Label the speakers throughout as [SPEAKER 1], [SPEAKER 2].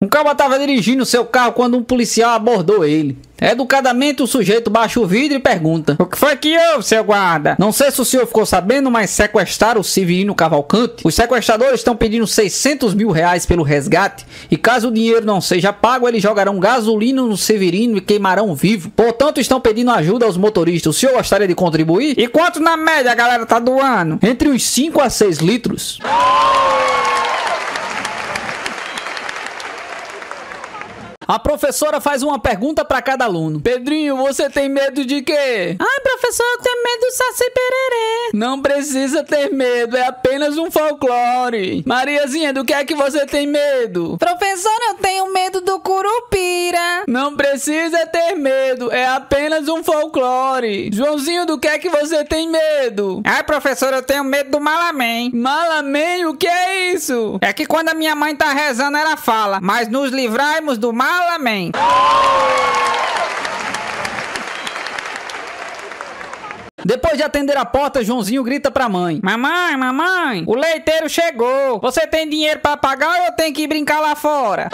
[SPEAKER 1] Um cara tava dirigindo seu carro quando um policial abordou ele. Educadamente, o sujeito baixa o vidro e pergunta: "O que foi que houve, seu guarda?" "Não sei se o senhor ficou sabendo, mas sequestraram o Severino Cavalcante. Os sequestradores estão pedindo 600 mil reais pelo resgate. E caso o dinheiro não seja pago, eles jogarão gasolina no Severino e queimarão vivo. Portanto, estão pedindo ajuda aos motoristas. O senhor gostaria de contribuir?" "E quanto na média a galera tá doando?" "Entre uns 5 a 6 litros. A professora faz uma pergunta para cada aluno. "Pedrinho, você tem medo de quê?"
[SPEAKER 2] "Ai, professor, eu tenho medo do Saci Pererê."
[SPEAKER 1] "Não precisa ter medo, é apenas um folclore." "Mariazinha, do que é que você tem medo?"
[SPEAKER 2] "Professor, eu tenho medo do Curupira."
[SPEAKER 1] "Não precisa ter medo, é apenas um folclore." "Joãozinho, do que é que você tem medo?"
[SPEAKER 2] "Ai, professor, eu tenho medo do Malamém."
[SPEAKER 1] "Malamém? O que é isso?"
[SPEAKER 2] "É que quando a minha mãe tá rezando, ela fala: 'Mas nos livrai-mos do Malamém.'"
[SPEAKER 1] Depois de atender a porta, Joãozinho grita pra mãe:
[SPEAKER 2] "Mamãe, mamãe, o leiteiro chegou. Você tem dinheiro pra pagar ou eu tenho que ir brincar lá fora?"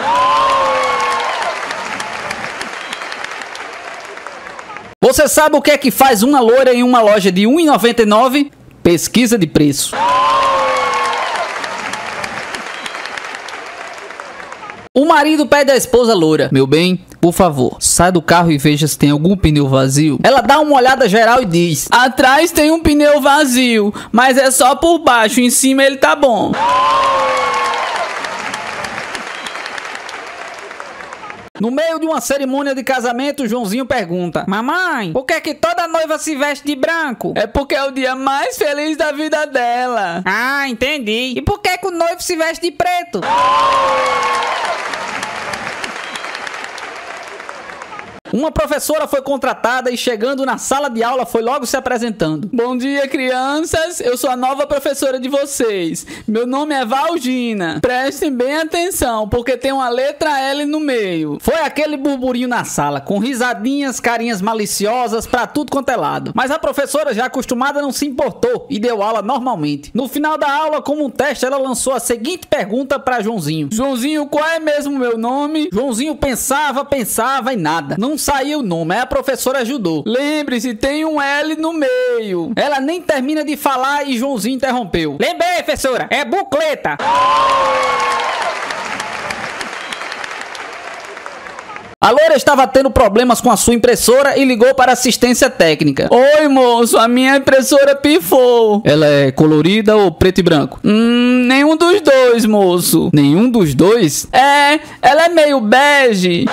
[SPEAKER 1] Você sabe o que é que faz uma loira em uma loja de R$ 1,99? Pesquisa de preço. O marido pede à esposa loura: "Meu bem, por favor, sai do carro e veja se tem algum pneu vazio." Ela dá uma olhada geral e diz: "Atrás tem um pneu vazio, mas é só por baixo, em cima ele tá bom." No meio de uma cerimônia de casamento, Joãozinho pergunta:
[SPEAKER 2] "Mamãe, por que toda noiva se veste de branco?"
[SPEAKER 1] "É porque é o dia mais feliz da vida dela."
[SPEAKER 2] "Ah, entendi. E por que o noivo se veste de preto?"
[SPEAKER 1] Uma professora foi contratada e, chegando na sala de aula, foi logo se apresentando: "Bom dia, crianças. Eu sou a nova professora de vocês. Meu nome é Valdina. Prestem bem atenção, porque tem uma letra L no meio." Foi aquele burburinho na sala, com risadinhas, carinhas maliciosas pra tudo quanto é lado. Mas a professora, já acostumada, não se importou e deu aula normalmente. No final da aula, como um teste, ela lançou a seguinte pergunta pra Joãozinho: "Joãozinho, qual é mesmo o meu nome?" Joãozinho pensava e nada. Não saía o nome, aí a professora ajudou: "Lembre-se, tem um L no meio." Ela nem termina de falar e Joãozinho interrompeu:
[SPEAKER 2] "Lembrei, professora, é bucleta."
[SPEAKER 1] A loira estava tendo problemas com a sua impressora e ligou para a assistência técnica: "Oi, moço, a minha impressora pifou." "Ela é colorida ou preto e branco?" Nenhum dos dois, moço." "Nenhum dos dois?" "É, ela é meio bege."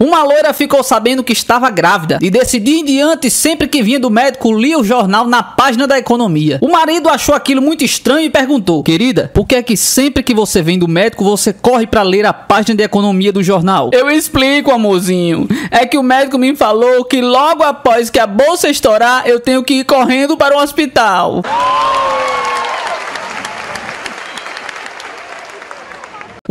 [SPEAKER 1] Uma loira ficou sabendo que estava grávida e, desse dia em diante, sempre que vinha do médico, lia o jornal na página da economia. O marido achou aquilo muito estranho e perguntou: "Querida, por que é que sempre que você vem do médico, você corre para ler a página de economia do jornal?" "Eu explico, amorzinho. É que o médico me falou que logo após que a bolsa estourar, eu tenho que ir correndo para o hospital."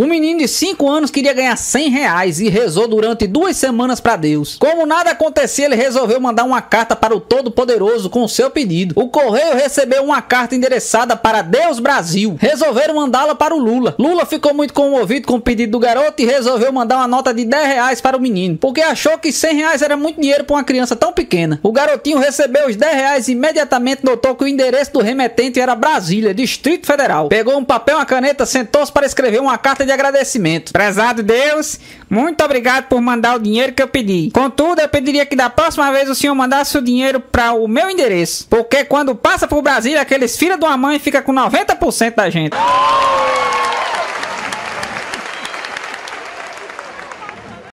[SPEAKER 1] Um menino de 5 anos queria ganhar 100 reais e rezou durante 2 semanas para Deus. Como nada acontecia, ele resolveu mandar uma carta para o Todo-Poderoso com o seu pedido. O correio recebeu uma carta endereçada para Deus Brasil. Resolveram mandá-la para o Lula. Lula ficou muito comovido com o pedido do garoto e resolveu mandar uma nota de 10 reais para o menino, porque achou que 100 reais era muito dinheiro para uma criança tão pequena. O garotinho recebeu os 10 reais e imediatamente notou que o endereço do remetente era Brasília, Distrito Federal. Pegou um papel e uma caneta, sentou-se para escrever uma carta de agradecimento:
[SPEAKER 2] "Prezado Deus, muito obrigado por mandar o dinheiro que eu pedi. Contudo, eu pediria que da próxima vez o senhor mandasse o dinheiro para o meu endereço, porque quando passa por Brasília, aqueles filhos de uma mãe fica com 90% da gente."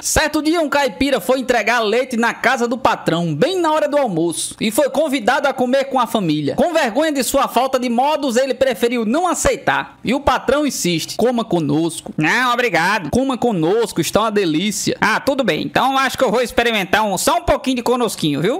[SPEAKER 1] Certo dia, um caipira foi entregar leite na casa do patrão, bem na hora do almoço, e foi convidado a comer com a família. Com vergonha de sua falta de modos, ele preferiu não aceitar. E o patrão insiste: "Coma conosco."
[SPEAKER 2] "Não, obrigado."
[SPEAKER 1] "Coma conosco, está uma delícia."
[SPEAKER 2] "Ah, tudo bem. Então acho que eu vou experimentar só um pouquinho de conosquinho, viu?"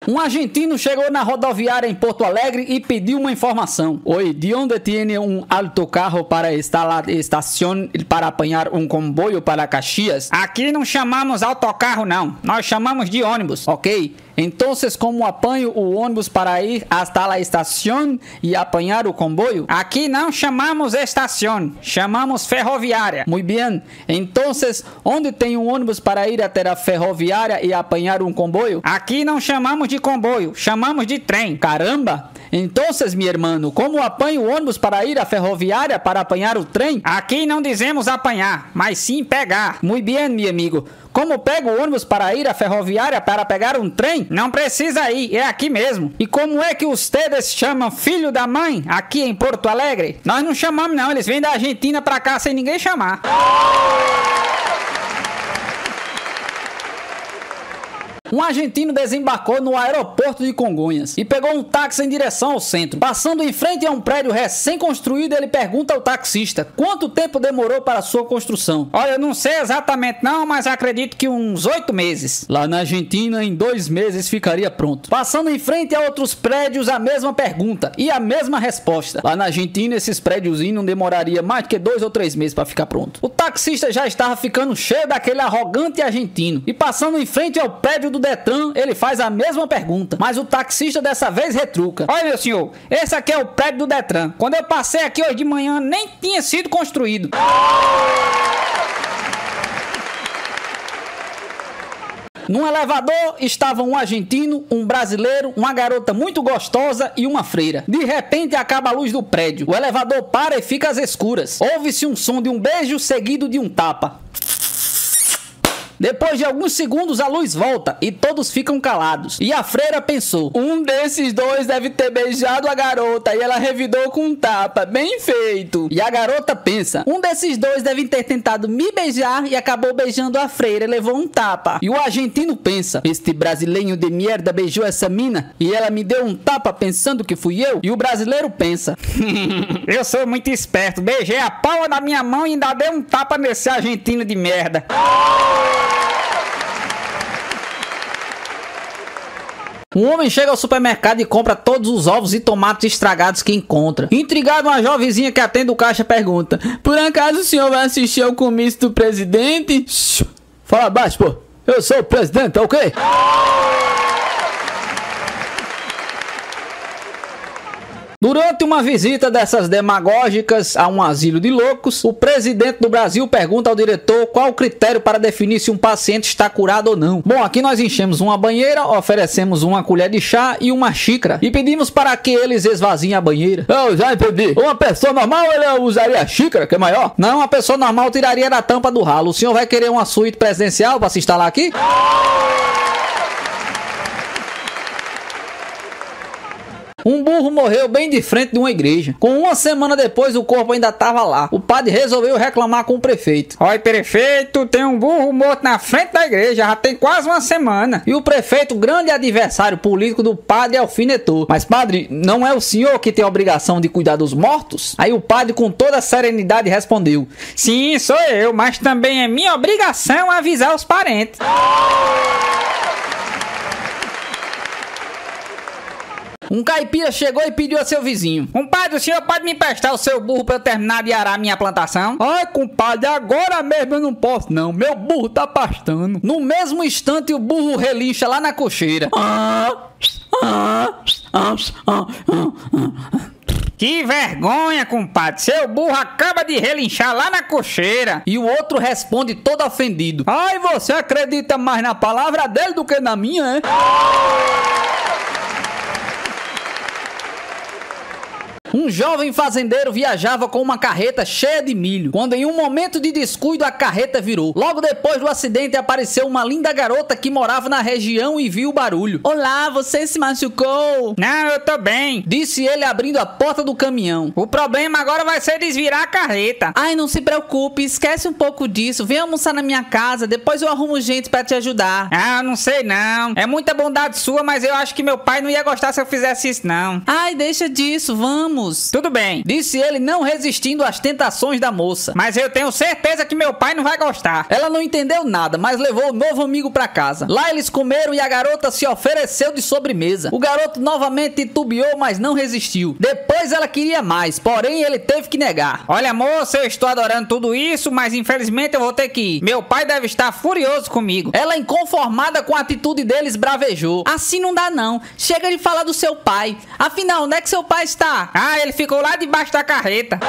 [SPEAKER 1] Um argentino chegou na rodoviária em Porto Alegre e pediu uma informação: "Oi, de onde tiene um autocarro para estar lá na estação para apanhar um comboio para Caxias?"
[SPEAKER 2] "Aqui não chamamos autocarro não, nós chamamos de ônibus."
[SPEAKER 1] "Ok, Entonces, como apanho o ônibus para ir hasta la estación e apanhar o comboio?
[SPEAKER 2] Aqui não chamamos estação, chamamos ferroviária.
[SPEAKER 1] Muy bien. Entonces, onde tem um ônibus para ir até a ferroviária e apanhar um comboio?
[SPEAKER 2] Aqui não chamamos de comboio, chamamos de trem.
[SPEAKER 1] Caramba! Entonces, mi hermano, como apanho o ônibus para ir à ferroviária para apanhar o trem?
[SPEAKER 2] Aqui não dizemos apanhar, mas sim pegar.
[SPEAKER 1] Muy bien, mi amigo. Como pego o ônibus para ir à ferroviária para pegar um trem?
[SPEAKER 2] Não precisa ir, é aqui mesmo.
[SPEAKER 1] E como é que ustedes chamam filho da mãe aqui em Porto Alegre?
[SPEAKER 2] Nós não chamamos não, eles vêm da Argentina pra cá sem ninguém chamar.
[SPEAKER 1] Um argentino desembarcou no aeroporto de Congonhas e pegou um táxi em direção ao centro. Passando em frente a um prédio recém-construído, ele pergunta ao taxista quanto tempo demorou para sua construção.
[SPEAKER 2] Olha, eu não sei exatamente não, mas acredito que uns 8 meses.
[SPEAKER 1] Lá na Argentina, em 2 meses ficaria pronto. Passando em frente a outros prédios, a mesma pergunta e a mesma resposta. Lá na Argentina, esses prédiozinhos não demoraria mais do que 2 ou 3 meses para ficar pronto. O taxista já estava ficando cheio daquele arrogante argentino e passando em frente ao prédio do Detran, ele faz a mesma pergunta, mas o taxista dessa vez retruca.
[SPEAKER 2] Olha, meu senhor, esse aqui é o prédio do Detran. Quando eu passei aqui hoje de manhã, nem tinha sido construído.
[SPEAKER 1] Num elevador estavam um argentino, um brasileiro, uma garota muito gostosa e uma freira. De repente acaba a luz do prédio. O elevador para e fica às escuras. Ouve-se um som de um beijo seguido de um tapa. Depois de alguns segundos a luz volta e todos ficam calados. E a freira pensou: um desses dois deve ter beijado a garota e ela revidou com um tapa. Bem feito. E a garota pensa: um desses dois deve ter tentado me beijar e acabou beijando a freira e levou um tapa. E o argentino pensa: este brasileiro de merda beijou essa mina e ela me deu um tapa pensando que fui eu. E o brasileiro pensa:
[SPEAKER 2] eu sou muito esperto, beijei a palma da minha mão e ainda dei um tapa nesse argentino de merda.
[SPEAKER 1] Um homem chega ao supermercado e compra todos os ovos e tomates estragados que encontra. Intrigado, uma jovenzinha que atende o caixa pergunta: por acaso o senhor vai assistir ao comício do presidente? Shhh, fala baixo, pô. Eu sou o presidente, tá ok? Durante uma visita dessas demagógicas a um asilo de loucos, o presidente do Brasil pergunta ao diretor qual o critério para definir se um paciente está curado ou não. Bom, aqui nós enchemos uma banheira, oferecemos uma colher de chá e uma xícara e pedimos para que eles esvaziem a banheira. Eu já entendi. Uma pessoa normal ela usaria a xícara, que é maior? Não, uma pessoa normal tiraria da tampa do ralo. O senhor vai querer uma suíte presidencial para se instalar aqui? Um burro morreu bem de frente de uma igreja. Com uma semana depois, o corpo ainda estava lá. O padre resolveu reclamar com o prefeito.
[SPEAKER 2] Oi, prefeito, tem um burro morto na frente da igreja, já tem quase uma semana.
[SPEAKER 1] E o prefeito, grande adversário político do padre, alfinetou. Mas, padre, não é o senhor que tem a obrigação de cuidar dos mortos? Aí o padre, com toda a serenidade, respondeu:
[SPEAKER 2] sim, sou eu, mas também é minha obrigação avisar os parentes.
[SPEAKER 1] Um caipira chegou e pediu a seu vizinho:
[SPEAKER 2] compadre, o senhor pode me emprestar o seu burro para eu terminar de arar minha plantação?
[SPEAKER 1] Ai, compadre, agora mesmo eu não posso não, meu burro tá pastando. No mesmo instante o burro relincha lá na cocheira.
[SPEAKER 2] Que vergonha, compadre, seu burro acaba de relinchar lá na cocheira.
[SPEAKER 1] E o outro responde todo ofendido: ai, você acredita mais na palavra dele do que na minha, é? Um jovem fazendeiro viajava com uma carreta cheia de milho, quando em um momento de descuido a carreta virou. Logo depois do acidente apareceu uma linda garota que morava na região e viu o barulho. Olá, você se machucou?
[SPEAKER 2] Não, eu tô bem,
[SPEAKER 1] disse ele abrindo a porta do caminhão.
[SPEAKER 2] O problema agora vai ser desvirar a carreta.
[SPEAKER 1] Ai, não se preocupe, esquece um pouco disso. Vem almoçar na minha casa, depois eu arrumo gente pra te ajudar.
[SPEAKER 2] Ah, não sei não. É muita bondade sua, mas eu acho que meu pai não ia gostar se eu fizesse isso não.
[SPEAKER 1] Ai, deixa disso, vamos. vamos?
[SPEAKER 2] Tudo bem,
[SPEAKER 1] Disse ele, não resistindo às tentações da moça.
[SPEAKER 2] mas eu tenho certeza que meu pai não vai gostar.
[SPEAKER 1] Ela não entendeu nada, mas levou o novo amigo pra casa. Lá eles comeram e a garota se ofereceu de sobremesa. O garoto novamente titubeou, mas não resistiu. Depois ela queria mais, porém ele teve que negar.
[SPEAKER 2] Olha, moça, eu estou adorando tudo isso, mas infelizmente eu vou ter que ir. Meu pai deve estar furioso comigo.
[SPEAKER 1] Ela, inconformada com a atitude deles, bravejou. Assim não dá não. Chega de falar do seu pai. Afinal, onde é que seu pai está?
[SPEAKER 2] Ah, ele ficou lá debaixo da carreta.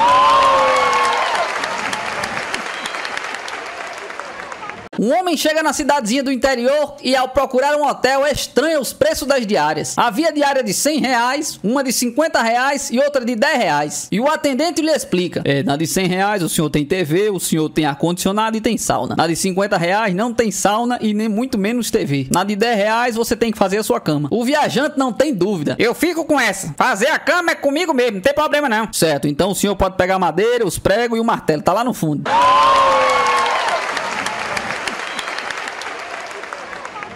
[SPEAKER 1] Um homem chega na cidadezinha do interior e, ao procurar um hotel, estranha os preços das diárias. Havia diária de R$100, uma de R$50 e outra de R$10. E o atendente lhe explica: na de R$100 o senhor tem TV, o senhor tem ar-condicionado e tem sauna. Na de R$50 não tem sauna e nem muito menos TV. Na de R$10 você tem que fazer a sua cama. O viajante não tem dúvida.
[SPEAKER 2] Eu fico com essa. Fazer a cama é comigo mesmo, não tem problema não.
[SPEAKER 1] Certo, então o senhor pode pegar a madeira, os pregos e o martelo. Tá lá no fundo.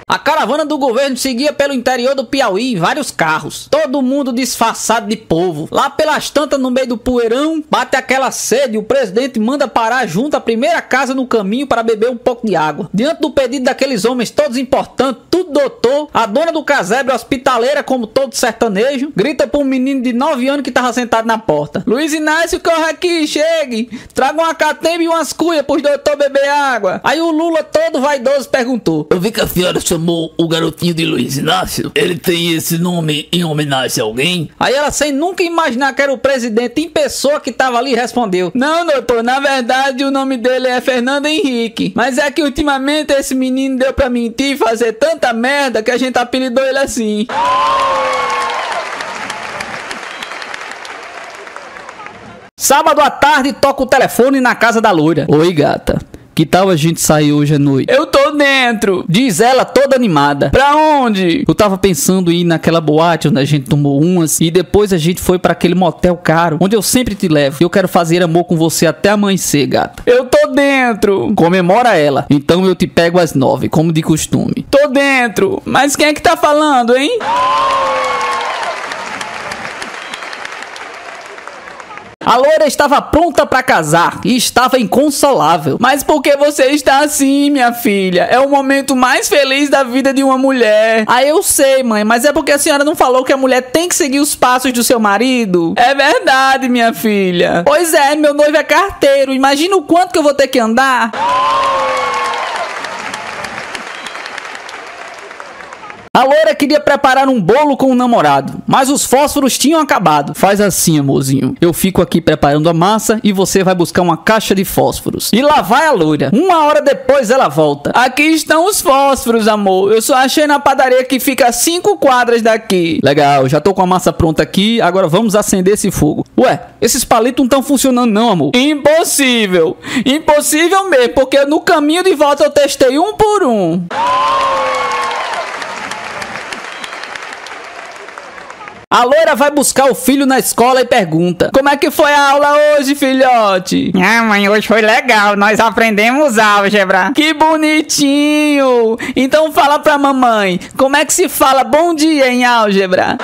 [SPEAKER 1] A caravana do governo seguia pelo interior do Piauí em vários carros. Todo mundo disfarçado de povo. Lá pelas tantas, no meio do poeirão, bate aquela sede e o presidente manda parar junto à primeira casa no caminho para beber um pouco de água. Diante do pedido daqueles homens todos importantes, tudo doutor, a dona do casebre, hospitaleira como todo sertanejo, grita para um menino de 9 anos que estava sentado na porta: Luiz Inácio, corre aqui, chegue. Traga uma catemba e umas cuias pros doutor beber água. Aí o Lula, todo vaidoso, perguntou:
[SPEAKER 3] Eu vi que a senhora chamou o garotinho de Luiz Inácio. Ele tem esse nome em homenagem a alguém?
[SPEAKER 1] Aí ela, sem nunca imaginar que era o presidente em pessoa que tava ali, respondeu: Não, doutor, na verdade o nome dele é Fernando Henrique. Mas é que ultimamente esse menino deu pra mentir e fazer tanta merda que a gente apelidou ele assim. Sábado à tarde, toca o telefone na casa da loira. Oi, gata. Que tal a gente sair hoje à noite? Eu tô dentro, diz ela toda animada. Pra onde? Eu tava pensando em ir naquela boate onde a gente tomou umas e depois a gente foi pra aquele motel caro, onde eu sempre te levo. Eu quero fazer amor com você até amanhecer, gata. Eu tô dentro, comemora ela. Então eu te pego às 9, como de costume. Tô dentro, mas quem é que tá falando, hein? A loira estava pronta para casar e estava inconsolável. Mas por que você está assim, minha filha? É o momento mais feliz da vida de uma mulher. Ah, eu sei, mãe, mas é porque a senhora não falou que a mulher tem que seguir os passos do seu marido? É verdade, minha filha. Pois é, meu noivo é carteiro. Imagina o quanto que eu vou ter que andar. A loira queria preparar um bolo com o namorado, mas os fósforos tinham acabado. Faz assim, amorzinho. Eu fico aqui preparando a massa e você vai buscar uma caixa de fósforos. E lá vai a loira. 1 hora depois ela volta. Aqui estão os fósforos, amor. Eu só achei na padaria que fica a 5 quadras daqui. Legal, já tô com a massa pronta aqui. Agora vamos acender esse fogo. Ué, esses palitos não estão funcionando não, amor. Impossível. Impossível mesmo, porque no caminho de volta eu testei um por um. A loira vai buscar o filho na escola e pergunta: Como é que foi a aula hoje, filhote?
[SPEAKER 2] Ah, mãe, hoje foi legal. Nós aprendemos álgebra.
[SPEAKER 1] Que bonitinho! Então fala pra mamãe, como é que se fala bom dia em álgebra?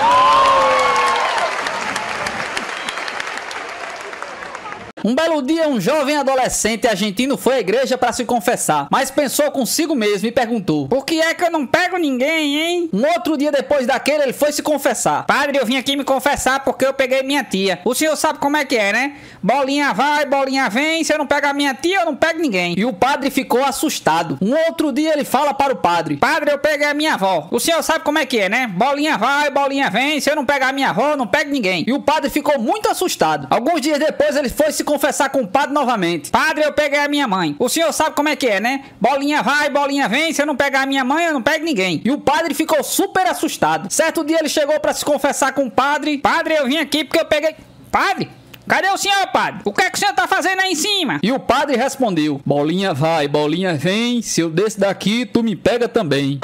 [SPEAKER 1] Um belo dia, um jovem adolescente argentino foi à igreja para se confessar, mas pensou consigo mesmo e perguntou:
[SPEAKER 2] Por que é que eu não pego ninguém, hein?
[SPEAKER 1] Um outro dia depois daquele, ele foi se confessar.
[SPEAKER 2] Padre, eu vim aqui me confessar porque eu peguei minha tia. O senhor sabe como é que é, né? Bolinha vai, bolinha vem. Se eu não pegar minha tia, eu não pego ninguém.
[SPEAKER 1] E o padre ficou assustado. Um outro dia, ele fala para o padre:
[SPEAKER 2] Padre, eu peguei a minha avó. O senhor sabe como é que é, né? Bolinha vai, bolinha vem. Se eu não pegar minha avó, eu não pego ninguém.
[SPEAKER 1] E o padre ficou muito assustado. Alguns dias depois, ele foi se confessar com o padre novamente.
[SPEAKER 2] Padre, eu peguei a minha mãe. O senhor sabe como é que é, né? Bolinha vai, bolinha vem. Se eu não pegar a minha mãe, eu não pego ninguém.
[SPEAKER 1] E o padre ficou super assustado. Certo dia ele chegou para se confessar com o padre:
[SPEAKER 2] Padre, eu vim aqui porque eu peguei... Padre? Cadê o senhor, padre? O que é que o senhor tá fazendo aí em cima?
[SPEAKER 1] E o padre respondeu: Bolinha vai, bolinha vem. Se eu descer daqui, tu me pega também.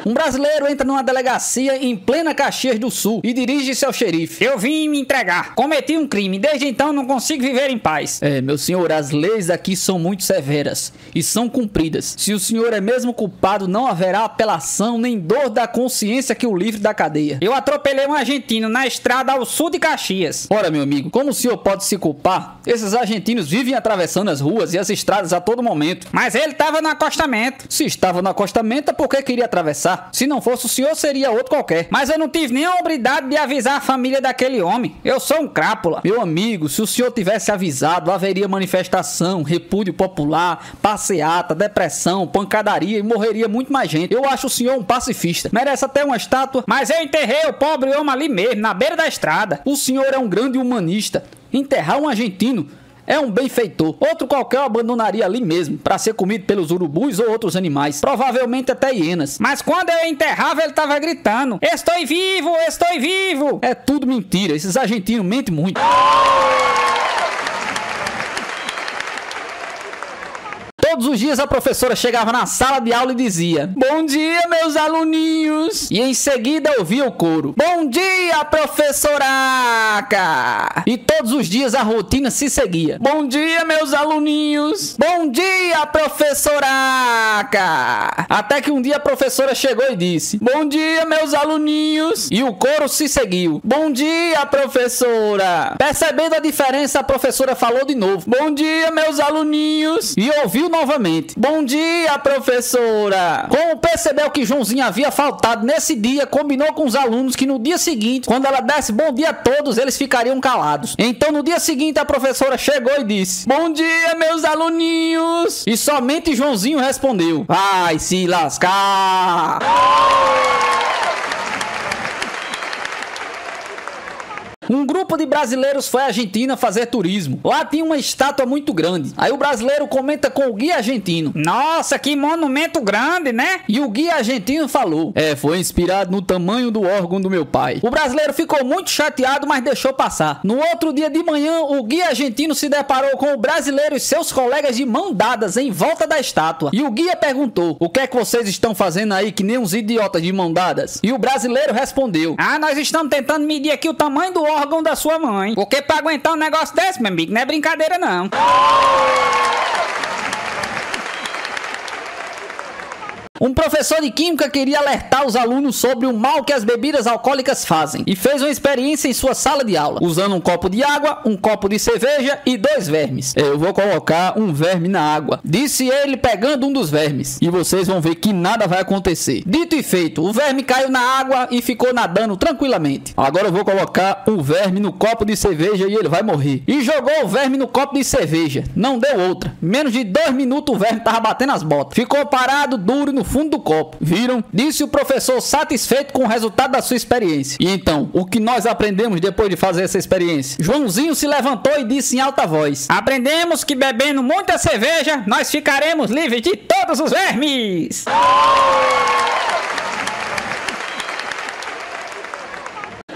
[SPEAKER 1] Um brasileiro entra numa delegacia em plena Caxias do Sul e dirige-se ao xerife.
[SPEAKER 2] Eu vim me entregar. Cometi um crime. Desde então não consigo viver em paz.
[SPEAKER 1] Meu senhor, as leis aqui são muito severas e são cumpridas. Se o senhor é mesmo culpado, não haverá apelação nem dor da consciência que o livre da cadeia.
[SPEAKER 2] Eu atropelei um argentino na estrada ao sul de Caxias.
[SPEAKER 1] Ora, meu amigo, como o senhor pode se culpar? Esses argentinos vivem atravessando as ruas e as estradas a todo momento.
[SPEAKER 2] Mas ele estava no acostamento.
[SPEAKER 1] Se estava no acostamento, por que queria atravessar? Se não fosse o senhor, seria outro qualquer.
[SPEAKER 2] Mas eu não tive nem a obrigação de avisar a família daquele homem. Eu sou um crápula.
[SPEAKER 1] Meu amigo, se o senhor tivesse avisado, haveria manifestação, repúdio popular, passeata, depressão, pancadaria e morreria muito mais gente. Eu acho o senhor um pacifista. Merece até uma estátua.
[SPEAKER 2] Mas eu enterrei o pobre homem ali mesmo, na beira da estrada.
[SPEAKER 1] O senhor é um grande humanista. Enterrar um argentino é um benfeitor. Outro qualquer eu abandonaria ali mesmo, para ser comido pelos urubus ou outros animais, provavelmente até hienas.
[SPEAKER 2] Mas quando eu enterrava, ele tava gritando: estou vivo, estou vivo.
[SPEAKER 1] É tudo mentira, esses argentinos mentem muito. Todos os dias a professora chegava na sala de aula e dizia: bom dia, meus aluninhos. E em seguida ouvia o coro: bom dia, professoraca. E todos os dias a rotina se seguia: bom dia, meus aluninhos. Bom dia, professoraca. Até que um dia a professora chegou e disse: bom dia, meus aluninhos. E o coro se seguiu: bom dia, professora. Percebendo a diferença, a professora falou de novo: bom dia, meus aluninhos. E ouviu novamente: bom dia, professora. Como percebeu que Joãozinho havia faltado nesse dia, combinou com os alunos que no dia seguinte, quando ela desse bom dia a todos, eles ficariam calados. Então no dia seguinte a professora chegou e disse: bom dia, meus aluninhos. E somente Joãozinho respondeu: vai se lascar. Um grupo de brasileiros foi à Argentina fazer turismo. Lá tinha uma estátua muito grande. Aí o brasileiro comenta com o guia argentino:
[SPEAKER 2] nossa, que monumento grande, né?
[SPEAKER 1] E o guia argentino falou: foi inspirado no tamanho do órgão do meu pai. O brasileiro ficou muito chateado, mas deixou passar. No outro dia de manhã, o guia argentino se deparou com o brasileiro e seus colegas de mão dadas em volta da estátua. E o guia perguntou: o que é que vocês estão fazendo aí que nem uns idiotas de mão dadas? E o brasileiro respondeu:
[SPEAKER 2] nós estamos tentando medir aqui o tamanho do órgão da sua mãe. Porque pra aguentar um negócio desse, meu amigo, não é brincadeira não.
[SPEAKER 1] Um professor de química queria alertar os alunos sobre o mal que as bebidas alcoólicas fazem e fez uma experiência em sua sala de aula, usando um copo de água, um copo de cerveja e 2 vermes. Eu vou colocar um verme na água, disse ele pegando um dos vermes, e vocês vão ver que nada vai acontecer. Dito e feito, o verme caiu na água e ficou nadando tranquilamente. Agora eu vou colocar um verme no copo de cerveja e ele vai morrer. E jogou o verme no copo de cerveja. Não deu outra. Menos de 2 minutos o verme tava batendo as botas. Ficou parado, duro no fundo do copo. Viram? Disse o professor, satisfeito com o resultado da sua experiência. E então, o que nós aprendemos depois de fazer essa experiência? Joãozinho se levantou e disse em alta voz:
[SPEAKER 2] aprendemos que bebendo muita cerveja, nós ficaremos livres de todos os vermes.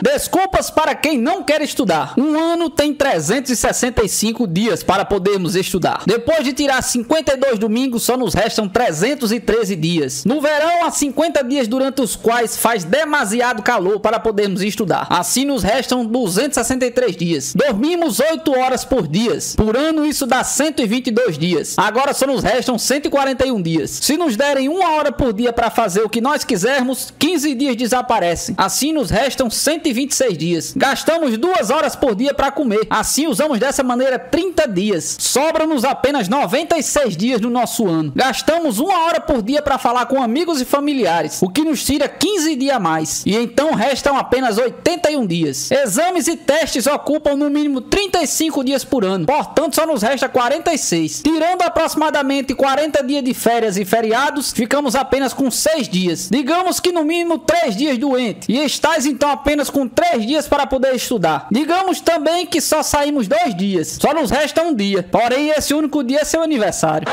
[SPEAKER 1] Desculpas para quem não quer estudar. Um ano tem 365 dias para podermos estudar. Depois de tirar 52 domingos, só nos restam 313 dias. No verão, há 50 dias durante os quais faz demasiado calor para podermos estudar. Assim nos restam 263 dias. Dormimos 8 horas por dia. Por ano, isso dá 122 dias. Agora só nos restam 141 dias. Se nos derem 1 hora por dia para fazer o que nós quisermos, 15 dias desaparecem. Assim nos restam 126 dias. Gastamos 2 horas por dia para comer. Assim usamos dessa maneira 30 dias. Sobram-nos apenas 96 dias no nosso ano. Gastamos 1 hora por dia para falar com amigos e familiares, o que nos tira 15 dias a mais. E então restam apenas 81 dias. Exames e testes ocupam no mínimo 35 dias por ano. Portanto, só nos resta 46. Tirando aproximadamente 40 dias de férias e feriados, ficamos apenas com 6 dias. Digamos que no mínimo 3 dias doente. E estais então apenas com 3 dias para poder estudar. Digamos também que só saímos 2 dias. Só nos resta 1 dia. Porém, esse único dia é seu aniversário.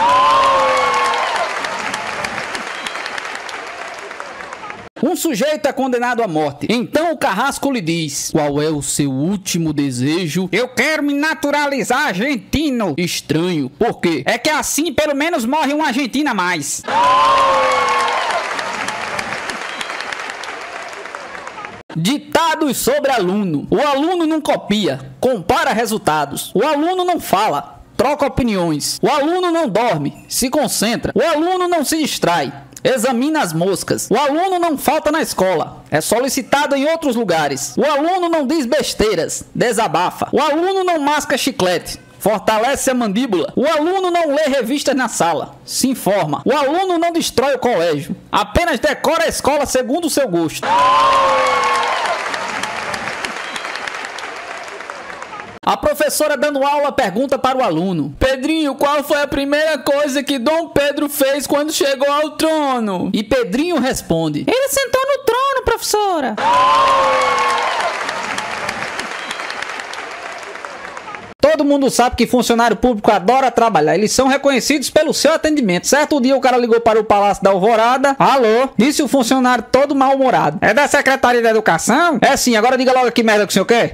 [SPEAKER 1] Um sujeito é condenado à morte. Então o carrasco lhe diz: qual é o seu último desejo?
[SPEAKER 2] Eu quero me naturalizar argentino.
[SPEAKER 1] Estranho. Por quê?
[SPEAKER 2] É que assim pelo menos morre um argentino a mais.
[SPEAKER 1] Ditados sobre aluno. O aluno não copia, compara resultados. O aluno não fala, troca opiniões. O aluno não dorme, se concentra. O aluno não se distrai, examina as moscas. O aluno não falta na escola, é solicitado em outros lugares. O aluno não diz besteiras, desabafa. O aluno não masca chiclete, fortalece a mandíbula. O aluno não lê revistas na sala, se informa. O aluno não destrói o colégio, apenas decora a escola segundo o seu gosto. A professora dando aula pergunta para o aluno: Pedrinho, qual foi a primeira coisa que Dom Pedro fez quando chegou ao trono? E Pedrinho responde:
[SPEAKER 2] Ele sentou no trono, professora.
[SPEAKER 1] Todo mundo sabe que funcionário público adora trabalhar. Eles são reconhecidos pelo seu atendimento. Certo dia o cara ligou para o Palácio da Alvorada. Alô? Disse o funcionário todo mal-humorado:
[SPEAKER 2] É da Secretaria da Educação?
[SPEAKER 1] É sim, agora diga logo que merda que o senhor quer.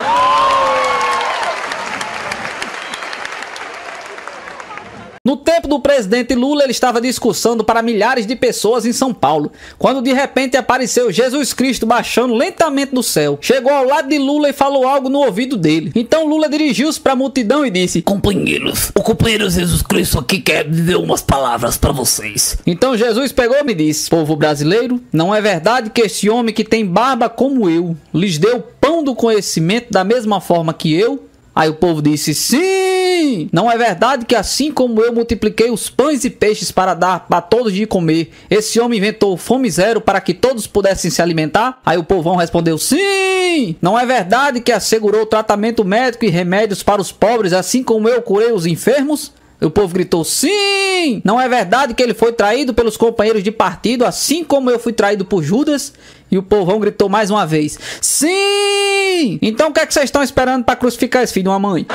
[SPEAKER 1] No tempo do presidente Lula, ele estava discursando para milhares de pessoas em São Paulo, quando de repente apareceu Jesus Cristo baixando lentamente do céu. Chegou ao lado de Lula e falou algo no ouvido dele. Então Lula dirigiu-se para a multidão e disse:
[SPEAKER 3] Companheiros, o companheiro Jesus Cristo aqui quer dizer umas palavras para vocês.
[SPEAKER 1] Então Jesus pegou e me disse: Povo brasileiro, não é verdade que este homem que tem barba como eu lhes deu pão do conhecimento da mesma forma que eu? Aí o povo disse: Sim! Não é verdade que assim como eu multipliquei os pães e peixes para dar para todos de comer, esse homem inventou fome zero para que todos pudessem se alimentar? Aí o povão respondeu: Sim! Não é verdade que assegurou tratamento médico e remédios para os pobres, assim como eu curei os enfermos? O povo gritou: Sim! Não é verdade que ele foi traído pelos companheiros de partido, assim como eu fui traído por Judas? E o povão gritou mais uma vez: Sim! Então o que é que vocês estão esperando para crucificar esse filho de uma mãe?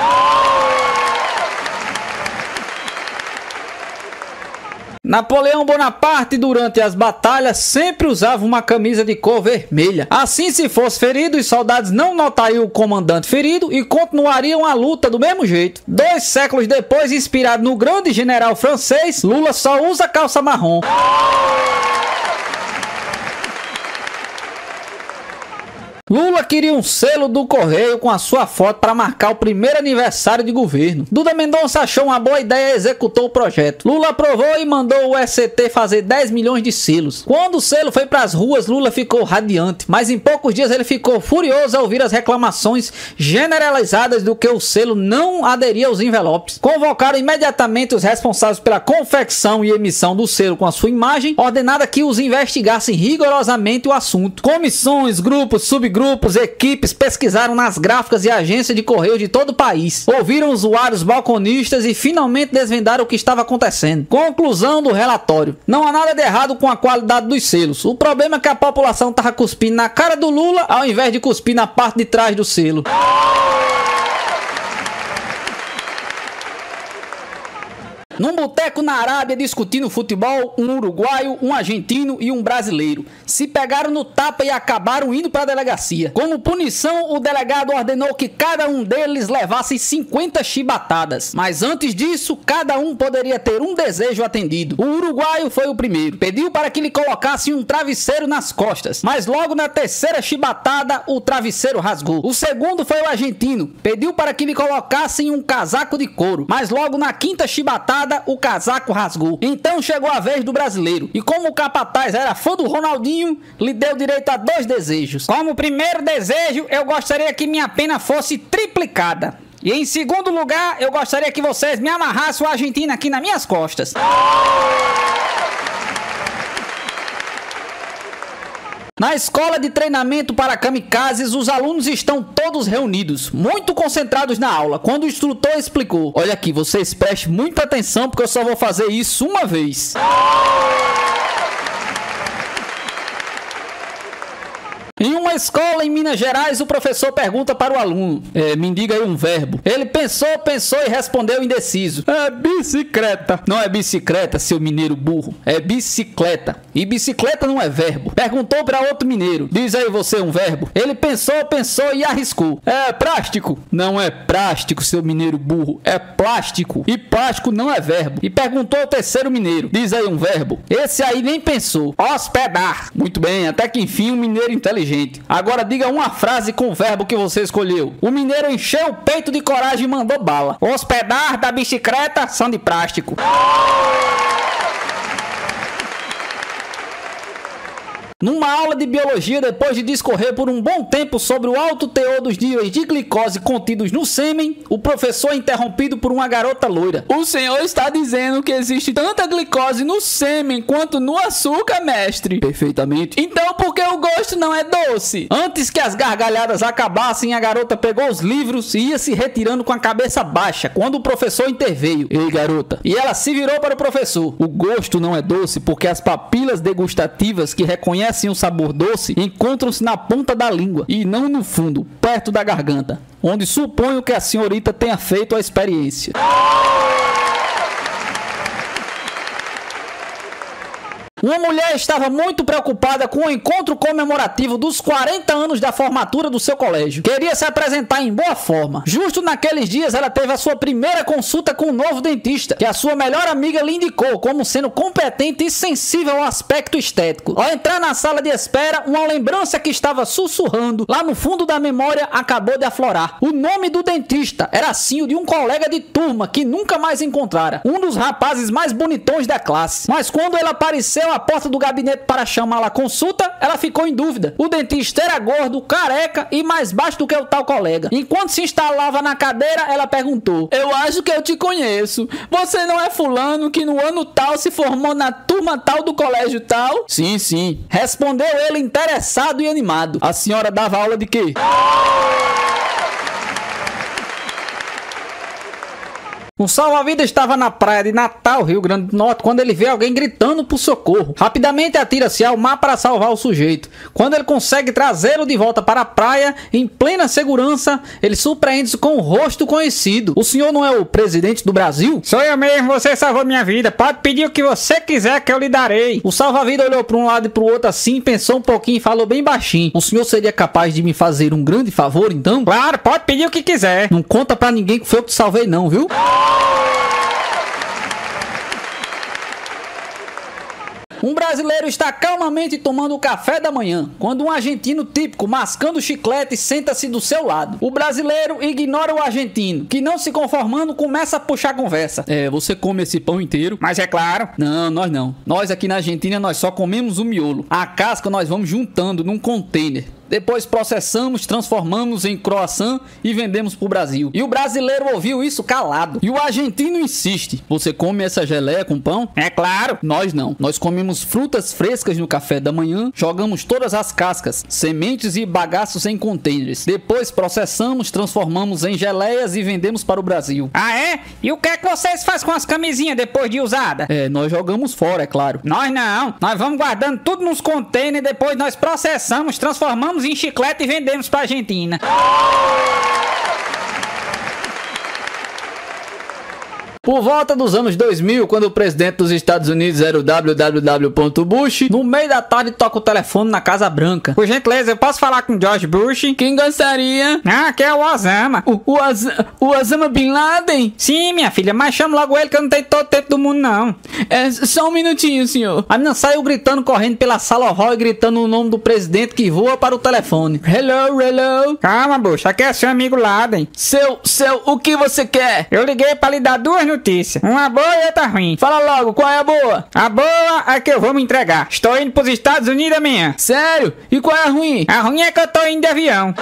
[SPEAKER 1] Napoleão Bonaparte, durante as batalhas, sempre usava uma camisa de cor vermelha. Assim, se fosse ferido, os soldados não notariam o comandante ferido e continuariam a luta do mesmo jeito. 2 séculos depois, inspirado no grande general francês, Lula só usa calça marrom. Lula queria um selo do Correio com a sua foto para marcar o primeiro aniversário de governo. Duda Mendonça achou uma boa ideia e executou o projeto. Lula aprovou e mandou o SCT fazer 10 milhões de selos. Quando o selo foi para as ruas, Lula ficou radiante, mas em poucos dias ele ficou furioso ao ouvir as reclamações generalizadas do que o selo não aderia aos envelopes. Convocaram imediatamente os responsáveis pela confecção e emissão do selo com a sua imagem, ordenada que os investigassem rigorosamente o assunto. Comissões, grupos, subgrupos, equipes pesquisaram nas gráficas e agências de correio de todo o país. Ouviram usuários balconistas e finalmente desvendaram o que estava acontecendo. Conclusão do relatório: não há nada de errado com a qualidade dos selos. O problema é que a população estava cuspindo na cara do Lula ao invés de cuspir na parte de trás do selo. Num boteco na Arábia discutindo futebol, um uruguaio, um argentino e um brasileiro se pegaram no tapa e acabaram indo para a delegacia. Como punição, o delegado ordenou que cada um deles levasse 50 chibatadas. Mas antes disso, cada um poderia ter um desejo atendido. O uruguaio foi o primeiro. Pediu para que lhe colocassem um travesseiro nas costas. Mas logo na terceira chibatada, o travesseiro rasgou. O segundo foi o argentino. Pediu para que lhe colocassem um casaco de couro. Mas logo na quinta chibatada, o casaco rasgou. Então chegou a vez do brasileiro. E como o capataz era fã do Ronaldinho, lhe deu direito a 2 desejos.
[SPEAKER 2] Como primeiro desejo, eu gostaria que minha pena fosse triplicada. E em segundo lugar, eu gostaria que vocês me amarrassem o argentino aqui nas minhas costas.
[SPEAKER 1] Na escola de treinamento para kamikazes, os alunos estão todos reunidos, muito concentrados na aula, quando o instrutor explicou: olha aqui, vocês prestem muita atenção porque eu só vou fazer isso uma vez. Em uma escola em Minas Gerais, o professor pergunta para o aluno: me diga aí um verbo. Ele pensou e respondeu indeciso: é bicicleta. Não é bicicleta, seu mineiro burro. É bicicleta. E bicicleta não é verbo. Perguntou para outro mineiro: diz aí você um verbo. Ele pensou e arriscou: é plástico. Não é plástico, seu mineiro burro. É plástico. E plástico não é verbo. E perguntou ao terceiro mineiro: diz aí um verbo. Esse aí nem pensou: hospedar. Muito bem, até que enfim um mineiro inteligente seguinte. Agora diga uma frase com o verbo que você escolheu. O mineiro encheu o peito de coragem e mandou bala.
[SPEAKER 2] Os pedais da bicicleta são de plástico.
[SPEAKER 1] Numa aula de biologia, depois de discorrer por um bom tempo sobre o alto teor dos níveis de glicose contidos no sêmen, o professor é interrompido por uma garota loira. O senhor está dizendo que existe tanta glicose no sêmen quanto no açúcar, mestre? Perfeitamente. Então por que o gosto não é doce? Antes que as gargalhadas acabassem, a garota pegou os livros e ia se retirando com a cabeça baixa, quando o professor interveio. Ei, garota. E ela se virou para o professor. O gosto não é doce porque as papilas degustativas que reconhecem o sabor doce encontram-se na ponta da língua e não no fundo, perto da garganta, onde suponho que a senhorita tenha feito a experiência. Uma mulher estava muito preocupada com o encontro comemorativo dos 40 anos da formatura do seu colégio. Queria se apresentar em boa forma. Justo naqueles dias, ela teve a sua primeira consulta com um novo dentista, que a sua melhor amiga lhe indicou como sendo competente e sensível ao aspecto estético. Ao entrar na sala de espera, uma lembrança que estava sussurrando lá no fundo da memória acabou de aflorar. O nome do dentista era assim o de um colega de turma que nunca mais encontrara. Um dos rapazes mais bonitões da classe. Mas quando ele apareceu à porta do gabinete para chamá-la à consulta, ela ficou em dúvida. O dentista era gordo, careca e mais baixo do que o tal colega. Enquanto se instalava na cadeira, ela perguntou: eu acho que eu te conheço. Você não é fulano que no ano tal se formou na turma tal do colégio tal? Sim, sim. Respondeu ele interessado e animado. A senhora dava aula de quê? Um salva-vidas estava na praia de Natal, Rio Grande do Norte, quando ele vê alguém gritando por socorro. Rapidamente atira-se ao mar para salvar o sujeito. Quando ele consegue trazê-lo de volta para a praia, em plena segurança, ele surpreende-se com um rosto conhecido. O senhor não é o presidente do Brasil?
[SPEAKER 2] Sou eu mesmo, você salvou minha vida. Pode pedir o que você quiser que eu lhe darei.
[SPEAKER 1] O salva-vidas olhou para um lado e para o outro assim, pensou um pouquinho e falou bem baixinho: o senhor seria capaz de me fazer um grande favor, então?
[SPEAKER 2] Claro, pode pedir o que quiser.
[SPEAKER 1] Não conta pra ninguém que foi eu que te salvei não, viu? Um brasileiro está calmamente tomando o café da manhã, quando um argentino típico, mascando chiclete, senta-se do seu lado. O brasileiro ignora o argentino, que não se conformando, começa a puxar conversa. Você come esse pão inteiro?
[SPEAKER 2] Mas é claro.
[SPEAKER 1] Não, nós não. Nós aqui na Argentina, nós só comemos o miolo. A casca nós vamos juntando num container. Depois processamos, transformamos em croissant e vendemos pro Brasil. E o brasileiro ouviu isso calado. E o argentino insiste: você come essa geleia com pão?
[SPEAKER 2] É claro.
[SPEAKER 1] Nós não. Nós comemos frutas frescas no café da manhã, jogamos todas as cascas, sementes e bagaços em containers. Depois processamos, transformamos em geleias e vendemos para o Brasil.
[SPEAKER 2] Ah, é? E o que é que vocês fazem com as camisinhas depois de usada?
[SPEAKER 1] Nós jogamos fora, é claro.
[SPEAKER 2] Nós não. Nós vamos guardando tudo nos containers, depois nós processamos, transformamos em chiclete e vendemos pra Argentina.
[SPEAKER 1] Por volta dos anos 2000, quando o presidente dos Estados Unidos era o www. Bush, no meio da tarde toca o telefone na Casa Branca.
[SPEAKER 2] Por gentileza, eu posso falar com George Bush?
[SPEAKER 1] Quem gostaria?
[SPEAKER 2] Ah, que é o Osama.
[SPEAKER 1] O Osama Bin Laden?
[SPEAKER 2] Sim, minha filha, mas chama logo ele que eu não tenho todo o tempo do mundo, não.
[SPEAKER 1] Só um minutinho, senhor. A menina saiu gritando, correndo pela sala hall e gritando o nome do presidente que voa para o telefone. Hello, hello.
[SPEAKER 2] Calma, Bush, aqui é seu amigo Laden.
[SPEAKER 1] O que você quer?
[SPEAKER 2] Eu liguei pra lhe dar duas notícias. Uma boa e outra ruim.
[SPEAKER 1] Fala logo, qual é a boa?
[SPEAKER 2] A boa é que eu vou me entregar. Estou indo pros Estados Unidos amanhã.
[SPEAKER 1] Sério? E qual é a ruim?
[SPEAKER 2] A ruim é que eu tô indo de avião.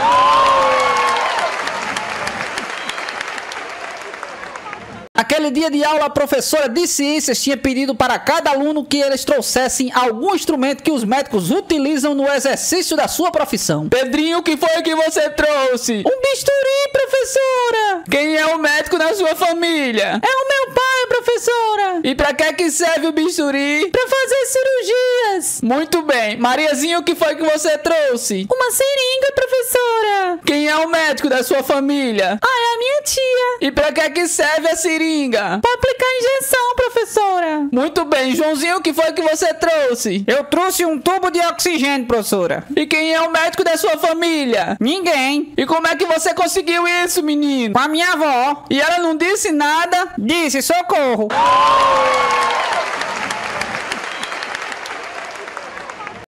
[SPEAKER 1] Aquele dia de aula, a professora de ciências tinha pedido para cada aluno que eles trouxessem algum instrumento que os médicos utilizam no exercício da sua profissão. Pedrinho, o que foi que você trouxe? Um bisturi, professora. Quem é o médico da sua família? É o meu pai, professora. E pra que serve o bisturi? Pra fazer cirurgias. Muito bem. Mariazinha, o que foi que você trouxe? Uma seringa, professora. Quem é o médico da sua família? É a minha tia. E pra que serve a seringa? Pra aplicar injeção, professora. Muito bem. Joãozinho, o que foi que você trouxe?
[SPEAKER 2] Eu trouxe um tubo de oxigênio, professora.
[SPEAKER 1] E quem é o médico da sua família?
[SPEAKER 2] Ninguém.
[SPEAKER 1] E como é que você conseguiu isso, menino?
[SPEAKER 2] Com a minha avó.
[SPEAKER 1] E ela não disse nada?
[SPEAKER 2] Disse, socorro.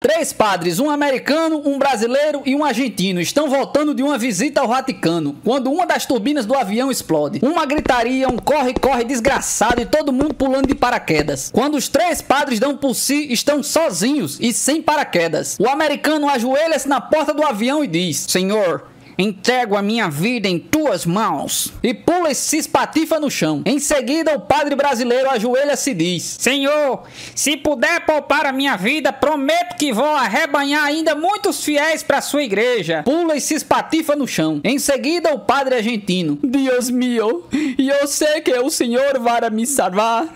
[SPEAKER 1] 3 padres, um americano, um brasileiro e um argentino, estão voltando de uma visita ao Vaticano, quando uma das turbinas do avião explode. Uma gritaria, um corre-corre desgraçado e todo mundo pulando de paraquedas. Quando os 3 padres dão por si, estão sozinhos e sem paraquedas. O americano ajoelha-se na porta do avião e diz: Senhor, entrego a minha vida em tuas mãos. E pula e se espatifa no chão. Em seguida, o padre brasileiro ajoelha-se e diz:
[SPEAKER 2] Senhor, se puder poupar a minha vida, prometo que vou arrebanhar ainda muitos fiéis para sua igreja.
[SPEAKER 1] Pula e se espatifa no chão. Em seguida, o padre argentino: Dios mío, eu sei que o Senhor vai me salvar.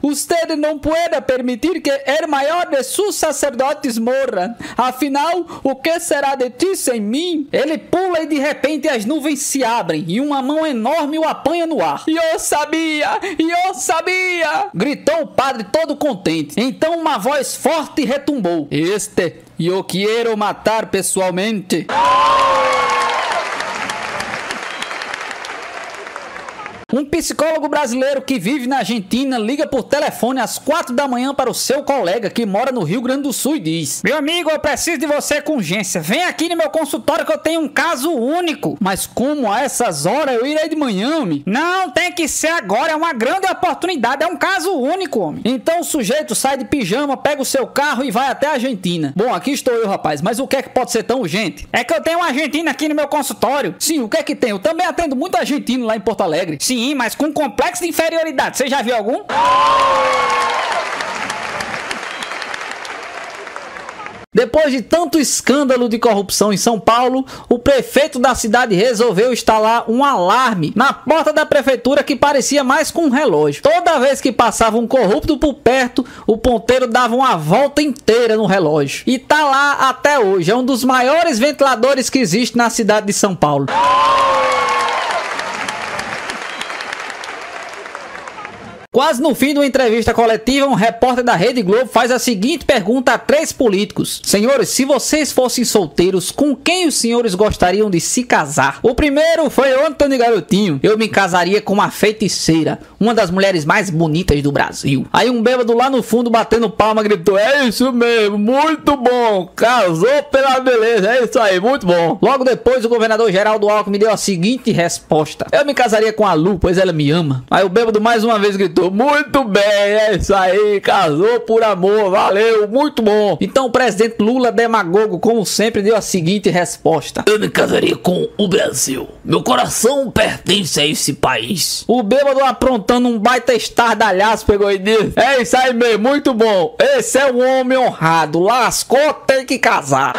[SPEAKER 1] Usted não pode permitir que o maior de seus sacerdotes morra. Afinal, o que será de ti sem mim? Ele pula e de repente as nuvens se abrem e uma mão enorme o apanha no ar. Eu sabia! Eu sabia! Gritou o padre todo contente. Então uma voz forte retumbou: Este eu quero matar pessoalmente. Um psicólogo brasileiro que vive na Argentina liga por telefone às 4 da manhã para o seu colega que mora no Rio Grande do Sul e diz:
[SPEAKER 2] Meu amigo, eu preciso de você com urgência. Vem aqui no meu consultório que eu tenho um caso único.
[SPEAKER 1] Mas como a essas horas eu irei de manhã, homem?
[SPEAKER 2] Não, tem que ser agora, é uma grande oportunidade, é um caso único, homem.
[SPEAKER 1] Então o sujeito sai de pijama, pega o seu carro e vai até a Argentina. Bom, aqui estou eu, rapaz, mas o que é que pode ser tão urgente?
[SPEAKER 2] É que eu tenho um argentino aqui no meu consultório.
[SPEAKER 1] Sim, o que é que tem? Eu também atendo muito argentino lá em Porto Alegre.
[SPEAKER 2] Sim, mas com complexo de inferioridade. Você já viu algum?
[SPEAKER 1] Depois de tanto escândalo de corrupção em São Paulo, o prefeito da cidade resolveu instalar um alarme na porta da prefeitura que parecia mais com um relógio. Toda vez que passava um corrupto por perto, o ponteiro dava uma volta inteira no relógio. E tá lá até hoje. É um dos maiores ventiladores que existe na cidade de São Paulo. Quase no fim de uma entrevista coletiva, um repórter da Rede Globo faz a seguinte pergunta a 3 políticos: Senhores, se vocês fossem solteiros, com quem os senhores gostariam de se casar? O primeiro foi o Antônio Garotinho: Eu me casaria com uma feiticeira, uma das mulheres mais bonitas do Brasil. Aí um bêbado lá no fundo batendo palma gritou: É isso mesmo, muito bom, casou pela beleza, é isso aí, muito bom. Logo depois o governador Geraldo Alckmin deu a seguinte resposta: Eu me casaria com a Lu, pois ela me ama. Aí o bêbado mais uma vez gritou: Muito bem, é isso aí, casou por amor, valeu, muito bom. Então o presidente Lula, demagogo como sempre, deu a seguinte resposta:
[SPEAKER 3] Eu me casaria com o Brasil. Meu coração pertence a esse país.
[SPEAKER 1] O bêbado, aprontando um baita estardalhaço, pegou e disse: É isso aí mesmo, muito bom. Esse é um homem honrado, lascou, tem que casar.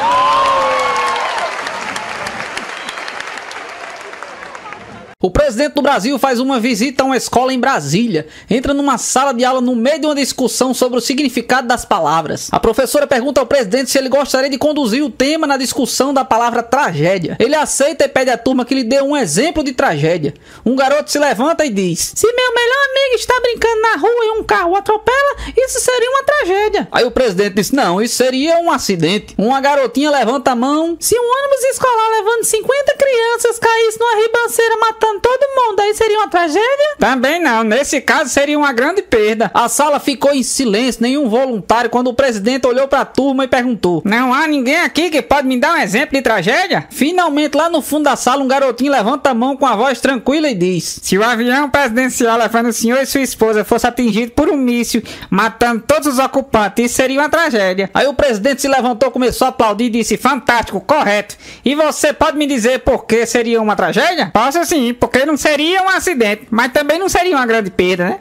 [SPEAKER 1] O presidente do Brasil faz uma visita a uma escola em Brasília. Entra numa sala de aula no meio de uma discussão sobre o significado das palavras. A professora pergunta ao presidente se ele gostaria de conduzir o tema na discussão da palavra tragédia. Ele aceita e pede à turma que lhe dê um exemplo de tragédia. Um garoto se levanta e diz: Se meu melhor amigo está brincando na rua e um carro o atropela, isso seria uma tragédia. Aí o presidente diz: Não, isso seria um acidente. Uma garotinha levanta a mão: Se um ônibus escolar levando 50 crianças caísse numa ribanceira matando todo mundo, aí seria uma tragédia?
[SPEAKER 2] Também não, nesse caso seria uma grande perda.
[SPEAKER 1] A sala ficou em silêncio, nenhum voluntário, quando o presidente olhou pra turma e perguntou:
[SPEAKER 2] Não há ninguém aqui que pode me dar um exemplo de tragédia?
[SPEAKER 1] Finalmente, lá no fundo da sala, um garotinho levanta a mão com a voz tranquila e diz:
[SPEAKER 2] Se o avião presidencial levando o senhor e sua esposa fosse atingido por um míssil, matando todos os ocupantes, isso seria uma tragédia.
[SPEAKER 1] Aí o presidente se levantou, começou a aplaudir e disse: Fantástico, correto. E você pode me dizer por que seria uma tragédia?
[SPEAKER 2] Posso sim, porque não seria um acidente, mas também não seria uma grande perda, né?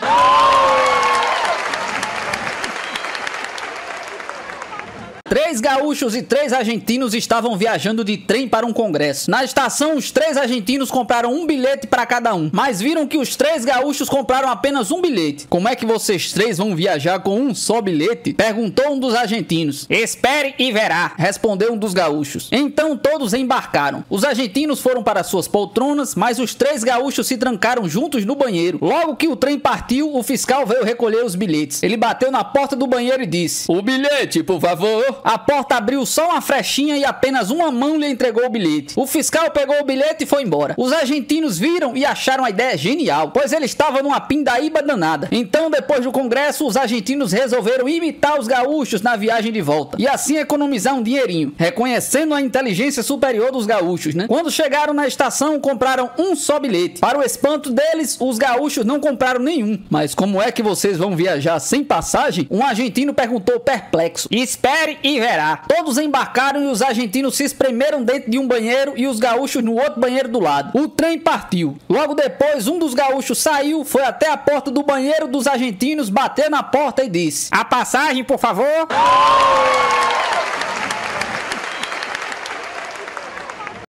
[SPEAKER 1] 3 gaúchos e 3 argentinos estavam viajando de trem para um congresso. Na estação, os 3 argentinos compraram um bilhete para cada um, mas viram que os 3 gaúchos compraram apenas um bilhete. Como é que vocês 3 vão viajar com um só bilhete? Perguntou um dos argentinos.
[SPEAKER 2] Espere e verá,
[SPEAKER 1] respondeu um dos gaúchos. Então todos embarcaram. Os argentinos foram para suas poltronas, mas os 3 gaúchos se trancaram juntos no banheiro. Logo que o trem partiu, o fiscal veio recolher os bilhetes. Ele bateu na porta do banheiro e disse: O bilhete, por favor. A porta abriu só uma frechinha e apenas uma mão lhe entregou o bilhete. O fiscal pegou o bilhete e foi embora. Os argentinos viram e acharam a ideia genial, pois ele estava numa pindaíba danada. Então, depois do congresso, os argentinos resolveram imitar os gaúchos na viagem de volta e assim economizar um dinheirinho, reconhecendo a inteligência superior dos gaúchos, né? Quando chegaram na estação, compraram um só bilhete. Para o espanto deles, os gaúchos não compraram nenhum. Mas como é que vocês vão viajar sem passagem? Um argentino perguntou perplexo.
[SPEAKER 2] Espere e verá.
[SPEAKER 1] Todos embarcaram e os argentinos se espremeram dentro de um banheiro e os gaúchos no outro banheiro do lado. O trem partiu. Logo depois, um dos gaúchos saiu, foi até a porta do banheiro dos argentinos, bateu na porta e disse:
[SPEAKER 2] a passagem, por favor.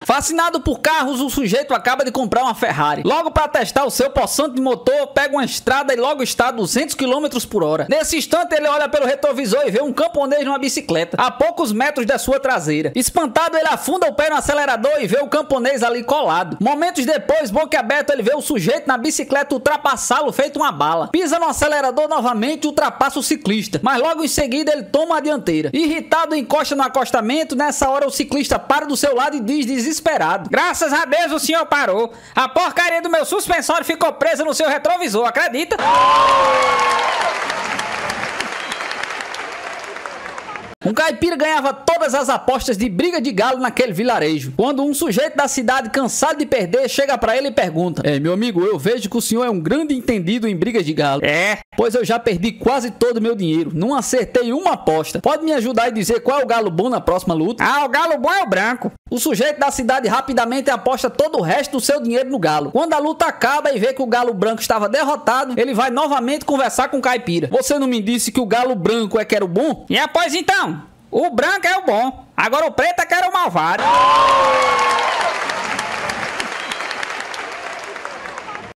[SPEAKER 1] Fascinado por carros, o sujeito acaba de comprar uma Ferrari. Logo para testar o seu possante de motor, pega uma estrada e logo está a 200 km por hora. Nesse instante, ele olha pelo retrovisor e vê um camponês numa bicicleta, a poucos metros da sua traseira. Espantado, ele afunda o pé no acelerador e vê o camponês ali colado. Momentos depois, boca aberta, ele vê o sujeito na bicicleta ultrapassá-lo feito uma bala. Pisa no acelerador novamente e ultrapassa o ciclista, mas logo em seguida ele toma a dianteira. Irritado, encosta no acostamento. Nessa hora, o ciclista para do seu lado e diz desesperado:
[SPEAKER 2] graças a Deus o senhor parou. A porcaria do meu suspensório ficou presa no seu retrovisor, acredita?
[SPEAKER 1] Um caipira ganhava todas as apostas de briga de galo naquele vilarejo. Quando um sujeito da cidade, cansado de perder, chega pra ele e pergunta: meu amigo, eu vejo que o senhor é um grande entendido em brigas de galo. Pois eu já perdi quase todo o meu dinheiro. Não acertei uma aposta. Pode me ajudar e dizer qual é o galo bom na próxima luta?
[SPEAKER 2] O galo bom é o branco.
[SPEAKER 1] O sujeito da cidade rapidamente aposta todo o resto do seu dinheiro no galo. Quando a luta acaba e vê que o galo branco estava derrotado, ele vai novamente conversar com o caipira. Você não me disse que o galo branco é que era o bom?
[SPEAKER 2] Pois então, o branco é o bom. Agora o preto é que era o malvado.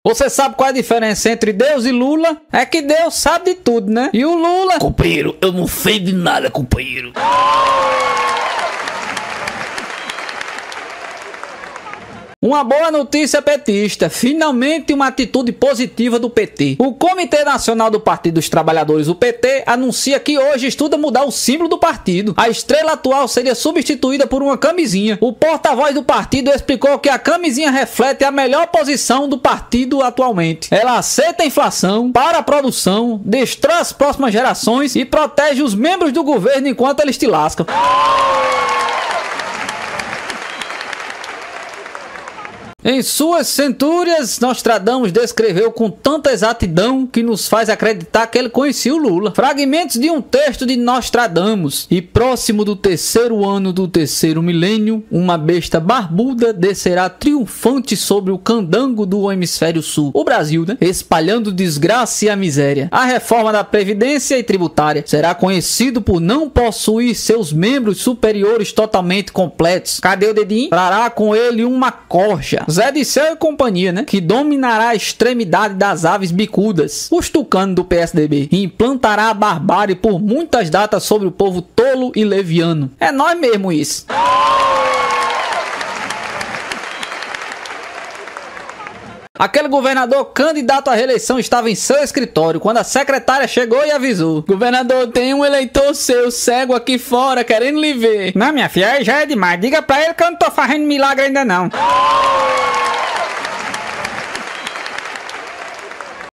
[SPEAKER 1] Você sabe qual é a diferença entre Deus e Lula? É que Deus sabe de tudo, né? E o Lula...
[SPEAKER 3] Companheiro, eu não sei de nada, companheiro.
[SPEAKER 1] Uma boa notícia petista, finalmente uma atitude positiva do PT. O Comitê Nacional do Partido dos Trabalhadores, o PT, anuncia que hoje estuda mudar o símbolo do partido. A estrela atual seria substituída por uma camisinha. O porta-voz do partido explicou que a camisinha reflete a melhor posição do partido atualmente. Ela aceita a inflação, para a produção, destrói as próximas gerações e protege os membros do governo enquanto eles te lascam. Em suas centúrias, Nostradamus descreveu com tanta exatidão que nos faz acreditar que ele conhecia o Lula. Fragmentos de um texto de Nostradamus. E próximo do 3º ano do 3º milênio, uma besta barbuda descerá triunfante sobre o candango do hemisfério sul. O Brasil, né? Espalhando desgraça e a miséria. A reforma da Previdência e tributária. Será conhecido por não possuir seus membros superiores totalmente completos. Cadê o dedinho? Trará com ele uma corja. Zé Disseu e companhia, né? Que dominará a extremidade das aves bicudas. Os tucanos do PSDB. E implantará a barbárie por muitas datas sobre o povo tolo e leviano. É nós mesmo isso. Aquele governador candidato à reeleição estava em seu escritório quando a secretária chegou e avisou: governador, tem um eleitor seu cego aqui fora querendo lhe ver.
[SPEAKER 2] Não, minha filha, aí já é demais. Diga pra ele que eu não tô fazendo milagre ainda não.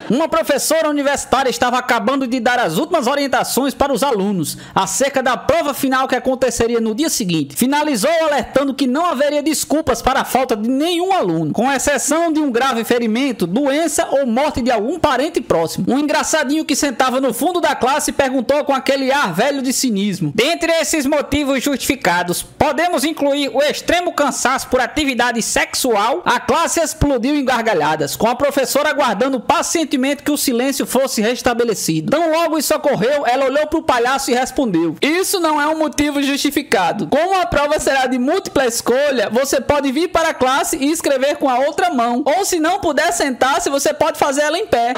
[SPEAKER 1] Uma professora universitária estava acabando de dar as últimas orientações para os alunos acerca da prova final que aconteceria no dia seguinte. Finalizou alertando que não haveria desculpas para a falta de nenhum aluno, com exceção de um grave ferimento, doença ou morte de algum parente próximo. Um engraçadinho que sentava no fundo da classe perguntou com aquele ar velho de cinismo:
[SPEAKER 2] dentre esses motivos justificados, podemos incluir o extremo cansaço por atividade sexual?
[SPEAKER 1] A classe explodiu em gargalhadas, com a professora aguardando pacientemente que o silêncio fosse restabelecido. Tão logo isso ocorreu, ela olhou para o palhaço e respondeu: isso não é um motivo justificado. Como a prova será de múltipla escolha, você pode vir para a classe e escrever com a outra mão. Ou se não puder sentar-se, você pode fazer ela em pé.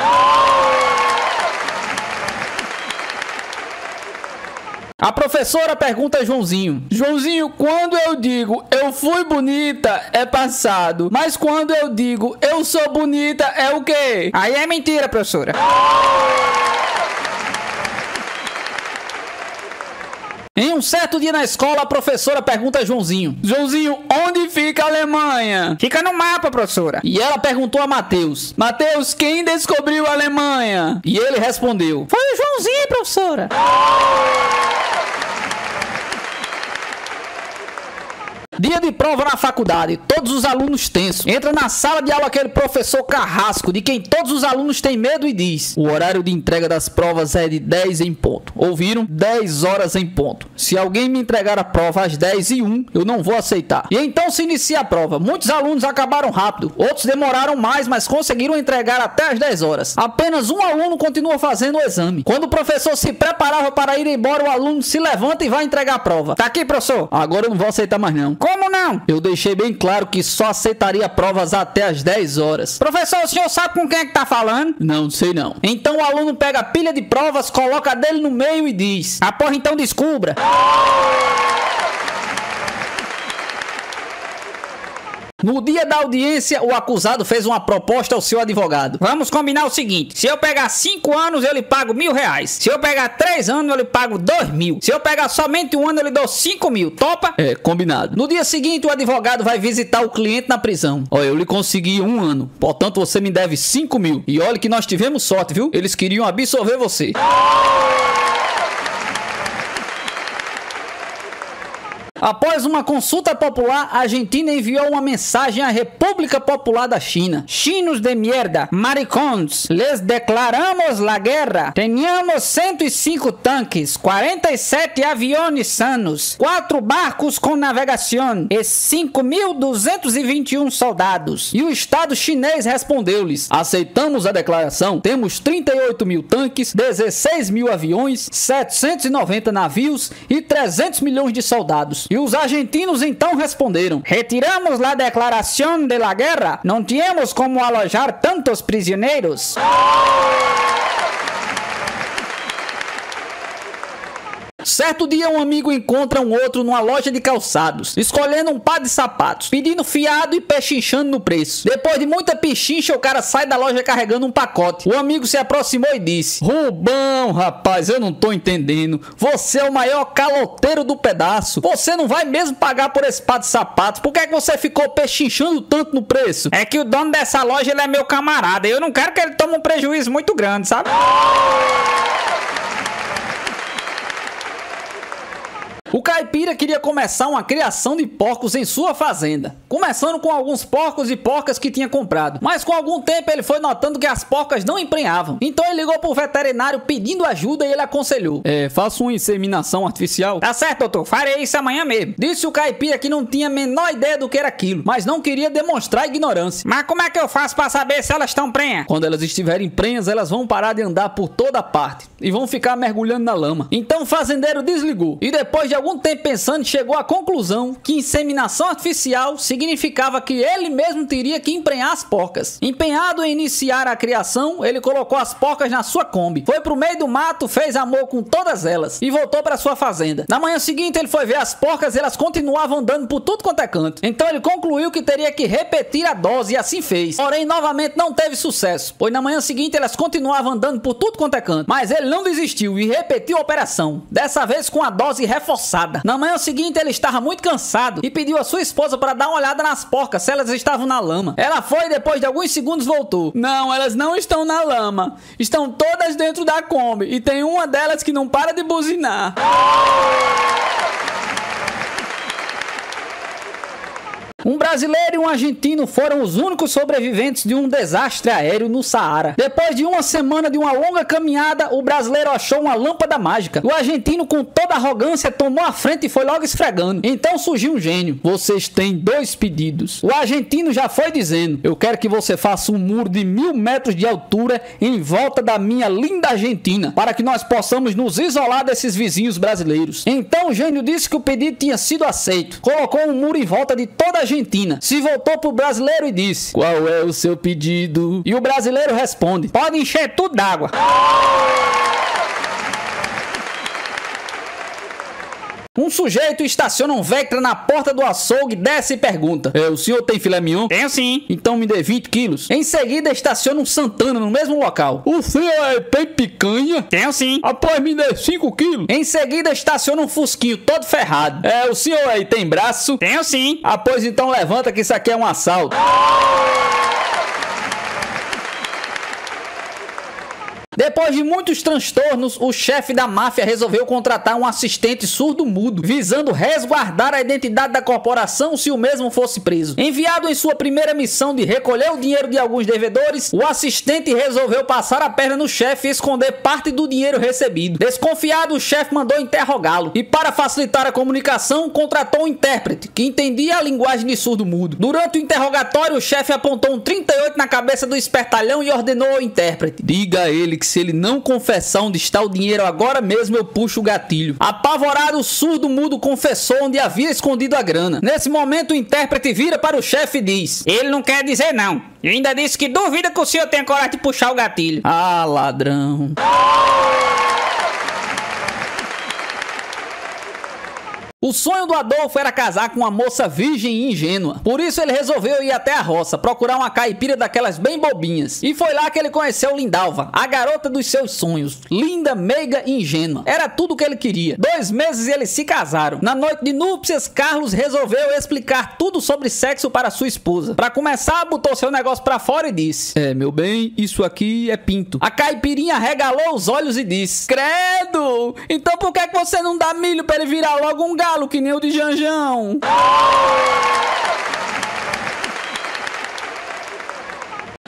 [SPEAKER 1] A professora pergunta a Joãozinho: Joãozinho, quando eu digo eu fui bonita, é passado. Mas quando eu digo eu sou bonita, é o quê?
[SPEAKER 2] Aí é mentira, professora.
[SPEAKER 1] Em um certo dia na escola, a professora pergunta a Joãozinho: Joãozinho, onde fica a Alemanha?
[SPEAKER 2] Fica no mapa, professora.
[SPEAKER 1] E ela perguntou a Mateus: Mateus, quem descobriu a Alemanha? E ele respondeu:
[SPEAKER 2] Foi o Joãozinho, professora.
[SPEAKER 1] Dia de prova na faculdade, todos os alunos tensos. Entra na sala de aula aquele professor carrasco, de quem todos os alunos têm medo, e diz: o horário de entrega das provas é de 10 em ponto. Ouviram? 10 horas em ponto. Se alguém me entregar a prova às 10h01, eu não vou aceitar. E então se inicia a prova. Muitos alunos acabaram rápido, outros demoraram mais, mas conseguiram entregar até às 10 horas. Apenas um aluno continua fazendo o exame. Quando o professor se preparava para ir embora, o aluno se levanta e vai entregar a prova.
[SPEAKER 2] Tá aqui, professor.
[SPEAKER 1] Agora eu não vou aceitar mais não.
[SPEAKER 2] Como não?
[SPEAKER 1] Eu deixei bem claro que só aceitaria provas até às 10 horas.
[SPEAKER 2] Professor, o senhor sabe com quem é que tá falando?
[SPEAKER 1] Não sei não. Então o aluno pega a pilha de provas, coloca a dele no meio e diz:
[SPEAKER 2] a porra então descubra.
[SPEAKER 1] No dia da audiência, o acusado fez uma proposta ao seu advogado.
[SPEAKER 2] Vamos combinar o seguinte: se eu pegar 5 anos, eu lhe pago R$1.000. Se eu pegar 3 anos, eu lhe pago R$2.000. Se eu pegar somente um ano, eu lhe dou R$5.000. Topa?
[SPEAKER 1] É, combinado. No dia seguinte, o advogado vai visitar o cliente na prisão. Olha, eu lhe consegui 1 ano, portanto você me deve R$5.000. E olha que nós tivemos sorte, viu? Eles queriam absorver você. Após uma consulta popular, a Argentina enviou uma mensagem à República Popular da China.
[SPEAKER 2] Chinos de mierda, maricons, les declaramos la guerra. Teníamos 105 tanques, 47 aviões sanos, 4 barcos com navegação e 5.221 soldados.
[SPEAKER 1] E o Estado chinês respondeu-lhes: aceitamos a declaração, temos 38 mil tanques, 16 mil aviões, 790 navios e 300 milhões de soldados. E os argentinos então responderam:
[SPEAKER 2] retiramos a declaração de la guerra, não tínhamos como alojar tantos prisioneiros.
[SPEAKER 1] Certo dia, um amigo encontra um outro numa loja de calçados, escolhendo um par de sapatos, pedindo fiado e pechinchando no preço. Depois de muita pechincha, o cara sai da loja carregando um pacote. O amigo se aproximou e disse: Rubão, rapaz, eu não tô entendendo. Você é o maior caloteiro do pedaço. Você não vai mesmo pagar por esse par de sapatos? Por que é que você ficou pechinchando tanto no preço?
[SPEAKER 2] É que o dono dessa loja, ele é meu camarada. Eu não quero que ele tome um prejuízo muito grande, sabe?
[SPEAKER 1] O caipira queria começar uma criação de porcos em sua fazenda, começando com alguns porcos e porcas que tinha comprado. Mas com algum tempo ele foi notando que as porcas não emprenhavam. Então ele ligou pro veterinário pedindo ajuda e ele aconselhou: faça uma inseminação artificial.
[SPEAKER 2] Tá certo, doutor, farei isso amanhã mesmo.
[SPEAKER 1] Disse o caipira que não tinha a menor ideia do que era aquilo, mas não queria demonstrar ignorância.
[SPEAKER 2] Mas como é que eu faço pra saber se elas estão prenhas?
[SPEAKER 1] Quando elas estiverem prenhas, elas vão parar de andar por toda parte e vão ficar mergulhando na lama. Então o fazendeiro desligou e depois de algum tempo pensando, chegou à conclusão que inseminação artificial significava que ele mesmo teria que emprenhar as porcas. Empenhado em iniciar a criação, ele colocou as porcas na sua Kombi, foi pro meio do mato, fez amor com todas elas e voltou para sua fazenda. Na manhã seguinte ele foi ver as porcas e elas continuavam andando por tudo quanto é canto. Então ele concluiu que teria que repetir a dose e assim fez. Porém, novamente não teve sucesso, pois na manhã seguinte elas continuavam andando por tudo quanto é canto. Mas ele não desistiu e repetiu a operação, dessa vez com a dose reforçada. Na manhã seguinte ele estava muito cansado e pediu a sua esposa para dar uma olhada nas porcas, se elas estavam na lama. Ela foi e depois de alguns segundos voltou. Não, elas não estão na lama. Estão todas dentro da Kombi e tem uma delas que não para de buzinar. Um brasileiro e um argentino foram os únicos sobreviventes de um desastre aéreo no Saara. Depois de uma semana de uma longa caminhada, o brasileiro achou uma lâmpada mágica. O argentino, com toda arrogância, tomou a frente e foi logo esfregando. Então surgiu um gênio: vocês têm 2 pedidos. O argentino já foi dizendo: eu quero que você faça um muro de 1000 metros de altura em volta da minha linda Argentina, para que nós possamos nos isolar desses vizinhos brasileiros. Então o gênio disse que o pedido tinha sido aceito. Colocou um muro em volta de toda a Argentina, se voltou pro brasileiro e disse: qual é o seu pedido? E o brasileiro responde: pode encher tudo d'água. Um sujeito estaciona um Vectra na porta do açougue, desce e pergunta: o senhor tem filé mignon?
[SPEAKER 2] Tenho sim.
[SPEAKER 1] Então me dê 20 quilos. Em seguida estaciona um Santana no mesmo local. O senhor tem picanha?
[SPEAKER 2] Tenho sim.
[SPEAKER 1] Após me dê 5 quilos. Em seguida estaciona um Fusquinho todo ferrado. O senhor aí tem braço?
[SPEAKER 2] Tenho sim.
[SPEAKER 1] Pois então levanta que isso aqui é um assalto. Depois de muitos transtornos, o chefe da máfia resolveu contratar um assistente surdo-mudo, visando resguardar a identidade da corporação se o mesmo fosse preso. Enviado em sua primeira missão de recolher o dinheiro de alguns devedores, o assistente resolveu passar a perna no chefe e esconder parte do dinheiro recebido. Desconfiado, o chefe mandou interrogá-lo e, para facilitar a comunicação, contratou um intérprete que entendia a linguagem de surdo-mudo. Durante o interrogatório, o chefe apontou um 38 na cabeça do espertalhão e ordenou ao intérprete: diga a ele que se ele não confessar onde está o dinheiro agora mesmo, eu puxo o gatilho. Apavorado, o surdo-mudo confessou onde havia escondido a grana. Nesse momento, o intérprete vira para o chefe e diz:
[SPEAKER 2] ele não quer dizer não. E ainda disse que duvida que o senhor tenha coragem de puxar o gatilho.
[SPEAKER 1] Ah, ladrão. O sonho do Adolfo era casar com uma moça virgem e ingênua. Por isso ele resolveu ir até a roça, procurar uma caipira daquelas bem bobinhas. E foi lá que ele conheceu Lindalva, a garota dos seus sonhos. Linda, meiga e ingênua. Era tudo o que ele queria. 2 meses e eles se casaram. Na noite de núpcias, Carlos resolveu explicar tudo sobre sexo para sua esposa. Para começar, botou seu negócio pra fora e disse: meu bem, isso aqui é pinto. A caipirinha regalou os olhos e disse: credo! Então por que você não dá milho para ele virar logo um gato? Que nem o de Janjão.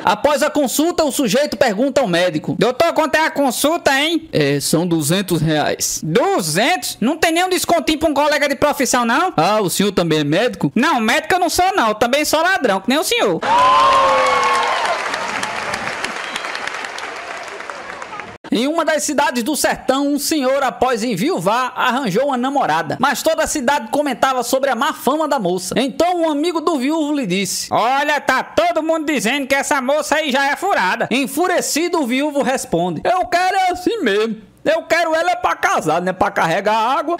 [SPEAKER 1] Após a consulta, o sujeito pergunta ao médico:
[SPEAKER 2] doutor, quanto é a consulta, hein?
[SPEAKER 1] São R$200.
[SPEAKER 2] 200? Não tem nenhum descontinho pra um colega de profissão, não?
[SPEAKER 1] Ah, o senhor também é médico?
[SPEAKER 2] Não, médico eu não sou, não. Eu também sou ladrão, que nem o senhor.
[SPEAKER 1] Em uma das cidades do sertão, um senhor, após enviuvar, arranjou uma namorada. Mas toda a cidade comentava sobre a má fama da moça. Então um amigo do viúvo lhe disse:
[SPEAKER 2] olha, tá todo mundo dizendo que essa moça aí já é furada.
[SPEAKER 1] Enfurecido, o viúvo responde: eu quero é assim mesmo. Eu quero ela pra casar, né? Pra carregar água.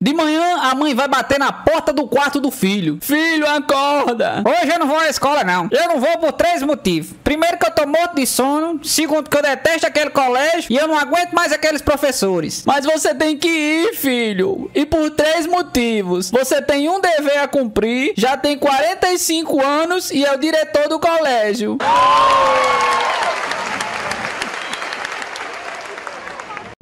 [SPEAKER 1] De manhã, a mãe vai bater na porta do quarto do filho. Filho, acorda!
[SPEAKER 2] Hoje eu não vou à escola, não. Eu não vou por 3 motivos. Primeiro, que eu tô morto de sono. Segundo, que eu detesto aquele colégio. E eu não aguento mais aqueles professores.
[SPEAKER 1] Mas você tem que ir, filho. E por 3 motivos. Você tem um dever a cumprir, já tem 45 anos e é o diretor do colégio.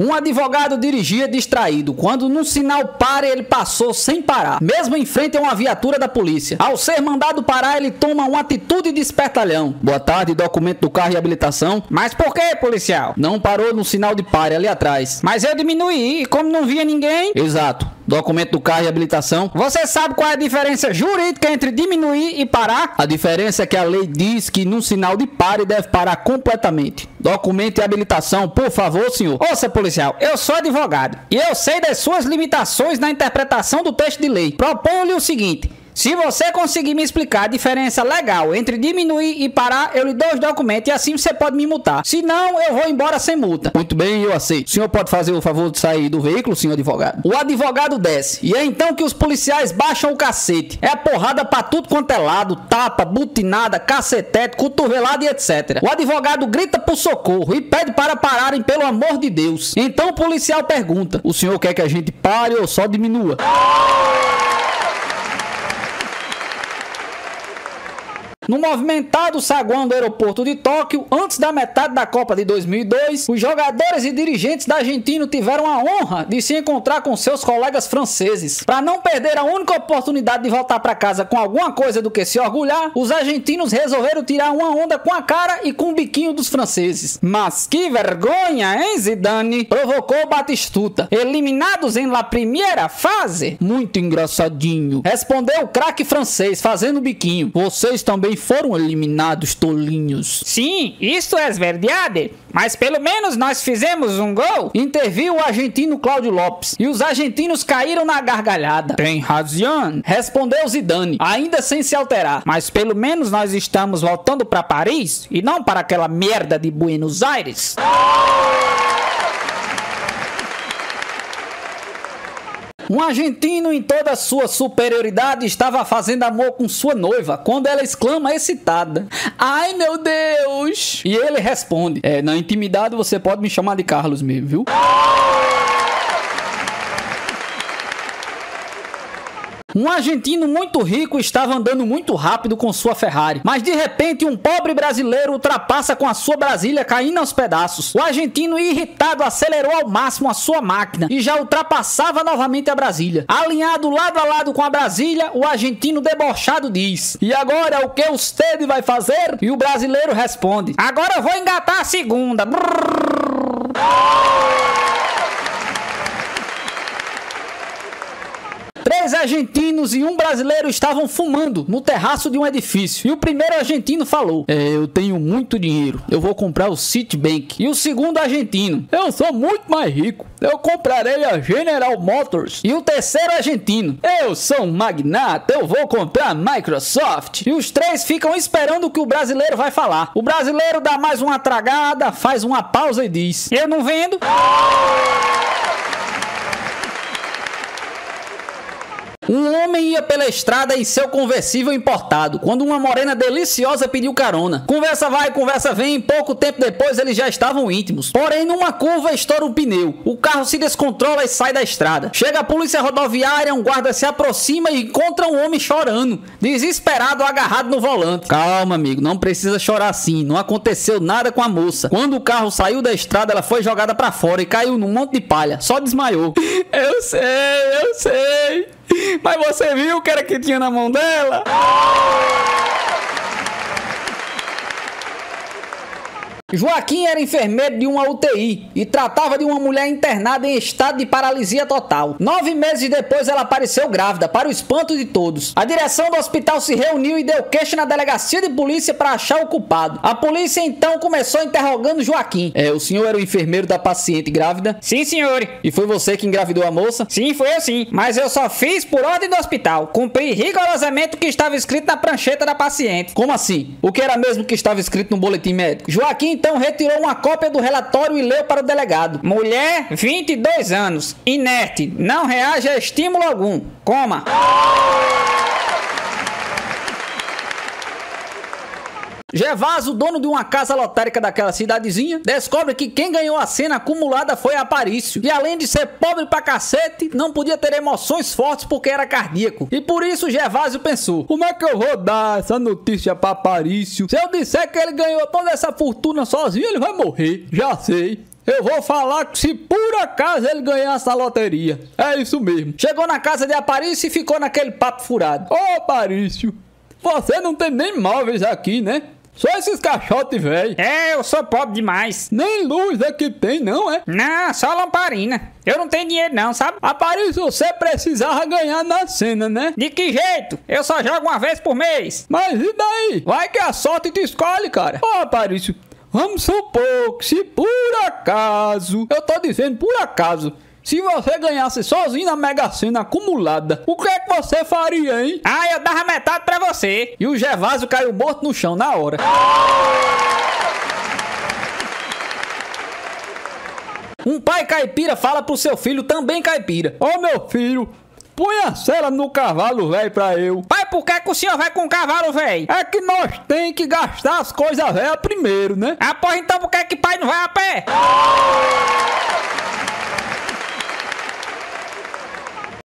[SPEAKER 1] Um advogado dirigia distraído, quando num sinal pare ele passou sem parar, mesmo em frente a uma viatura da polícia. Ao ser mandado parar, ele toma uma atitude de espertalhão. Boa tarde, documento do carro e habilitação.
[SPEAKER 2] Mas por que, policial?
[SPEAKER 1] Não parou no sinal de pare ali atrás.
[SPEAKER 2] Mas eu diminuí, e como não via ninguém...
[SPEAKER 1] Exato. Documento do carro e habilitação.
[SPEAKER 2] Você sabe qual é a diferença jurídica entre diminuir e parar?
[SPEAKER 1] A diferença é que a lei diz que num sinal de pare deve parar completamente. Documento e habilitação, por favor, senhor.
[SPEAKER 2] Ouça, policial, eu sou advogado e eu sei das suas limitações na interpretação do texto de lei. Proponho-lhe o seguinte: se você conseguir me explicar a diferença legal entre diminuir e parar, eu lhe dou os documentos e assim você pode me multar. Se não, eu vou embora sem multa.
[SPEAKER 1] Muito bem, eu aceito. O senhor pode fazer o favor de sair do veículo, senhor advogado? O advogado desce. E é então que os policiais baixam o cacete. É porrada pra tudo quanto é lado, tapa, butinada, cacetete, cotovelada e etc. O advogado grita por socorro e pede para pararem, pelo amor de Deus. Então o policial pergunta: o senhor quer que a gente pare ou só diminua? No movimentado saguão do aeroporto de Tóquio, antes da metade da Copa de 2002, os jogadores e dirigentes da Argentina tiveram a honra de se encontrar com seus colegas franceses. Para não perder a única oportunidade de voltar para casa com alguma coisa do que se orgulhar, os argentinos resolveram tirar uma onda com a cara e com o biquinho dos franceses. Mas que vergonha, hein, Zidane? Provocou Batistuta. Eliminados em la primeira fase? Muito engraçadinho. Respondeu o craque francês, fazendo o biquinho. Vocês também foram eliminados, tolinhos.
[SPEAKER 2] Sim, isso é verdade. Mas pelo menos nós fizemos um gol.
[SPEAKER 1] Interviu o argentino Cláudio Lopes. E os argentinos caíram na gargalhada.
[SPEAKER 2] Tem razão,
[SPEAKER 1] respondeu Zidane, ainda sem se alterar.
[SPEAKER 2] Mas pelo menos nós estamos voltando para Paris e não para aquela merda de Buenos Aires.
[SPEAKER 1] Um argentino, em toda a sua superioridade, estava fazendo amor com sua noiva, quando ela exclama excitada: "Ai, meu Deus!" E ele responde: na intimidade você pode me chamar de Carlos mesmo, viu? Um argentino muito rico estava andando muito rápido com sua Ferrari, mas de repente um pobre brasileiro ultrapassa com a sua Brasília caindo aos pedaços. O argentino, irritado, acelerou ao máximo a sua máquina e já ultrapassava novamente a Brasília. Alinhado lado a lado com a Brasília, o argentino debochado diz: "E agora o que você vai fazer?" E o brasileiro responde:
[SPEAKER 2] "Agora eu vou engatar a segunda."
[SPEAKER 1] Três argentinos e um brasileiro estavam fumando no terraço de um edifício. E o primeiro argentino falou: "Eu tenho muito dinheiro, eu vou comprar o Citibank." E o segundo argentino: "Eu sou muito mais rico, eu comprarei a General Motors." E o terceiro argentino: "Eu sou um magnata, eu vou comprar a Microsoft." E os três ficam esperando o que o brasileiro vai falar. O brasileiro dá mais uma tragada, faz uma pausa e diz:
[SPEAKER 2] "Eu não vendo."
[SPEAKER 1] Um homem ia pela estrada em seu conversível importado, quando uma morena deliciosa pediu carona. Conversa vai, conversa vem, e pouco tempo depois eles já estavam íntimos. Porém, numa curva estoura um pneu. O carro se descontrola e sai da estrada. Chega a polícia rodoviária, um guarda se aproxima e encontra um homem chorando, desesperado, agarrado no volante. Calma, amigo, não precisa chorar assim, não aconteceu nada com a moça. Quando o carro saiu da estrada, ela foi jogada pra fora e caiu num monte de palha, só desmaiou. Eu sei. Mas você viu o que era que tinha na mão dela? Joaquim era enfermeiro de uma UTI e tratava de uma mulher internada em estado de paralisia total. 9 meses depois ela apareceu grávida, para o espanto de todos. A direção do hospital se reuniu e deu queixa na delegacia de polícia para achar o culpado. A polícia então começou interrogando Joaquim. O senhor era o enfermeiro da paciente grávida?
[SPEAKER 2] Sim, senhor.
[SPEAKER 1] E foi você que engravidou a moça?
[SPEAKER 2] Sim, foi eu sim. Mas eu só fiz por ordem do hospital. Cumpri rigorosamente o que estava escrito na prancheta da paciente.
[SPEAKER 1] Como assim? O que era mesmo que estava escrito no boletim médico? Joaquim então retirou uma cópia do relatório e leu para o delegado.
[SPEAKER 2] Mulher, 22 anos, inerte, não reage a estímulo algum, coma.
[SPEAKER 1] Gervaso, dono de uma casa lotérica daquela cidadezinha, descobre que quem ganhou a cena acumulada foi Aparício. E além de ser pobre pra cacete, não podia ter emoções fortes porque era cardíaco. E por isso Gervásio pensou: como é que eu vou dar essa notícia pra Aparício? Se eu disser que ele ganhou toda essa fortuna sozinho, ele vai morrer. Já sei. Eu vou falar que se por acaso ele ganhasse a loteria. É isso mesmo. Chegou na casa de Aparício e ficou naquele papo furado. Ô Aparício, você não tem nem móveis aqui, né? Só esses caixotes, velho.
[SPEAKER 2] Eu sou pobre demais.
[SPEAKER 1] Nem luz aqui tem, não é?
[SPEAKER 2] Não, só lamparina. Eu não tenho dinheiro não, sabe?
[SPEAKER 1] Aparício, você precisava ganhar na cena, né?
[SPEAKER 2] De que jeito? Eu só jogo uma vez por mês.
[SPEAKER 1] Mas e daí? Vai que a sorte te escolhe, cara. Ô, Aparício, vamos supor que se por acaso... Eu tô dizendo por acaso... Se você ganhasse sozinho na Mega Sena acumulada, o que é que você faria, hein?
[SPEAKER 2] Eu dava metade pra você.
[SPEAKER 1] E o Gervásio caiu morto no chão na hora. Um pai caipira fala pro seu filho também caipira: ô meu filho, põe a sela no cavalo, velho, pra eu.
[SPEAKER 2] Pai, por que o senhor vai com o cavalo, velho?
[SPEAKER 1] É que nós tem que gastar as coisas velhas primeiro, né?
[SPEAKER 2] Porra, então por que pai não vai a pé?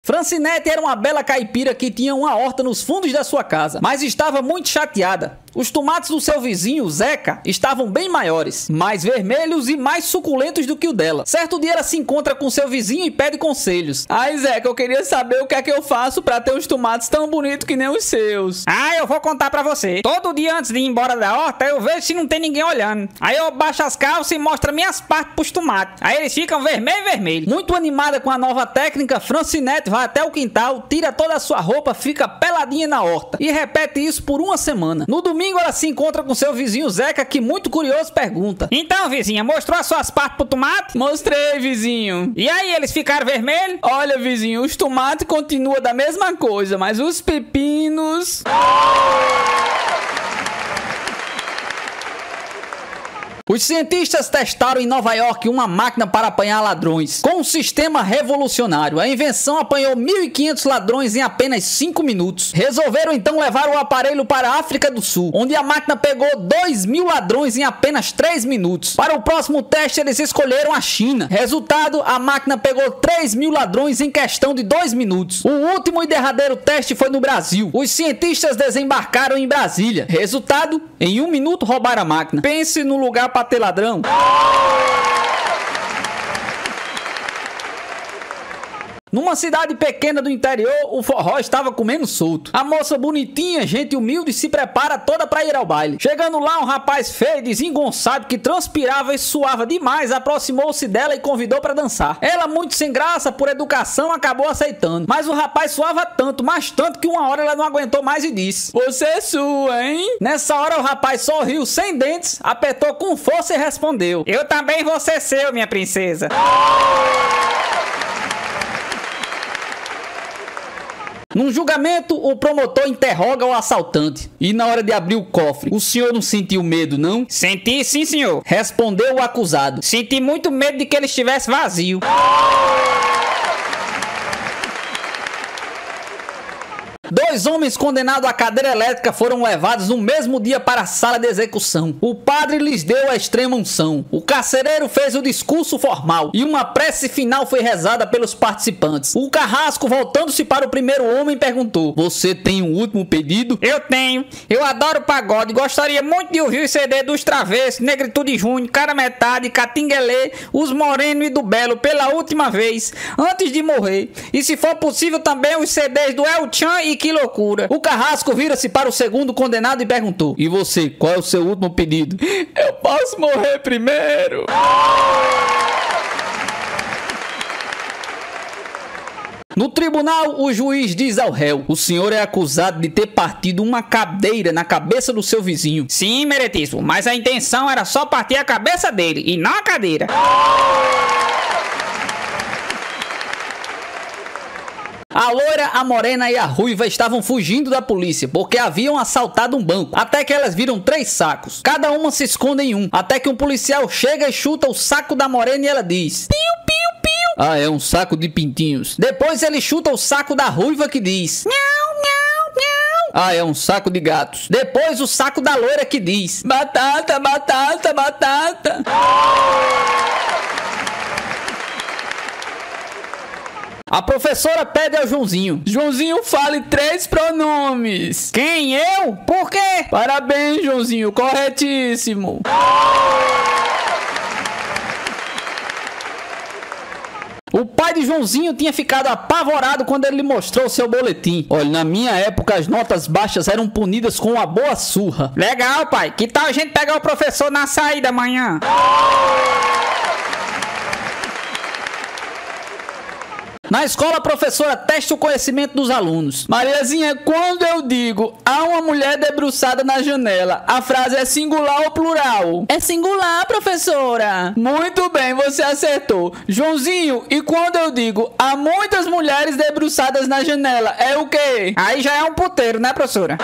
[SPEAKER 1] Francinete era uma bela caipira que tinha uma horta nos fundos da sua casa, mas estava muito chateada. Os tomates do seu vizinho, Zeca, estavam bem maiores, mais vermelhos e mais suculentos do que o dela. Certo dia ela se encontra com seu vizinho e pede conselhos. Ai, Zeca, eu queria saber o que é que eu faço pra ter os tomates tão bonitos que nem os seus.
[SPEAKER 2] Eu vou contar pra você. Todo dia antes de ir embora da horta, eu vejo se não tem ninguém olhando. Aí eu baixo as calças e mostro minhas partes pros tomates. Aí eles ficam vermelho.
[SPEAKER 1] Muito animada com a nova técnica, Francinete vai até o quintal, tira toda a sua roupa, fica peladinha na horta e repete isso por uma semana. No domingo ela se encontra com seu vizinho Zeca, que muito curioso pergunta:
[SPEAKER 2] então, vizinha, mostrou as suas partes pro tomate?
[SPEAKER 1] Mostrei, vizinho.
[SPEAKER 2] E aí, eles ficaram vermelhos?
[SPEAKER 1] Olha, vizinho, os tomates continuam da mesma coisa, mas os pepinos... Os cientistas testaram em Nova York uma máquina para apanhar ladrões. Com um sistema revolucionário, a invenção apanhou 1.500 ladrões em apenas 5 minutos. Resolveram então levar o aparelho para a África do Sul, onde a máquina pegou 2.000 ladrões em apenas 3 minutos. Para o próximo teste, eles escolheram a China. Resultado, a máquina pegou 3.000 ladrões em questão de 2 minutos. O último e derradeiro teste foi no Brasil. Os cientistas desembarcaram em Brasília. Resultado, em 1 minuto roubaram a máquina. Pense no lugar para ter ladrão. Numa cidade pequena do interior, o forró estava comendo solto. A moça bonitinha, gente humilde, se prepara toda para ir ao baile. Chegando lá, um rapaz feio e desengonçado que transpirava e suava demais aproximou-se dela e convidou para dançar. Ela, muito sem graça, por educação, acabou aceitando. Mas o rapaz suava tanto, mas tanto que uma hora ela não aguentou mais e disse: "Você é sua, hein?" Nessa hora o rapaz sorriu sem dentes, apertou com força e respondeu:
[SPEAKER 2] "Eu também vou ser seu, minha princesa."
[SPEAKER 1] Num julgamento, o promotor interroga o assaltante. "E na hora de abrir o cofre, o senhor não sentiu medo, não?"
[SPEAKER 2] "Senti sim, senhor."
[SPEAKER 1] Respondeu o acusado.
[SPEAKER 2] "Senti muito medo de que ele estivesse vazio."
[SPEAKER 1] Dois homens condenados à cadeira elétrica foram levados no mesmo dia para a sala de execução. O padre lhes deu a extrema unção. O carcereiro fez o discurso formal e uma prece final foi rezada pelos participantes. O carrasco, voltando-se para o primeiro homem, perguntou: "Você tem um último pedido?"
[SPEAKER 2] "Eu tenho. Eu adoro pagode. Gostaria muito de ouvir o CD dos Travessos, Negritude Júnior, Cara Metade, Catinguelê, Os Moreno e do Belo pela última vez, antes de morrer. E se for possível também os CDs do El Chan e Que Loucura."
[SPEAKER 1] O carrasco vira-se para o segundo condenado e perguntou: "E você, qual é o seu último pedido?"
[SPEAKER 3] "Eu posso morrer primeiro."
[SPEAKER 1] No tribunal, o juiz diz ao réu: "O senhor é acusado de ter partido uma cadeira na cabeça do seu vizinho."
[SPEAKER 2] "Sim, meritíssimo, mas a intenção era só partir a cabeça dele e não a cadeira."
[SPEAKER 1] A loira, a morena e a ruiva estavam fugindo da polícia porque haviam assaltado um banco, até que elas viram 3 sacos. Cada uma se esconde em um, até que um policial chega e chuta o saco da morena e ela diz: "Piu, piu, piu." "Ah, é um saco de pintinhos." Depois ele chuta o saco da ruiva que diz: "Miau, miau, miau." "Ah, é um saco de gatos." Depois o saco da loira que diz: "Batata, batata, batata." A professora pede ao Joãozinho: "Joãozinho, fale 3 pronomes."
[SPEAKER 2] "Quem? Eu? Por quê?"
[SPEAKER 1] "Parabéns, Joãozinho, corretíssimo." O pai de Joãozinho tinha ficado apavorado quando ele lhe mostrou seu boletim. "Olha, na minha época as notas baixas eram punidas com uma boa surra."
[SPEAKER 2] "Legal, pai. Que tal a gente pegar o professor na saída amanhã?"
[SPEAKER 1] Na escola, a professora testa o conhecimento dos alunos. "Mariazinha, quando eu digo há uma mulher debruçada na janela, a frase é singular ou plural?" "É singular, professora." "Muito bem, você acertou." "Joãozinho, e quando eu digo há muitas mulheres debruçadas na janela, é o quê?"
[SPEAKER 2] "Aí já é um puteiro, né, professora?"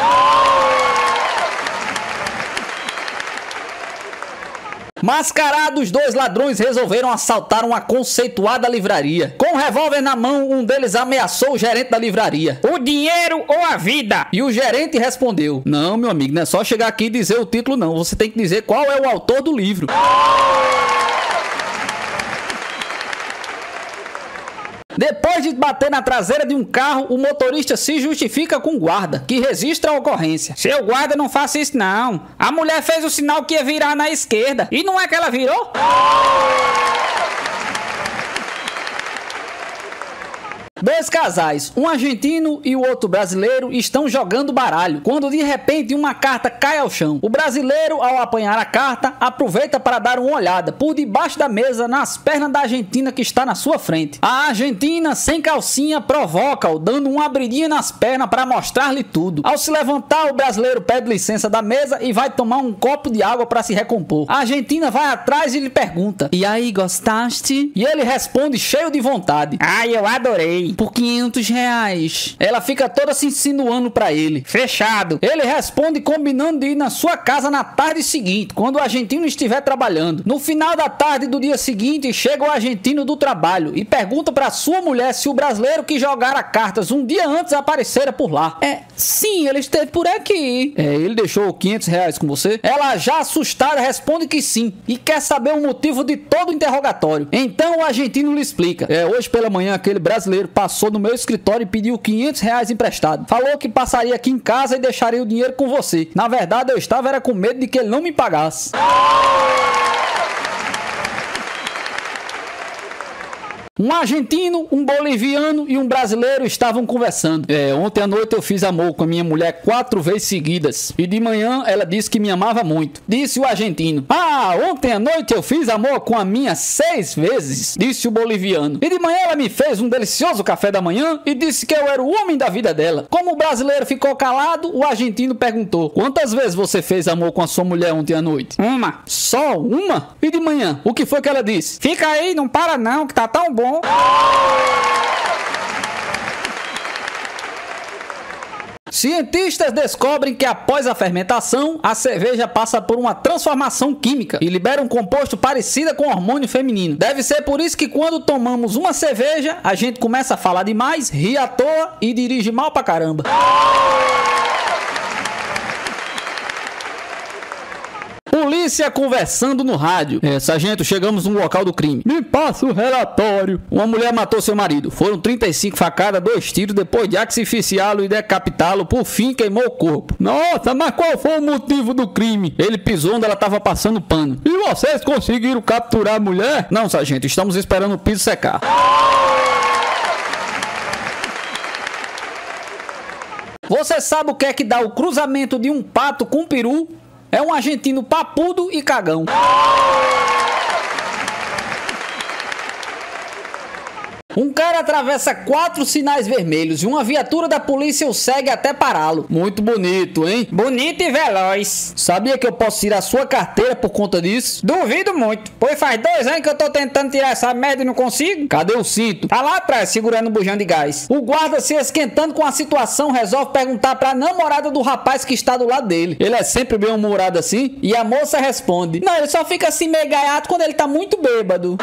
[SPEAKER 1] Mascarados, 2 ladrões resolveram assaltar uma conceituada livraria. Com um revólver na mão, um deles ameaçou o gerente da livraria:
[SPEAKER 2] "O dinheiro ou a vida?"
[SPEAKER 1] E o gerente respondeu: "Não, meu amigo, não é só chegar aqui e dizer o título não. Você tem que dizer qual é o autor do livro." Depois de bater na traseira de um carro, o motorista se justifica com o guarda, que registra a ocorrência:
[SPEAKER 2] "Seu guarda, não faça isso não. A mulher fez o sinal que ia virar na esquerda. E não é que ela virou?"
[SPEAKER 1] Dois casais, um argentino e o outro brasileiro, estão jogando baralho, quando de repente uma carta cai ao chão. O brasileiro, ao apanhar a carta, aproveita para dar uma olhada por debaixo da mesa nas pernas da argentina que está na sua frente. A argentina, sem calcinha, provoca-o, dando uma abridinha nas pernas para mostrar-lhe tudo. Ao se levantar, o brasileiro pede licença da mesa e vai tomar um copo de água para se recompor. A argentina vai atrás e lhe pergunta: "E aí, gostaste?" E ele responde cheio de vontade:
[SPEAKER 2] "Ai, eu adorei."
[SPEAKER 1] bem, por 500 reais. Ela fica toda se insinuando pra ele.
[SPEAKER 2] Fechado.
[SPEAKER 1] Ele responde combinando de ir na sua casa na tarde seguinte, quando o argentino estiver trabalhando. No final da tarde do dia seguinte, chega o argentino do trabalho e pergunta pra sua mulher se o brasileiro que jogara cartas um dia antes aparecera por lá. Sim, ele esteve por aqui. Ele deixou 500 reais com você? Ela, já assustada, responde que sim e quer saber o motivo de todo o interrogatório. Então o argentino lhe explica. Hoje pela manhã aquele brasileiro passou no meu escritório e pediu 500 reais emprestado. Falou que passaria aqui em casa e deixaria o dinheiro com você. Na verdade eu estava era com medo de que ele não me pagasse. Um argentino, um boliviano e um brasileiro estavam conversando. Ontem à noite eu fiz amor com a minha mulher 4 vezes seguidas. E de manhã ela disse que me amava muito. Disse o argentino. Ontem à noite eu fiz amor com a minha 6 vezes. Disse o boliviano. E de manhã ela me fez um delicioso café da manhã e disse que eu era o homem da vida dela. Como o brasileiro ficou calado, o argentino perguntou. Quantas vezes você fez amor com a sua mulher ontem à noite?
[SPEAKER 2] Uma.
[SPEAKER 1] Só uma? E de manhã, o que foi que ela disse?
[SPEAKER 2] Fica aí, não para não, que tá tão bom.
[SPEAKER 1] Cientistas descobrem que após a fermentação, a cerveja passa por uma transformação química e libera um composto parecido com o hormônio feminino. Deve ser por isso que quando tomamos uma cerveja, a gente começa a falar demais, ri à toa e dirige mal pra caramba. Polícia conversando no rádio. Sargento, chegamos no local do crime. Me passa o relatório. Uma mulher matou seu marido. Foram 35 facadas, 2 tiros. Depois de asfixiá-lo e decapitá-lo, por fim queimou o corpo. Nossa, mas qual foi o motivo do crime? Ele pisou onde ela estava passando pano. E vocês conseguiram capturar a mulher? Não, sargento, estamos esperando o piso secar. Você sabe o que é que dá o cruzamento de um pato com um peru? É um argentino papudo e cagão. Um cara atravessa 4 sinais vermelhos e uma viatura da polícia o segue até pará-lo. Muito bonito, hein?
[SPEAKER 2] Bonito e veloz.
[SPEAKER 1] Sabia que eu posso tirar sua carteira por conta disso?
[SPEAKER 2] Duvido muito, pois faz 2 anos que eu tô tentando tirar essa merda e não consigo.
[SPEAKER 1] Cadê o cinto?
[SPEAKER 2] Tá lá atrás, segurando o bujão de gás.
[SPEAKER 1] O guarda, se esquentando com a situação, resolve perguntar pra namorada do rapaz que está do lado dele. Ele é sempre bem humorado assim? E a moça responde: não, ele só fica assim meio gaiato quando ele tá muito bêbado.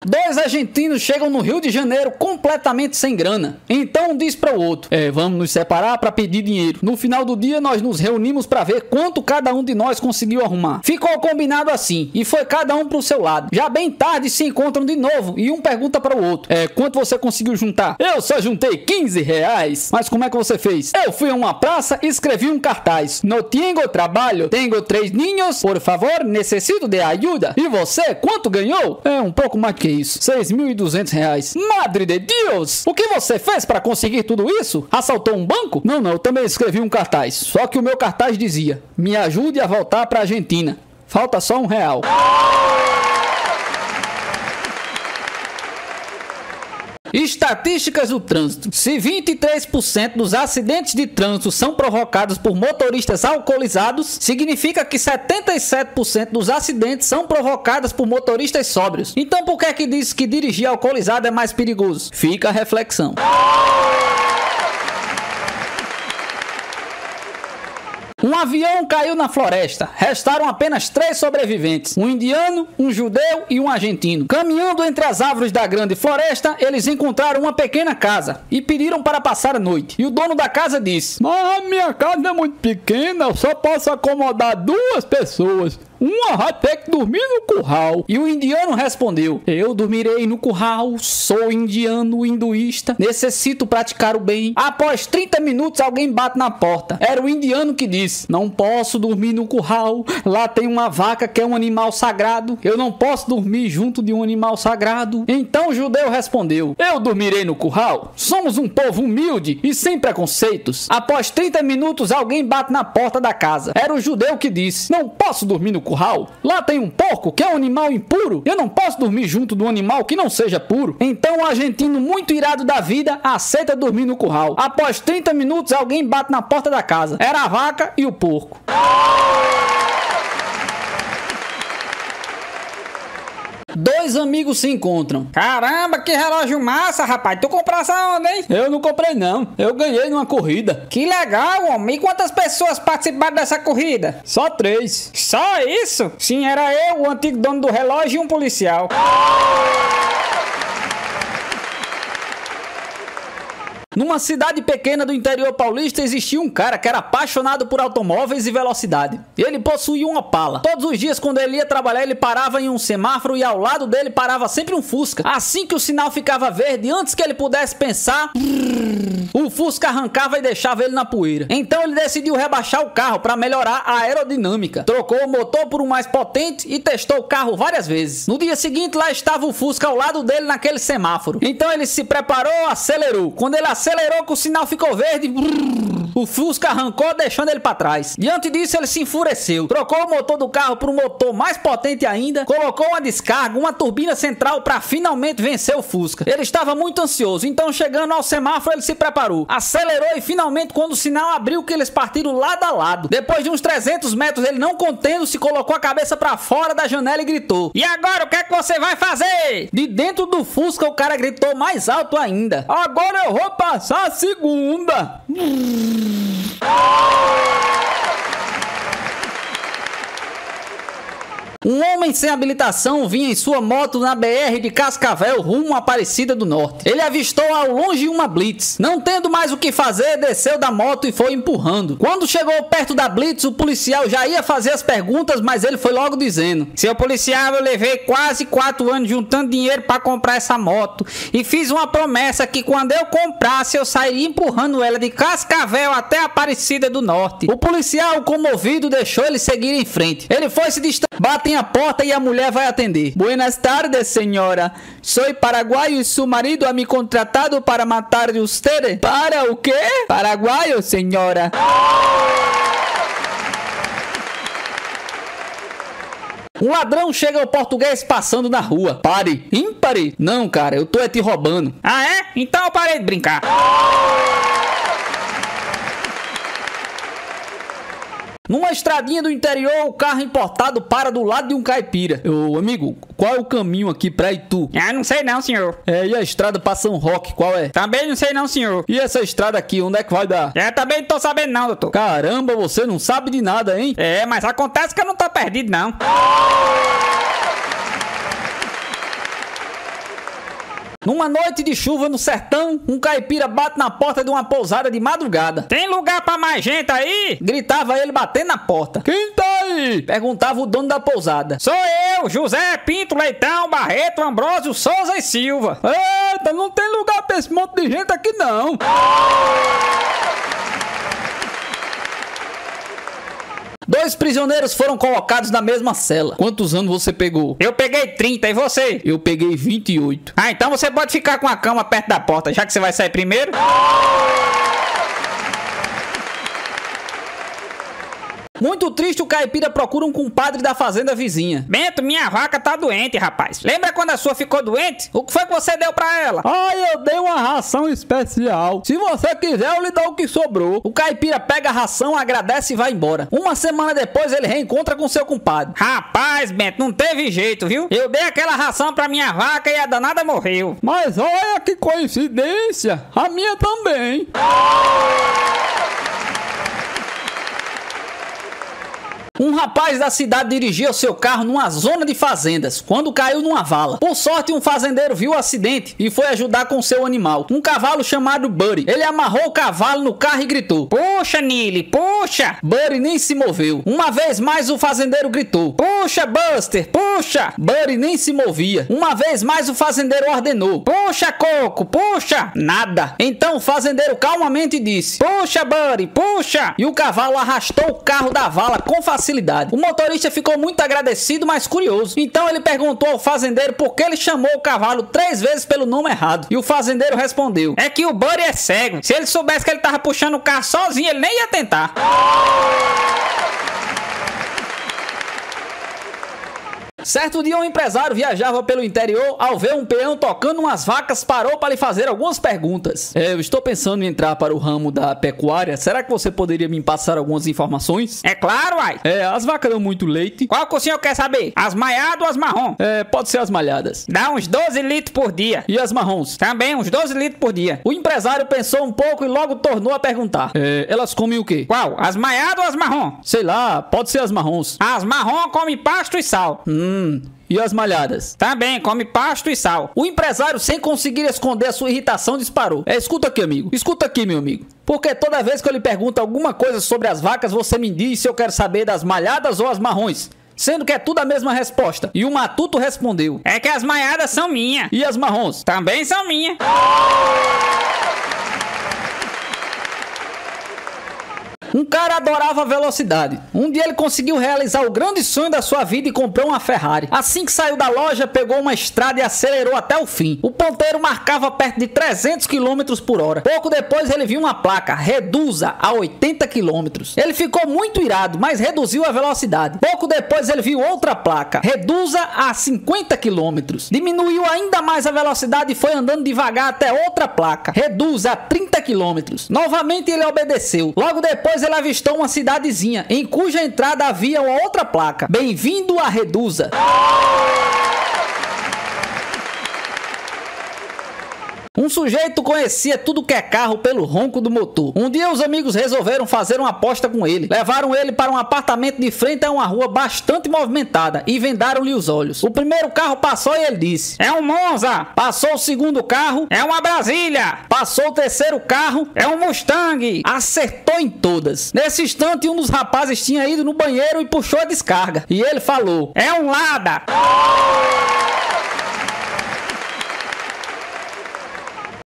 [SPEAKER 1] Dois argentinos chegam no Rio de Janeiro completamente sem grana. Então um diz para o outro: vamos nos separar para pedir dinheiro. No final do dia nós nos reunimos para ver quanto cada um de nós conseguiu arrumar. Ficou combinado assim e foi cada um pro seu lado. Já bem tarde se encontram de novo e um pergunta para o outro: quanto você conseguiu juntar? Eu só juntei 15 reais. Mas como é que você fez? Eu fui a uma praça e escrevi um cartaz: no tengo trabalho, tengo 3 niños, por favor, necessito de ajuda. E você, quanto ganhou? Um pouco mais que isso, 6.200 reais. Madre de Deus! O que você fez para conseguir tudo isso? Assaltou um banco? Não, eu também escrevi um cartaz. Só que o meu cartaz dizia: me ajude a voltar para a Argentina. Falta só R$1. Estatísticas do trânsito. Se 23% dos acidentes de trânsito são provocados por motoristas alcoolizados, significa que 77% dos acidentes são provocados por motoristas sóbrios. Então por que é que diz que dirigir alcoolizado é mais perigoso? Fica a reflexão. Um avião caiu na floresta. Restaram apenas 3 sobreviventes: um indiano, um judeu e um argentino. Caminhando entre as árvores da grande floresta, eles encontraram uma pequena casa e pediram para passar a noite. E o dono da casa disse: mas a minha casa é muito pequena, eu só posso acomodar 2 pessoas. Uma vai ter que dormir no curral. E o indiano respondeu: eu dormirei no curral, sou indiano hinduísta, necessito praticar o bem. Após 30 minutos alguém bate na porta. Era o indiano que disse: não posso dormir no curral, lá tem uma vaca que é um animal sagrado, eu não posso dormir junto de um animal sagrado. Então o judeu respondeu: eu dormirei no curral, somos um povo humilde e sem preconceitos. Após 30 minutos alguém bate na porta da casa. Era o judeu que disse: não posso dormir no curral, lá tem um porco que é um animal impuro, eu não posso dormir junto de um animal que não seja puro. Então o argentino, muito irado da vida, aceita dormir no curral. Após 30 minutos alguém bate na porta da casa. Era a vaca e o porco. Dois amigos se encontram.
[SPEAKER 2] Caramba, que relógio massa, rapaz. Tu comprasse aonde, hein?
[SPEAKER 1] Eu não comprei não, eu ganhei numa corrida.
[SPEAKER 2] Que legal, homem. E quantas pessoas participaram dessa corrida?
[SPEAKER 1] Só 3.
[SPEAKER 2] Só isso? Sim, era eu, o antigo dono do relógio e um policial.
[SPEAKER 1] Numa cidade pequena do interior paulista existia um cara que era apaixonado por automóveis e velocidade. Ele possuía uma Opala. Todos os dias quando ele ia trabalhar ele parava em um semáforo e ao lado dele parava sempre um Fusca. Assim que o sinal ficava verde, antes que ele pudesse pensar, o Fusca arrancava e deixava ele na poeira. Então ele decidiu rebaixar o carro para melhorar a aerodinâmica. Trocou o motor por um mais potente e testou o carro várias vezes. No dia seguinte lá estava o Fusca ao lado dele naquele semáforo. Então ele se preparou, acelerou. Quando ele acelerou que o sinal ficou verde, o Fusca arrancou deixando ele para trás. Diante disso ele se enfureceu. Trocou o motor do carro por um motor mais potente ainda. Colocou uma descarga, uma turbina central para finalmente vencer o Fusca. Ele estava muito ansioso. Então chegando ao semáforo ele se preparou. Acelerou e finalmente quando o sinal abriu que eles partiram lado a lado. Depois de uns 300 metros ele não contendo se colocou a cabeça para fora da janela e gritou:
[SPEAKER 2] "E agora o que é que você vai fazer?"
[SPEAKER 1] De dentro do Fusca o cara gritou mais alto ainda: "Agora eu vou passar a segunda." Um homem sem habilitação vinha em sua moto na BR de Cascavel rumo à Aparecida do Norte. Ele avistou ao longe uma blitz. Não tendo mais o que fazer, desceu da moto e foi empurrando. Quando chegou perto da blitz, o policial já ia fazer as perguntas, mas ele foi logo dizendo:
[SPEAKER 2] "Seu policial, eu levei quase 4 anos juntando dinheiro para comprar essa moto e fiz uma promessa que quando eu comprasse eu sairia empurrando ela de Cascavel até a Aparecida do Norte."
[SPEAKER 1] O policial, comovido, deixou ele seguir em frente. Ele foi se distanciar. Bate a porta e a mulher vai atender. "Buenas tardes, senhora. Soy paraguayo y su marido ha me contratado para matar de usted." "¿Para o quê?" "Paraguayo, senhora." Um ladrão chega ao português passando na rua. "Pare." "Ímpare." "Não, cara, eu tô te roubando."
[SPEAKER 2] "Ah, é? Então eu parei de brincar."
[SPEAKER 1] Numa estradinha do interior, o carro importado para do lado de um caipira. "Ô, amigo, qual é o caminho aqui pra Itu?"
[SPEAKER 2] "Ah, não sei não, senhor."
[SPEAKER 1] "E a estrada pra São Roque, qual é?"
[SPEAKER 2] "Também não sei não, senhor."
[SPEAKER 1] "E essa estrada aqui, onde é que vai dar?"
[SPEAKER 2] Também não tô sabendo não, doutor."
[SPEAKER 1] "Caramba, você não sabe de nada, hein?"
[SPEAKER 2] Mas acontece que eu não tô perdido não."
[SPEAKER 1] Numa noite de chuva no sertão, um caipira bate na porta de uma pousada de madrugada.
[SPEAKER 2] "Tem lugar pra mais gente aí?"
[SPEAKER 1] Gritava ele batendo na porta.
[SPEAKER 3] "Quem tá aí?"
[SPEAKER 1] Perguntava o dono da pousada.
[SPEAKER 2] "Sou eu, José Pinto Leitão Barreto Ambrósio Souza e Silva."
[SPEAKER 3] "Eita, não tem lugar pra esse monte de gente aqui não."
[SPEAKER 1] Dois prisioneiros foram colocados na mesma cela. "Quantos anos você pegou?"
[SPEAKER 2] "Eu peguei 30, e você?"
[SPEAKER 1] "Eu peguei 28.
[SPEAKER 2] "Ah, então você pode ficar com a cama perto da porta, já que você vai sair primeiro."
[SPEAKER 1] Muito triste, o caipira procura um compadre da fazenda vizinha.
[SPEAKER 2] "Bento, minha vaca tá doente, rapaz. Lembra quando a sua ficou doente? O que foi que você deu pra ela?"
[SPEAKER 3] "Eu dei uma ração especial. Se você quiser, eu lhe dou o que sobrou."
[SPEAKER 1] O caipira pega a ração, agradece e vai embora. Uma semana depois, ele reencontra com seu compadre.
[SPEAKER 2] "Rapaz, Bento, não teve jeito, viu? Eu dei aquela ração pra minha vaca e a danada morreu."
[SPEAKER 3] "Mas olha que coincidência, a minha também."
[SPEAKER 1] Um rapaz da cidade dirigia o seu carro numa zona de fazendas, quando caiu numa vala. Por sorte, um fazendeiro viu o acidente e foi ajudar com seu animal, um cavalo chamado Buddy. Ele amarrou o cavalo no carro e gritou:
[SPEAKER 2] "Puxa, Nili, puxa!"
[SPEAKER 1] Buddy nem se moveu. Uma vez mais o fazendeiro gritou:
[SPEAKER 2] "Puxa, Buster, puxa!"
[SPEAKER 1] Buddy nem se movia. Uma vez mais o fazendeiro ordenou:
[SPEAKER 2] "Puxa, Coco, puxa!"
[SPEAKER 1] Nada. Então o fazendeiro calmamente disse:
[SPEAKER 2] "Puxa, Buddy, puxa!"
[SPEAKER 1] E o cavalo arrastou o carro da vala com facilidade. O motorista ficou muito agradecido, mas curioso. Então ele perguntou ao fazendeiro por que ele chamou o cavalo 3 vezes pelo nome errado. E o fazendeiro respondeu:
[SPEAKER 2] "É que o Buddy é cego. Se ele soubesse que ele tava puxando o carro sozinho, ele nem ia tentar."
[SPEAKER 1] Certo dia, um empresário viajava pelo interior. Ao ver um peão tocando umas vacas, parou para lhe fazer algumas perguntas. Eu estou pensando em entrar para o ramo da pecuária. Será que você poderia me passar algumas informações?
[SPEAKER 2] É claro, uai.
[SPEAKER 1] As vacas dão muito leite.
[SPEAKER 2] Qual que o senhor quer saber? As malhadas ou as marrom?
[SPEAKER 1] Pode ser as malhadas.
[SPEAKER 2] Dá uns 12 litros por dia.
[SPEAKER 1] E as marrons?
[SPEAKER 2] Também uns 12 litros por dia.
[SPEAKER 1] O empresário pensou um pouco e logo tornou a perguntar. Elas comem o quê?
[SPEAKER 2] Qual? As malhadas ou as marrom?
[SPEAKER 1] Sei lá, pode ser as marrons.
[SPEAKER 2] As marrom comem pasto e sal.
[SPEAKER 1] E as malhadas?
[SPEAKER 2] Também come pasto e sal.
[SPEAKER 1] O empresário, sem conseguir esconder a sua irritação, disparou. Escuta aqui, amigo. Escuta aqui, meu amigo. Porque toda vez que eu lhe pergunto alguma coisa sobre as vacas, você me diz se eu quero saber das malhadas ou as marrons. Sendo que é tudo a mesma resposta. E o matuto respondeu.
[SPEAKER 2] É que as malhadas são minhas.
[SPEAKER 1] E as marrons?
[SPEAKER 2] Também são minhas.
[SPEAKER 1] Um cara adorava velocidade. Um dia ele conseguiu realizar o grande sonho da sua vida e comprou uma Ferrari. Assim que saiu da loja, pegou uma estrada e acelerou até o fim. O ponteiro marcava perto de 300 km por hora. Pouco depois ele viu uma placa, reduza a 80 km. Ele ficou muito irado, mas reduziu a velocidade. Pouco depois ele viu outra placa, reduza a 50 km. Diminuiu ainda mais a velocidade e foi andando devagar até outra placa, reduza a 30 km. Novamente ele obedeceu. Logo depois ele avistou uma cidadezinha, em cuja entrada havia uma outra placa. Bem-vindo a Reduza. Um sujeito conhecia tudo que é carro pelo ronco do motor. Um dia os amigos resolveram fazer uma aposta com ele. Levaram ele para um apartamento de frente a uma rua bastante movimentada e vendaram-lhe os olhos. O primeiro carro passou e ele disse:
[SPEAKER 2] é um Monza.
[SPEAKER 1] Passou o segundo carro:
[SPEAKER 2] é uma Brasília.
[SPEAKER 1] Passou o terceiro carro:
[SPEAKER 2] é um Mustang.
[SPEAKER 1] Acertou em todas. Nesse instante, um dos rapazes tinha ido no banheiro e puxou a descarga. E ele falou:
[SPEAKER 2] é um Lada.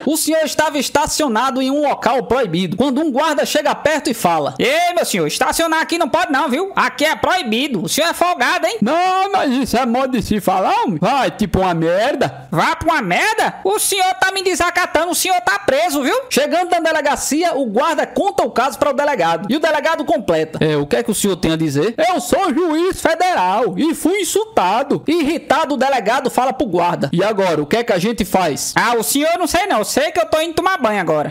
[SPEAKER 1] O senhor estava estacionado em um local proibido, quando um guarda chega perto e fala:
[SPEAKER 2] ei, meu senhor, estacionar aqui não pode não, viu? Aqui é proibido. O senhor é folgado, hein?
[SPEAKER 1] Não, mas isso é modo de se falar, homem. Vai, tipo uma merda.
[SPEAKER 2] Vá pra uma merda? O senhor tá me desacatando, o senhor tá preso, viu?
[SPEAKER 1] Chegando na delegacia, o guarda conta o caso para o delegado. E o delegado completa: o que é que o senhor tem a dizer? Eu sou juiz federal e fui insultado. Irritado, o delegado fala pro guarda: e agora, o que é que a gente faz?
[SPEAKER 2] O senhor não sei não. Sei que eu tô indo tomar banho agora.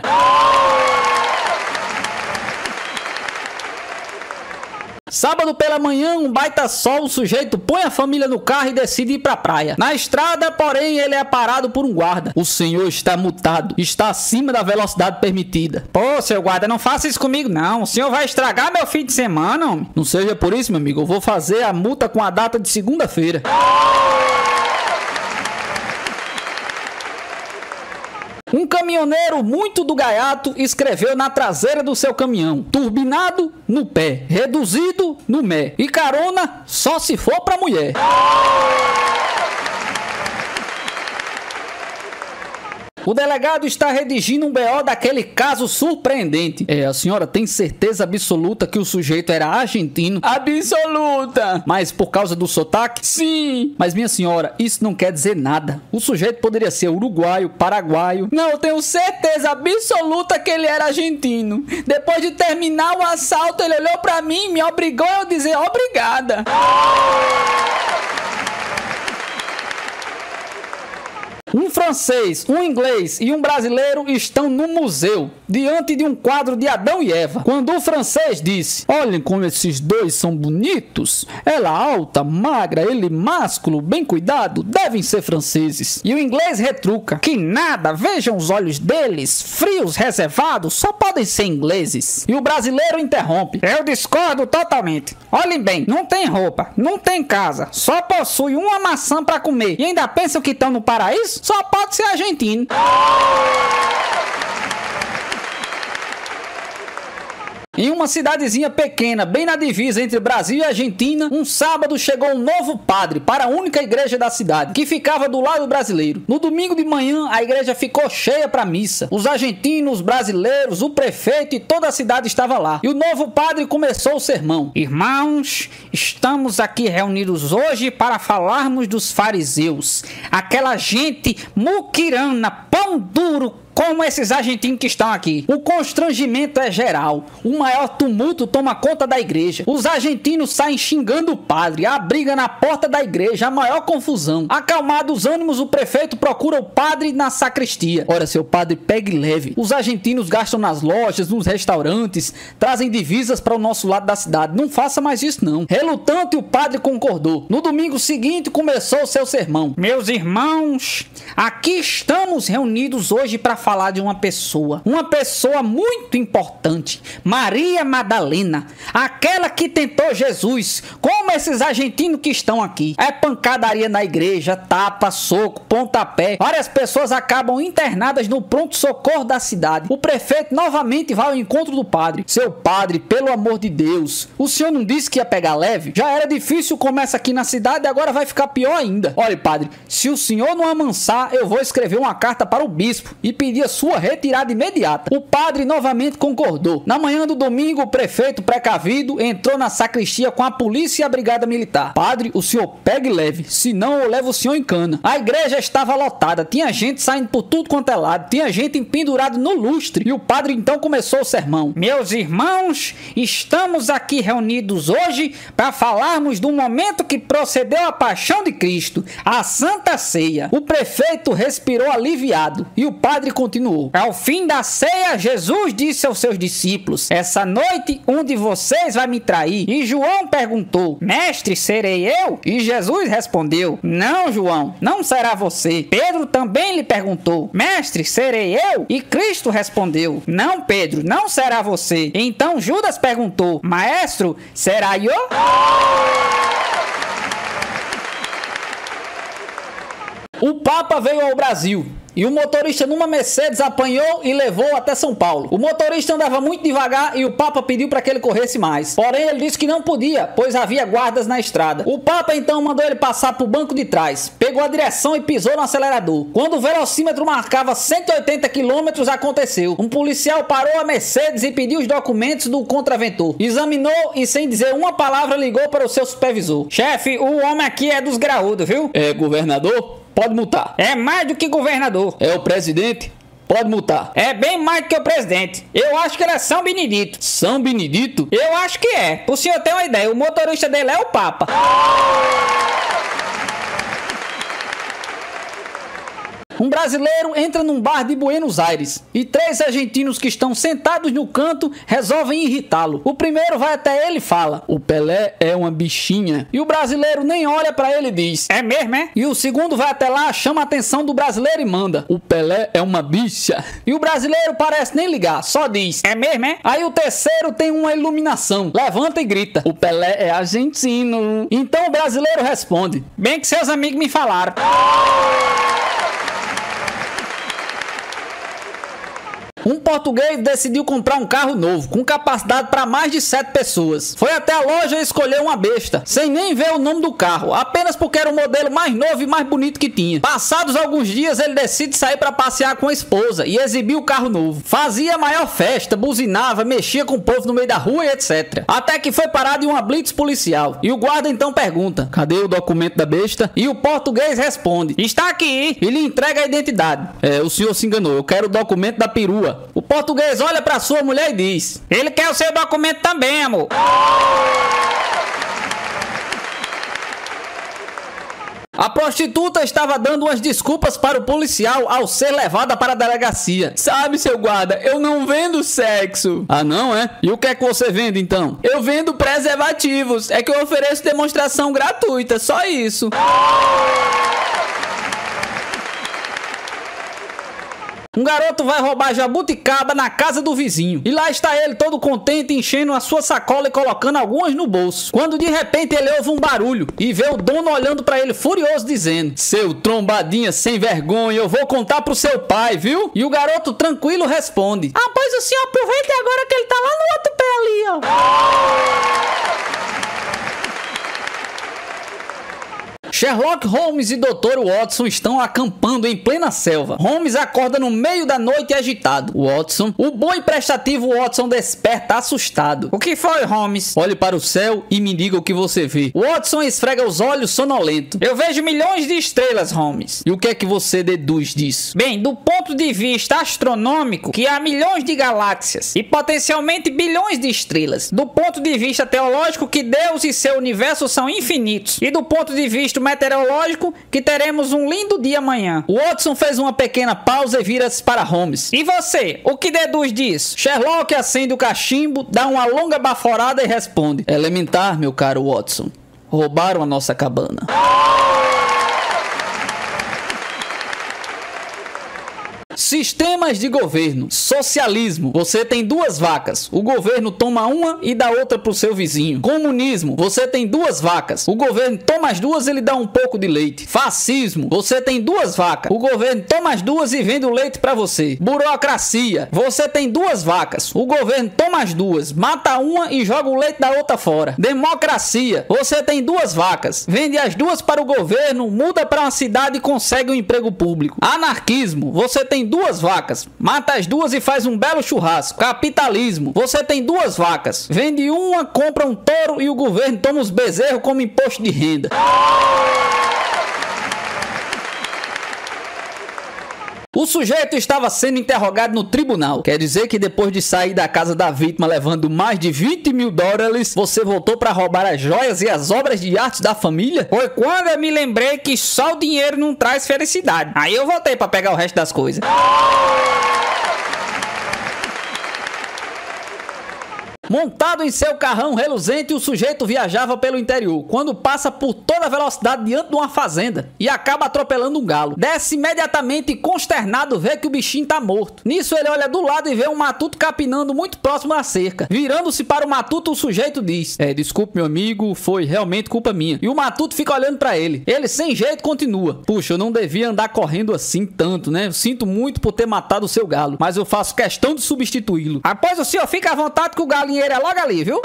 [SPEAKER 1] Sábado pela manhã, um baita sol, o sujeito põe a família no carro e decide ir pra praia. Na estrada, porém, ele é parado por um guarda. O senhor está multado, está acima da velocidade permitida.
[SPEAKER 2] Pô, seu guarda, não faça isso comigo não. O senhor vai estragar meu fim de semana, homem.
[SPEAKER 1] Não seja por isso, meu amigo. Eu vou fazer a multa com a data de segunda-feira. Um caminhoneiro muito do gaiato escreveu na traseira do seu caminhão: turbinado no pé, reduzido no mé e carona só se for pra mulher. O delegado está redigindo um BO daquele caso surpreendente. A senhora tem certeza absoluta que o sujeito era argentino? Absoluta! Mas por causa do sotaque? Sim! Mas minha senhora, isso não quer dizer nada. O sujeito poderia ser uruguaio, paraguaio. Não, eu tenho certeza absoluta que ele era argentino. Depois de terminar o assalto, ele olhou pra mim e me obrigou a dizer obrigada. Um francês, um inglês e um brasileiro estão no museu, diante de um quadro de Adão e Eva. Quando o francês disse: olhem como esses dois são bonitos. Ela alta, magra, ele másculo, bem cuidado, devem ser franceses. E o inglês retruca: que nada, vejam os olhos deles, frios, reservados, só podem ser ingleses. E o brasileiro interrompe:
[SPEAKER 2] eu discordo totalmente. Olhem bem, não tem roupa, não tem casa, só possui uma maçã pra comer e ainda pensam que estão no paraíso? Só pode ser argentino.
[SPEAKER 1] Em uma cidadezinha pequena, bem na divisa entre Brasil e Argentina, um sábado chegou um novo padre para a única igreja da cidade, que ficava do lado brasileiro. No domingo de manhã, a igreja ficou cheia para missa. Os argentinos, os brasileiros, o prefeito e toda a cidade estava lá. E o novo padre começou o sermão.
[SPEAKER 2] Irmãos, estamos aqui reunidos hoje para falarmos dos fariseus. Aquela gente muquirana, pão duro, como esses argentinos que estão aqui.
[SPEAKER 1] O constrangimento é geral. O maior tumulto toma conta da igreja. Os argentinos saem xingando o padre. A briga na porta da igreja, a maior confusão. Acalmados os ânimos, o prefeito procura o padre na sacristia. Ora, seu padre, pegue leve. Os argentinos gastam nas lojas, nos restaurantes, trazem divisas para o nosso lado da cidade. Não faça mais isso, não. Relutante, o padre concordou. No domingo seguinte, começou o seu sermão.
[SPEAKER 2] Meus irmãos, aqui estamos reunidos hoje para falar de uma pessoa muito importante, Maria Madalena, aquela que tentou Jesus, como esses argentinos que estão aqui. É pancadaria na igreja, tapa, soco, pontapé. Várias pessoas acabam internadas no pronto-socorro da cidade. O prefeito novamente vai ao encontro do padre. Seu padre, pelo amor de Deus, o senhor não disse que ia pegar leve? Já era difícil, começa aqui na cidade e agora vai ficar pior ainda. Olha, padre, se o senhor não amansar, eu vou escrever uma carta para o bispo e pedir a sua retirada imediata. O padre novamente concordou. Na manhã do domingo, o prefeito, precavido, entrou na sacristia com a polícia e a brigada militar. Padre, o senhor pegue leve, senão eu levo o senhor em cana. A igreja estava lotada, tinha gente saindo por tudo quanto é lado, tinha gente pendurada no lustre. E o padre então começou o sermão. Meus irmãos, estamos aqui reunidos hoje para falarmos do momento que procedeu a paixão de Cristo, a Santa Ceia.
[SPEAKER 1] O prefeito respirou aliviado e o padre continuou.
[SPEAKER 2] Ao fim da ceia, Jesus disse aos seus discípulos: essa noite um de vocês vai me trair. E João perguntou: mestre, serei eu? E Jesus respondeu: não, João, não será você. Pedro também lhe perguntou: mestre, serei eu? E Cristo respondeu: não, Pedro, não será você. Então Judas perguntou: maestro, será eu?
[SPEAKER 1] O Papa veio ao Brasil e o motorista numa Mercedes apanhou e levou até São Paulo. O motorista andava muito devagar e o Papa pediu para que ele corresse mais. Porém, ele disse que não podia, pois havia guardas na estrada. O Papa então mandou ele passar para o banco de trás, pegou a direção e pisou no acelerador. Quando o velocímetro marcava 180 km, aconteceu. Um policial parou a Mercedes e pediu os documentos do contraventor. Examinou e, sem dizer uma palavra, ligou para o seu supervisor.
[SPEAKER 2] Chefe, o homem aqui é dos graúdos, viu?
[SPEAKER 1] É governador? Pode multar.
[SPEAKER 2] É mais do que governador.
[SPEAKER 1] É o presidente? Pode multar.
[SPEAKER 2] É bem mais do que o presidente. Eu acho que ele é São Benedito.
[SPEAKER 1] São Benedito?
[SPEAKER 2] Eu acho que é. Pro senhor ter uma ideia, o motorista dele é o Papa.
[SPEAKER 1] Um brasileiro entra num bar de Buenos Aires e 3 argentinos que estão sentados no canto resolvem irritá-lo. O primeiro vai até ele e fala: o Pelé é uma bichinha. E o brasileiro nem olha pra ele e diz:
[SPEAKER 2] é mesmo, é?
[SPEAKER 1] E o segundo vai até lá, chama a atenção do brasileiro e manda: o Pelé é uma bicha. E o brasileiro parece nem ligar, só diz:
[SPEAKER 2] é mesmo, é?
[SPEAKER 1] Aí o terceiro tem uma iluminação, levanta e grita: o Pelé é argentino. Então o brasileiro responde:
[SPEAKER 2] bem que seus amigos me falaram.
[SPEAKER 1] Um português decidiu comprar um carro novo, com capacidade para mais de 7 pessoas. Foi até a loja e escolheu uma besta, sem nem ver o nome do carro, apenas porque era o modelo mais novo e mais bonito que tinha. Passados alguns dias, ele decide sair para passear com a esposa e exibir o carro novo. Fazia a maior festa, buzinava, mexia com o povo no meio da rua e etc. Até que foi parado em uma blitz policial. E o guarda então pergunta: cadê o documento da besta? E o português responde:
[SPEAKER 2] está aqui.
[SPEAKER 1] E lhe entrega a identidade. O senhor se enganou, eu quero o documento da perua. O português olha pra sua mulher e diz:
[SPEAKER 2] ele quer o seu documento também, amor.
[SPEAKER 1] A prostituta estava dando umas desculpas para o policial ao ser levada para a delegacia. Sabe, seu guarda, eu não vendo sexo. Ah, não, é? E o que é que você vende, então? Eu vendo preservativos. É que eu ofereço demonstração gratuita, só isso. Um garoto vai roubar jabuticaba na casa do vizinho. E lá está ele todo contente, enchendo a sua sacola e colocando algumas no bolso. Quando de repente ele ouve um barulho e vê o dono olhando pra ele furioso, dizendo: seu trombadinha sem vergonha, eu vou contar pro seu pai, viu? E o garoto tranquilo responde:
[SPEAKER 2] ah, pois o senhor aproveita agora que ele tá lá no outro pé ali, ó.
[SPEAKER 1] Sherlock Holmes e Dr. Watson estão acampando em plena selva. Holmes acorda no meio da noite agitado. O bom e prestativo Watson desperta assustado.
[SPEAKER 2] O que foi, Holmes?
[SPEAKER 1] Olhe para o céu e me diga o que você vê. Watson esfrega os olhos sonolento.
[SPEAKER 2] Eu vejo milhões de estrelas, Holmes.
[SPEAKER 1] E o que é que você deduz disso?
[SPEAKER 2] Bem, do ponto de vista astronômico, que há milhões de galáxias e potencialmente bilhões de estrelas. Do ponto de vista teológico, que Deus e seu universo são infinitos. E do ponto de vista meteorológico, que teremos um lindo dia amanhã.
[SPEAKER 1] Watson fez uma pequena pausa e vira-se para Holmes.
[SPEAKER 2] E você, o que deduz disso?
[SPEAKER 1] Sherlock acende o cachimbo, dá uma longa baforada e responde: elementar, meu caro Watson. Roubaram a nossa cabana. Sistemas de governo. Socialismo. Você tem duas vacas. O governo toma uma e dá outra pro seu vizinho. Comunismo. Você tem duas vacas. O governo toma as duas e lhe dá um pouco de leite. Fascismo. Você tem duas vacas. O governo toma as duas e vende o leite pra você. Burocracia. Você tem duas vacas. O governo toma as duas, mata uma e joga o leite da outra fora. Democracia. Você tem duas vacas. Vende as duas para o governo, muda para uma cidade e consegue um emprego público. Anarquismo. Você tem duas vacas, mata as duas e faz um belo churrasco. Capitalismo. Você tem duas vacas, vende uma, compra um touro e o governo toma os bezerros como imposto de renda. O sujeito estava sendo interrogado no tribunal. Quer dizer que depois de sair da casa da vítima levando mais de 20 mil dólares, você voltou para roubar as joias e as obras de arte da família?
[SPEAKER 2] Foi quando eu me lembrei que só o dinheiro não traz felicidade. Aí eu voltei para pegar o resto das coisas.
[SPEAKER 1] Montado em seu carrão reluzente, o sujeito viajava pelo interior, quando passa por toda a velocidade diante de uma fazenda e acaba atropelando um galo. Desce imediatamente e consternado vê que o bichinho tá morto. Nisso ele olha do lado e vê um matuto capinando muito próximo da cerca. Virando-se para o matuto, o sujeito diz: desculpe meu amigo, foi realmente culpa minha. E o matuto fica olhando para ele. Ele sem jeito continua: puxa, eu não devia andar correndo assim tanto, né? Eu sinto muito por ter matado o seu galo, mas eu faço questão de substituí-lo.
[SPEAKER 2] Após o senhor fica à vontade que o galinho é logo ali, viu?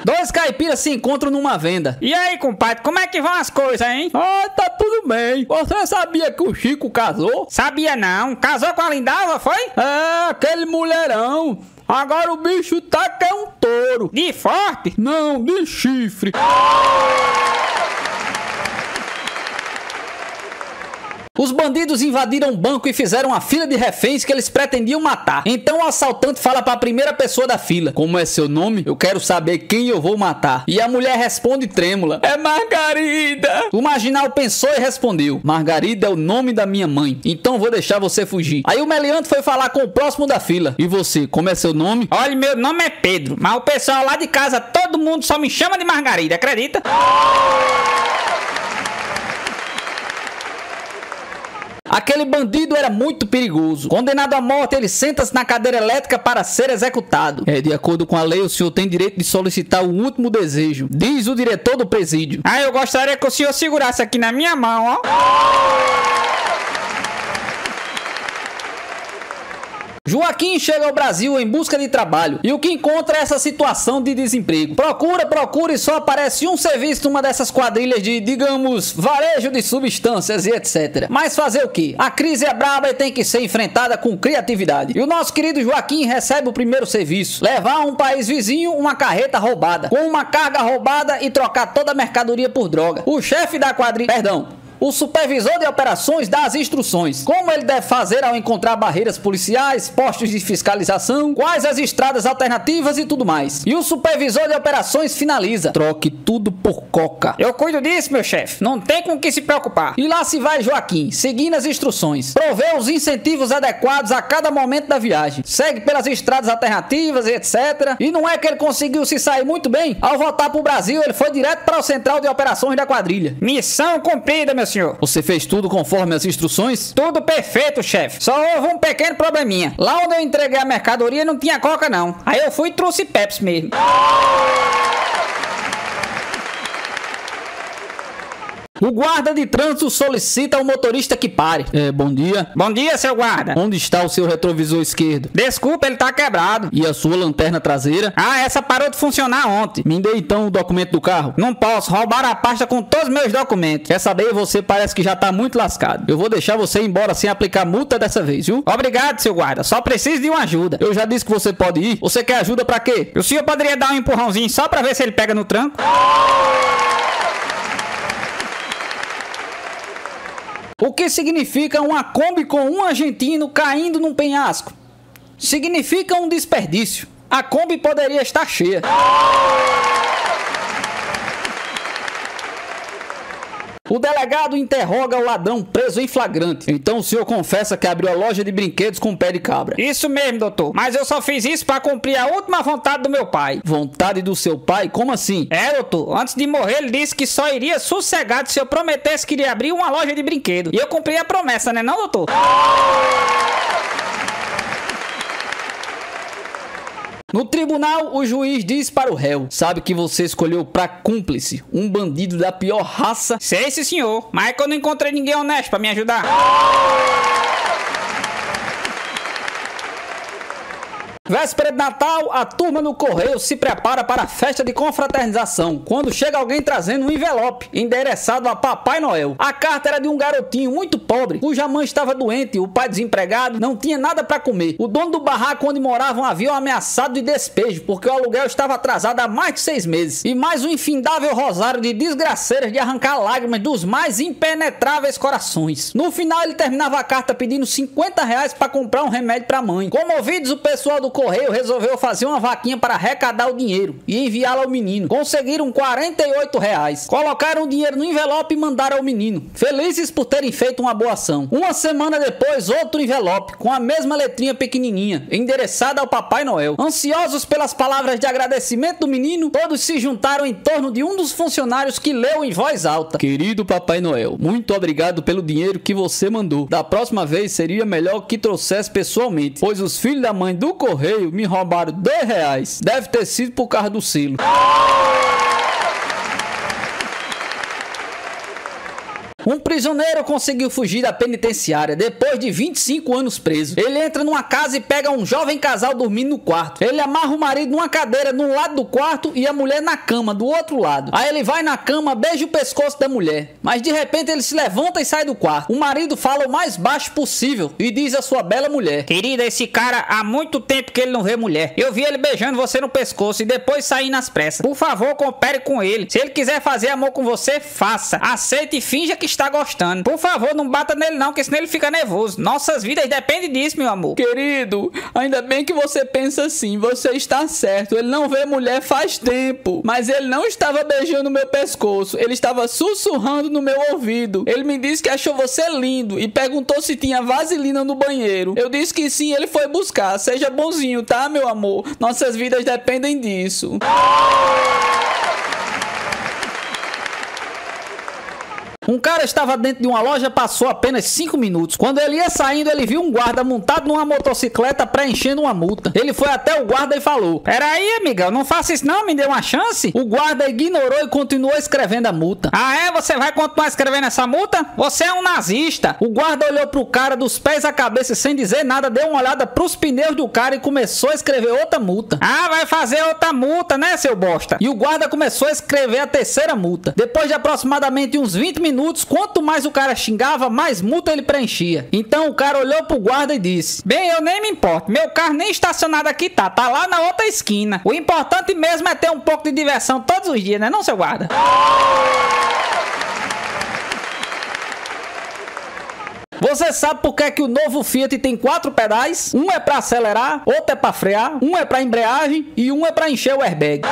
[SPEAKER 1] Dois caipiras se encontram numa venda.
[SPEAKER 2] E aí, compadre, como é que vão as coisas, hein?
[SPEAKER 1] Tá tudo bem. Você sabia que o Chico casou?
[SPEAKER 2] Sabia não. Casou com a Lindalva, foi?
[SPEAKER 1] Aquele mulherão. Agora o bicho tá que é um touro.
[SPEAKER 2] De forte?
[SPEAKER 1] Não, de chifre. Os bandidos invadiram um banco e fizeram uma fila de reféns que eles pretendiam matar. Então o assaltante fala para a primeira pessoa da fila: como é seu nome? Eu quero saber quem eu vou matar. E a mulher responde trêmula: é Margarida. O marginal pensou e respondeu: Margarida é o nome da minha mãe, então vou deixar você fugir. Aí o meliante foi falar com o próximo da fila: e você, como é seu nome?
[SPEAKER 2] Olha, meu nome é Pedro, mas o pessoal lá de casa, todo mundo só me chama de Margarida, acredita?
[SPEAKER 1] Aquele bandido era muito perigoso. Condenado à morte, ele senta-se na cadeira elétrica para ser executado. De acordo com a lei, o senhor tem direito de solicitar o último desejo, diz o diretor do presídio.
[SPEAKER 2] Eu gostaria que o senhor segurasse aqui na minha mão, ó.
[SPEAKER 1] Joaquim chega ao Brasil em busca de trabalho e o que encontra é essa situação de desemprego. Procura e só aparece um serviço numa dessas quadrilhas de, digamos, varejo de substâncias e etc. Mas fazer o quê? A crise é braba e tem que ser enfrentada com criatividade. E o nosso querido Joaquim recebe o primeiro serviço: levar a um país vizinho uma carreta roubada, com uma carga roubada e trocar toda a mercadoria por droga. O chefe da quadrilha... O supervisor de operações dá as instruções: como ele deve fazer ao encontrar barreiras policiais, postos de fiscalização, quais as estradas alternativas e tudo mais. E o supervisor de operações finaliza: troque tudo por coca.
[SPEAKER 2] Eu cuido disso, meu chefe. Não tem com o que se preocupar.
[SPEAKER 1] E lá se vai Joaquim, seguindo as instruções. Provê os incentivos adequados a cada momento da viagem. Segue pelas estradas alternativas e etc. E não é que ele conseguiu se sair muito bem? Ao voltar pro Brasil, ele foi direto para o central de operações da quadrilha.
[SPEAKER 2] Missão cumprida, meu senhor.
[SPEAKER 1] Você fez tudo conforme as instruções?
[SPEAKER 2] Tudo perfeito, chefe. Só houve um pequeno probleminha. Lá onde eu entreguei a mercadoria não tinha coca, não. Aí eu fui e trouxe Pepsi mesmo.
[SPEAKER 1] O guarda de trânsito solicita ao motorista que pare. Bom dia.
[SPEAKER 2] Bom dia, seu guarda.
[SPEAKER 1] Onde está o seu retrovisor esquerdo?
[SPEAKER 2] Desculpa, ele tá quebrado.
[SPEAKER 1] E a sua lanterna traseira?
[SPEAKER 2] Ah, essa parou de funcionar ontem.
[SPEAKER 1] Me dê então o documento do carro.
[SPEAKER 2] Não posso, roubaram a pasta com todos os meus documentos.
[SPEAKER 1] Quer saber? Você parece que já tá muito lascado. Eu vou deixar você ir embora sem aplicar multa dessa vez, viu?
[SPEAKER 2] Obrigado, seu guarda. Só preciso de uma ajuda.
[SPEAKER 1] Eu já disse que você pode ir. Você quer ajuda pra quê?
[SPEAKER 2] O senhor poderia dar um empurrãozinho só pra ver se ele pega no tranco?
[SPEAKER 1] O que significa uma Kombi com um argentino caindo num penhasco? Significa um desperdício. A Kombi poderia estar cheia. O delegado interroga o ladrão preso em flagrante. Então o senhor confessa que abriu a loja de brinquedos com pé de cabra.
[SPEAKER 2] Isso mesmo, doutor. Mas eu só fiz isso pra cumprir a última vontade do meu pai.
[SPEAKER 1] Vontade do seu pai? Como assim?
[SPEAKER 2] Doutor. Antes de morrer, ele disse que só iria sossegado se eu prometesse que iria abrir uma loja de brinquedos. E eu cumpri a promessa, né não, doutor?
[SPEAKER 1] No tribunal, o juiz diz para o réu: sabe que você escolheu pra cúmplice um bandido da pior raça?
[SPEAKER 2] Sei, sim, senhor. Mas é que eu não encontrei ninguém honesto pra me ajudar.
[SPEAKER 1] Véspera de Natal, a turma no correio se prepara para a festa de confraternização, quando chega alguém trazendo um envelope endereçado a Papai Noel. A carta era de um garotinho muito pobre, cuja mãe estava doente, o pai desempregado, não tinha nada para comer. O dono do barraco onde moravam havia ameaçado de despejo, porque o aluguel estava atrasado há mais de 6 meses. E mais um infindável rosário de desgraceiras de arrancar lágrimas dos mais impenetráveis corações. No final, ele terminava a carta pedindo R$50 para comprar um remédio para a mãe. Comovidos, o pessoal do correio resolveu fazer uma vaquinha para arrecadar o dinheiro e enviá-lo ao menino. Conseguiram R$48. Colocaram o dinheiro no envelope e mandaram ao menino, felizes por terem feito uma boa ação. Uma semana depois, outro envelope com a mesma letrinha pequenininha, endereçada ao Papai Noel. Ansiosos pelas palavras de agradecimento do menino, todos se juntaram em torno de um dos funcionários, que leu em voz alta: querido Papai Noel, muito obrigado pelo dinheiro que você mandou. Da próxima vez seria melhor que trouxesse pessoalmente, pois os filhos da mãe do correio me roubaram R$2. Deve ter sido por causa do selo. Um prisioneiro conseguiu fugir da penitenciária depois de 25 anos preso. Ele entra numa casa e pega um jovem casal dormindo no quarto. Ele amarra o marido numa cadeira num lado do quarto e a mulher na cama do outro lado. Aí ele vai na cama, beija o pescoço da mulher. Mas de repente ele se levanta e sai do quarto. O marido fala o mais baixo possível e diz à sua bela mulher:
[SPEAKER 2] querida, esse cara há muito tempo que ele não vê mulher. Eu vi ele beijando você no pescoço e depois sair nas pressas. Por favor, coopere com ele. Se ele quiser fazer amor com você, faça. Aceite e finja que está gostando. Por favor, não bata nele não, que senão ele fica nervoso. Nossas vidas dependem disso, meu amor.
[SPEAKER 1] Querido, ainda bem que você pensa assim. Você está certo. Ele não vê mulher faz tempo. Mas ele não estava beijando meu pescoço. Ele estava sussurrando no meu ouvido. Ele me disse que achou você lindo e perguntou se tinha vaselina no banheiro. Eu disse que sim, ele foi buscar. Seja bonzinho, tá, meu amor? Nossas vidas dependem disso. Um cara estava dentro de uma loja, passou apenas 5 minutos. Quando ele ia saindo, ele viu um guarda montado numa motocicleta preenchendo uma multa. Ele foi até o guarda e falou:
[SPEAKER 2] peraí, amigão, não faça isso não, me dê uma chance.
[SPEAKER 1] O guarda ignorou e continuou escrevendo a multa.
[SPEAKER 2] Ah, é? Você vai continuar escrevendo essa multa? Você é um nazista.
[SPEAKER 1] O guarda olhou pro cara dos pés à cabeça sem dizer nada, deu uma olhada pros pneus do cara e começou a escrever outra multa.
[SPEAKER 2] Ah, vai fazer outra multa, né, seu bosta?
[SPEAKER 1] E o guarda começou a escrever a terceira multa. Depois de aproximadamente uns 20 minutos, quanto mais o cara xingava, mais multa ele preenchia. Então o cara olhou pro guarda e disse:
[SPEAKER 2] bem, eu nem me importo, meu carro nem estacionado aqui tá lá na outra esquina. O importante mesmo é ter um pouco de diversão todos os dias, né não, seu guarda?
[SPEAKER 1] Você sabe por que o novo Fiat tem 4 pedais? Um é pra acelerar, outro é pra frear, um é pra embreagem e um é pra encher o airbag.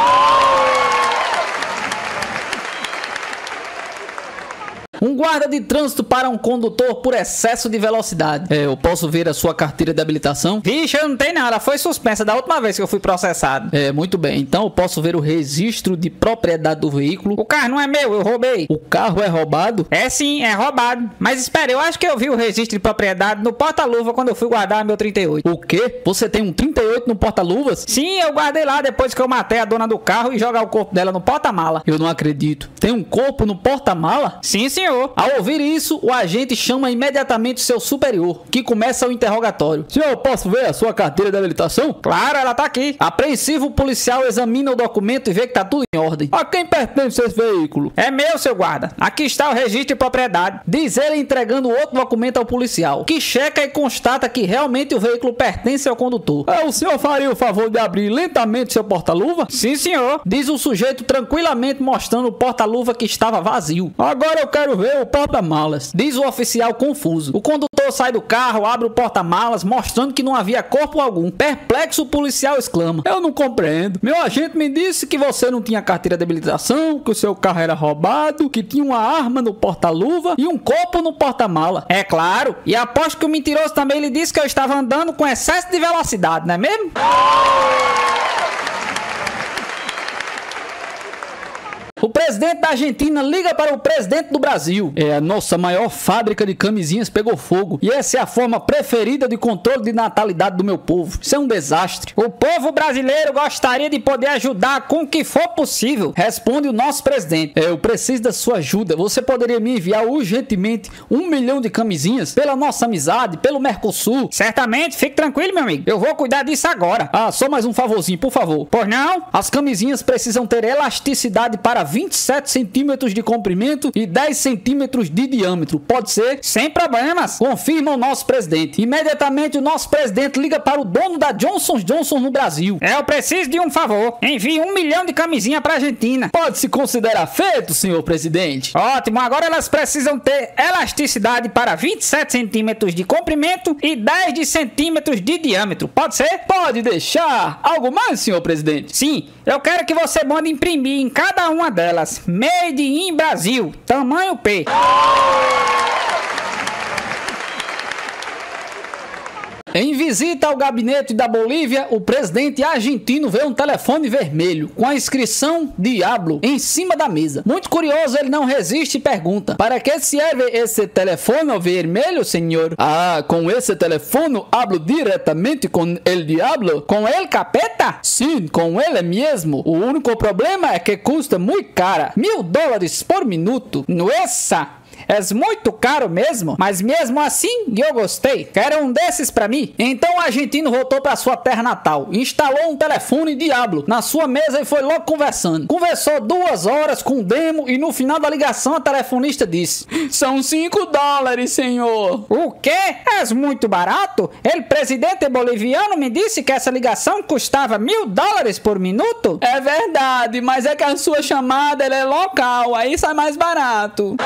[SPEAKER 1] Um guarda de trânsito para um condutor por excesso de velocidade. Eu posso ver a sua carteira de habilitação?
[SPEAKER 2] Vixe, eu não tenho não, ela foi suspensa da última vez que eu fui processado.
[SPEAKER 1] Muito bem. Então eu posso ver o registro de propriedade do veículo?
[SPEAKER 2] O carro não é meu, eu roubei.
[SPEAKER 1] O carro é roubado?
[SPEAKER 2] É sim, é roubado. Mas espera, eu acho que eu vi o registro de propriedade no porta-luva quando eu fui guardar meu 38.
[SPEAKER 1] O quê? Você tem um 38 no porta-luvas?
[SPEAKER 2] Sim, eu guardei lá depois que eu matei a dona do carro e jogar o corpo dela no porta-mala.
[SPEAKER 1] Eu não acredito. Tem um corpo no porta-mala?
[SPEAKER 2] Sim, senhor.
[SPEAKER 1] Ao ouvir isso, o agente chama imediatamente seu superior, que começa o interrogatório. Senhor, posso ver a sua carteira de habilitação?
[SPEAKER 2] Claro, ela tá aqui.
[SPEAKER 1] Apreensivo, o policial examina o documento e vê que tá tudo em ordem. A quem pertence esse veículo?
[SPEAKER 2] É meu, seu guarda. Aqui está o registro de propriedade.
[SPEAKER 1] Diz ele entregando outro documento ao policial, que checa e constata que realmente o veículo pertence ao condutor. O senhor faria o favor de abrir lentamente seu porta-luva?
[SPEAKER 2] Sim, senhor.
[SPEAKER 1] Diz o sujeito tranquilamente, mostrando o porta-luva que estava vazio. Agora eu quero ver o porta-malas. Diz o oficial confuso. O condutor sai do carro, abre o porta-malas, mostrando que não havia corpo algum. Perplexo, o policial exclama: eu não compreendo. Meu agente me disse que você não tinha carteira de habilitação, que o seu carro era roubado, que tinha uma arma no porta-luva e um corpo no porta-mala.
[SPEAKER 2] É claro. E aposto que o mentiroso também lhe disse que eu estava andando com excesso de velocidade, não é mesmo?
[SPEAKER 1] O presidente da Argentina liga para o presidente do Brasil. A nossa maior fábrica de camisinhas pegou fogo. E essa é a forma preferida de controle de natalidade do meu povo. Isso é um desastre.
[SPEAKER 2] O povo brasileiro gostaria de poder ajudar com o que for possível.
[SPEAKER 1] Responde o nosso presidente. Eu preciso da sua ajuda. Você poderia me enviar urgentemente 1 milhão de camisinhas pela nossa amizade, pelo Mercosul?
[SPEAKER 2] Certamente, fique tranquilo, meu amigo. Eu vou cuidar disso agora.
[SPEAKER 1] Só mais um favorzinho, por favor.
[SPEAKER 2] Pois não?
[SPEAKER 1] As camisinhas precisam ter elasticidade para 27 centímetros de comprimento e 10 centímetros de diâmetro. Pode ser?
[SPEAKER 2] Sem problemas.
[SPEAKER 1] Confirma o nosso presidente. Imediatamente o nosso presidente liga para o dono da Johnson & Johnson no Brasil.
[SPEAKER 2] Eu preciso de um favor. Envie 1 milhão de camisinhas para a Argentina.
[SPEAKER 1] Pode se considerar feito, senhor presidente.
[SPEAKER 2] Ótimo. Agora elas precisam ter elasticidade para 27 centímetros de comprimento e 10 centímetros de diâmetro. Pode ser?
[SPEAKER 1] Pode deixar. Algo mais, senhor presidente?
[SPEAKER 2] Sim. Eu quero que você mande imprimir em cada uma delas Made in Brasil, tamanho P.
[SPEAKER 1] Em visita ao gabinete da Bolívia, o presidente argentino vê um telefone vermelho com a inscrição Diablo em cima da mesa. Muito curioso, ele não resiste e pergunta: para que serve esse telefone vermelho, senhor? Com esse telefone hablo diretamente com el Diablo.
[SPEAKER 2] Com ele, capeta?
[SPEAKER 1] Sim, com ele mesmo. O único problema é que custa muito cara, $1000 por minuto.
[SPEAKER 2] Nossa! É muito caro mesmo, mas mesmo assim eu gostei. Quero um desses pra mim.
[SPEAKER 1] Então o argentino voltou pra sua terra natal, instalou um telefone Diablo na sua mesa e foi logo conversando. Conversou 2 horas com o demo e no final da ligação a telefonista disse: são $5, senhor.
[SPEAKER 2] O quê? É muito barato? Ele, presidente boliviano, me disse que essa ligação custava $1000 por minuto?
[SPEAKER 1] É verdade, mas é que a sua chamada ela é local, aí sai mais barato.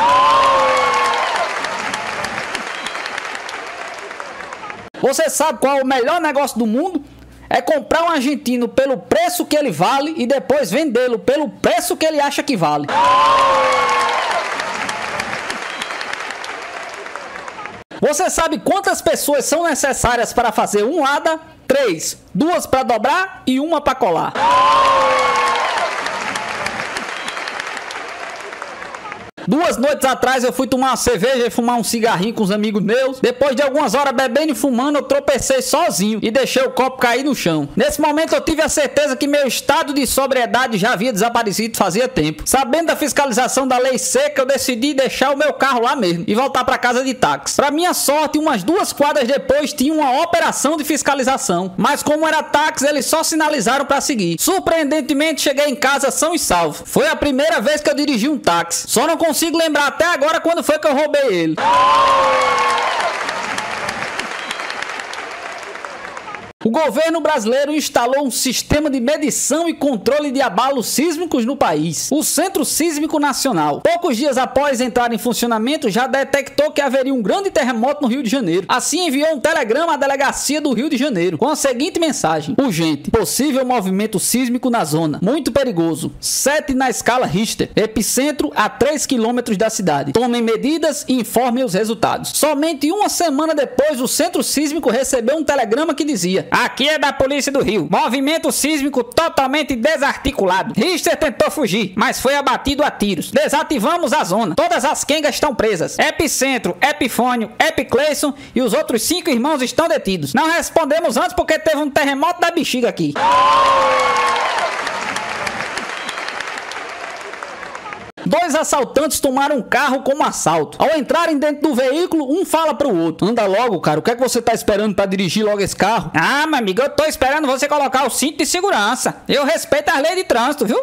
[SPEAKER 1] Você sabe qual é o melhor negócio do mundo? É comprar um argentino pelo preço que ele vale e depois vendê-lo pelo preço que ele acha que vale. Você sabe quantas pessoas são necessárias para fazer um ADA? 3. 2 para dobrar e 1 para colar. 2 noites atrás eu fui tomar uma cerveja e fumar um cigarrinho com os amigos meus. Depois de algumas horas bebendo e fumando, eu tropecei sozinho e deixei o copo cair no chão. Nesse momento eu tive a certeza que meu estado de sobriedade já havia desaparecido fazia tempo. Sabendo da fiscalização da lei seca, eu decidi deixar o meu carro lá mesmo e voltar para casa de táxi. Para minha sorte, umas 2 quadras depois tinha uma operação de fiscalização, mas como era táxi, eles só sinalizaram para seguir. Surpreendentemente, cheguei em casa são e salvo. Foi a primeira vez que eu dirigi um táxi. Só não consigo lembrar até agora quando foi que eu roubei ele. O governo brasileiro instalou um sistema de medição e controle de abalos sísmicos no país, o Centro Sísmico Nacional. Poucos dias após entrar em funcionamento, já detectou que haveria um grande terremoto no Rio de Janeiro. Assim, enviou um telegrama à delegacia do Rio de Janeiro, com a seguinte mensagem: urgente, possível movimento sísmico na zona, muito perigoso, 7 na escala Richter, epicentro a 3 km da cidade. Tomem medidas e informem os resultados. Somente uma semana depois, o Centro Sísmico recebeu um telegrama que dizia:
[SPEAKER 2] aqui é da Polícia do Rio. Movimento sísmico totalmente desarticulado. Richter tentou fugir, mas foi abatido a tiros. Desativamos a zona. Todas as quengas estão presas. Epicentro, Epifônio, Epicleison e os outros 5 irmãos estão detidos. Não respondemos antes porque teve um terremoto da bexiga aqui.
[SPEAKER 1] Dois assaltantes tomaram um carro como assalto. Ao entrarem dentro do veículo, um fala pro outro: anda logo, cara, o que é que você tá esperando pra dirigir logo esse carro?
[SPEAKER 2] Ah, meu amigo, eu tô esperando você colocar o cinto de segurança. Eu respeito as leis de trânsito, viu?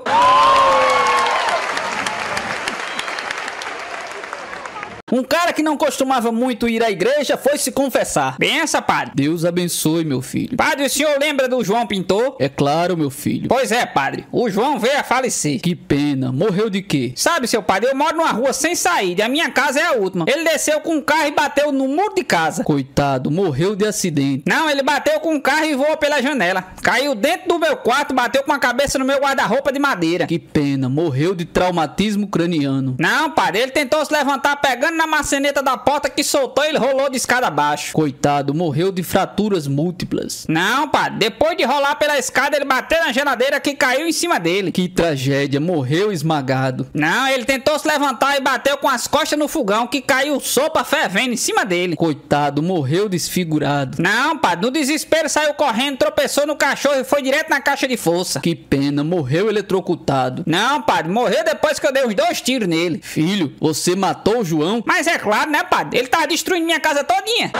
[SPEAKER 1] Um cara que não costumava muito ir à igreja foi se confessar.
[SPEAKER 2] Bença, padre.
[SPEAKER 1] Deus abençoe, meu filho.
[SPEAKER 2] Padre, o senhor lembra do João Pintor?
[SPEAKER 1] É claro, meu filho.
[SPEAKER 2] Pois é, padre. O João veio a falecer.
[SPEAKER 1] Que pena. Morreu de quê?
[SPEAKER 2] Sabe, seu padre, eu moro numa rua sem saída e a minha casa é a última. Ele desceu com um carro e bateu no muro de casa.
[SPEAKER 1] Coitado, morreu de acidente.
[SPEAKER 2] Não, ele bateu com um carro e voou pela janela. Caiu dentro do meu quarto, bateu com a cabeça no meu guarda-roupa de madeira.
[SPEAKER 1] Que pena. Morreu de traumatismo craniano.
[SPEAKER 2] Não, padre, ele tentou se levantar pegando na maçaneta da porta que soltou e ele rolou de escada abaixo.
[SPEAKER 1] Coitado, morreu de fraturas múltiplas.
[SPEAKER 2] Não, padre, depois de rolar pela escada ele bateu na geladeira que caiu em cima dele.
[SPEAKER 1] Que tragédia, morreu esmagado.
[SPEAKER 2] Não, ele tentou se levantar e bateu com as costas no fogão que caiu sopa fervendo em cima dele.
[SPEAKER 1] Coitado, morreu desfigurado.
[SPEAKER 2] Não, padre, no desespero saiu correndo, tropeçou no cachorro e foi direto na caixa de força.
[SPEAKER 1] Que pena, morreu eletrocutado.
[SPEAKER 2] Não, padre, morreu depois que eu dei uns 2 tiros nele.
[SPEAKER 1] Filho, você matou o João?
[SPEAKER 2] Mas é claro, né, padre? Ele tava destruindo minha casa todinha.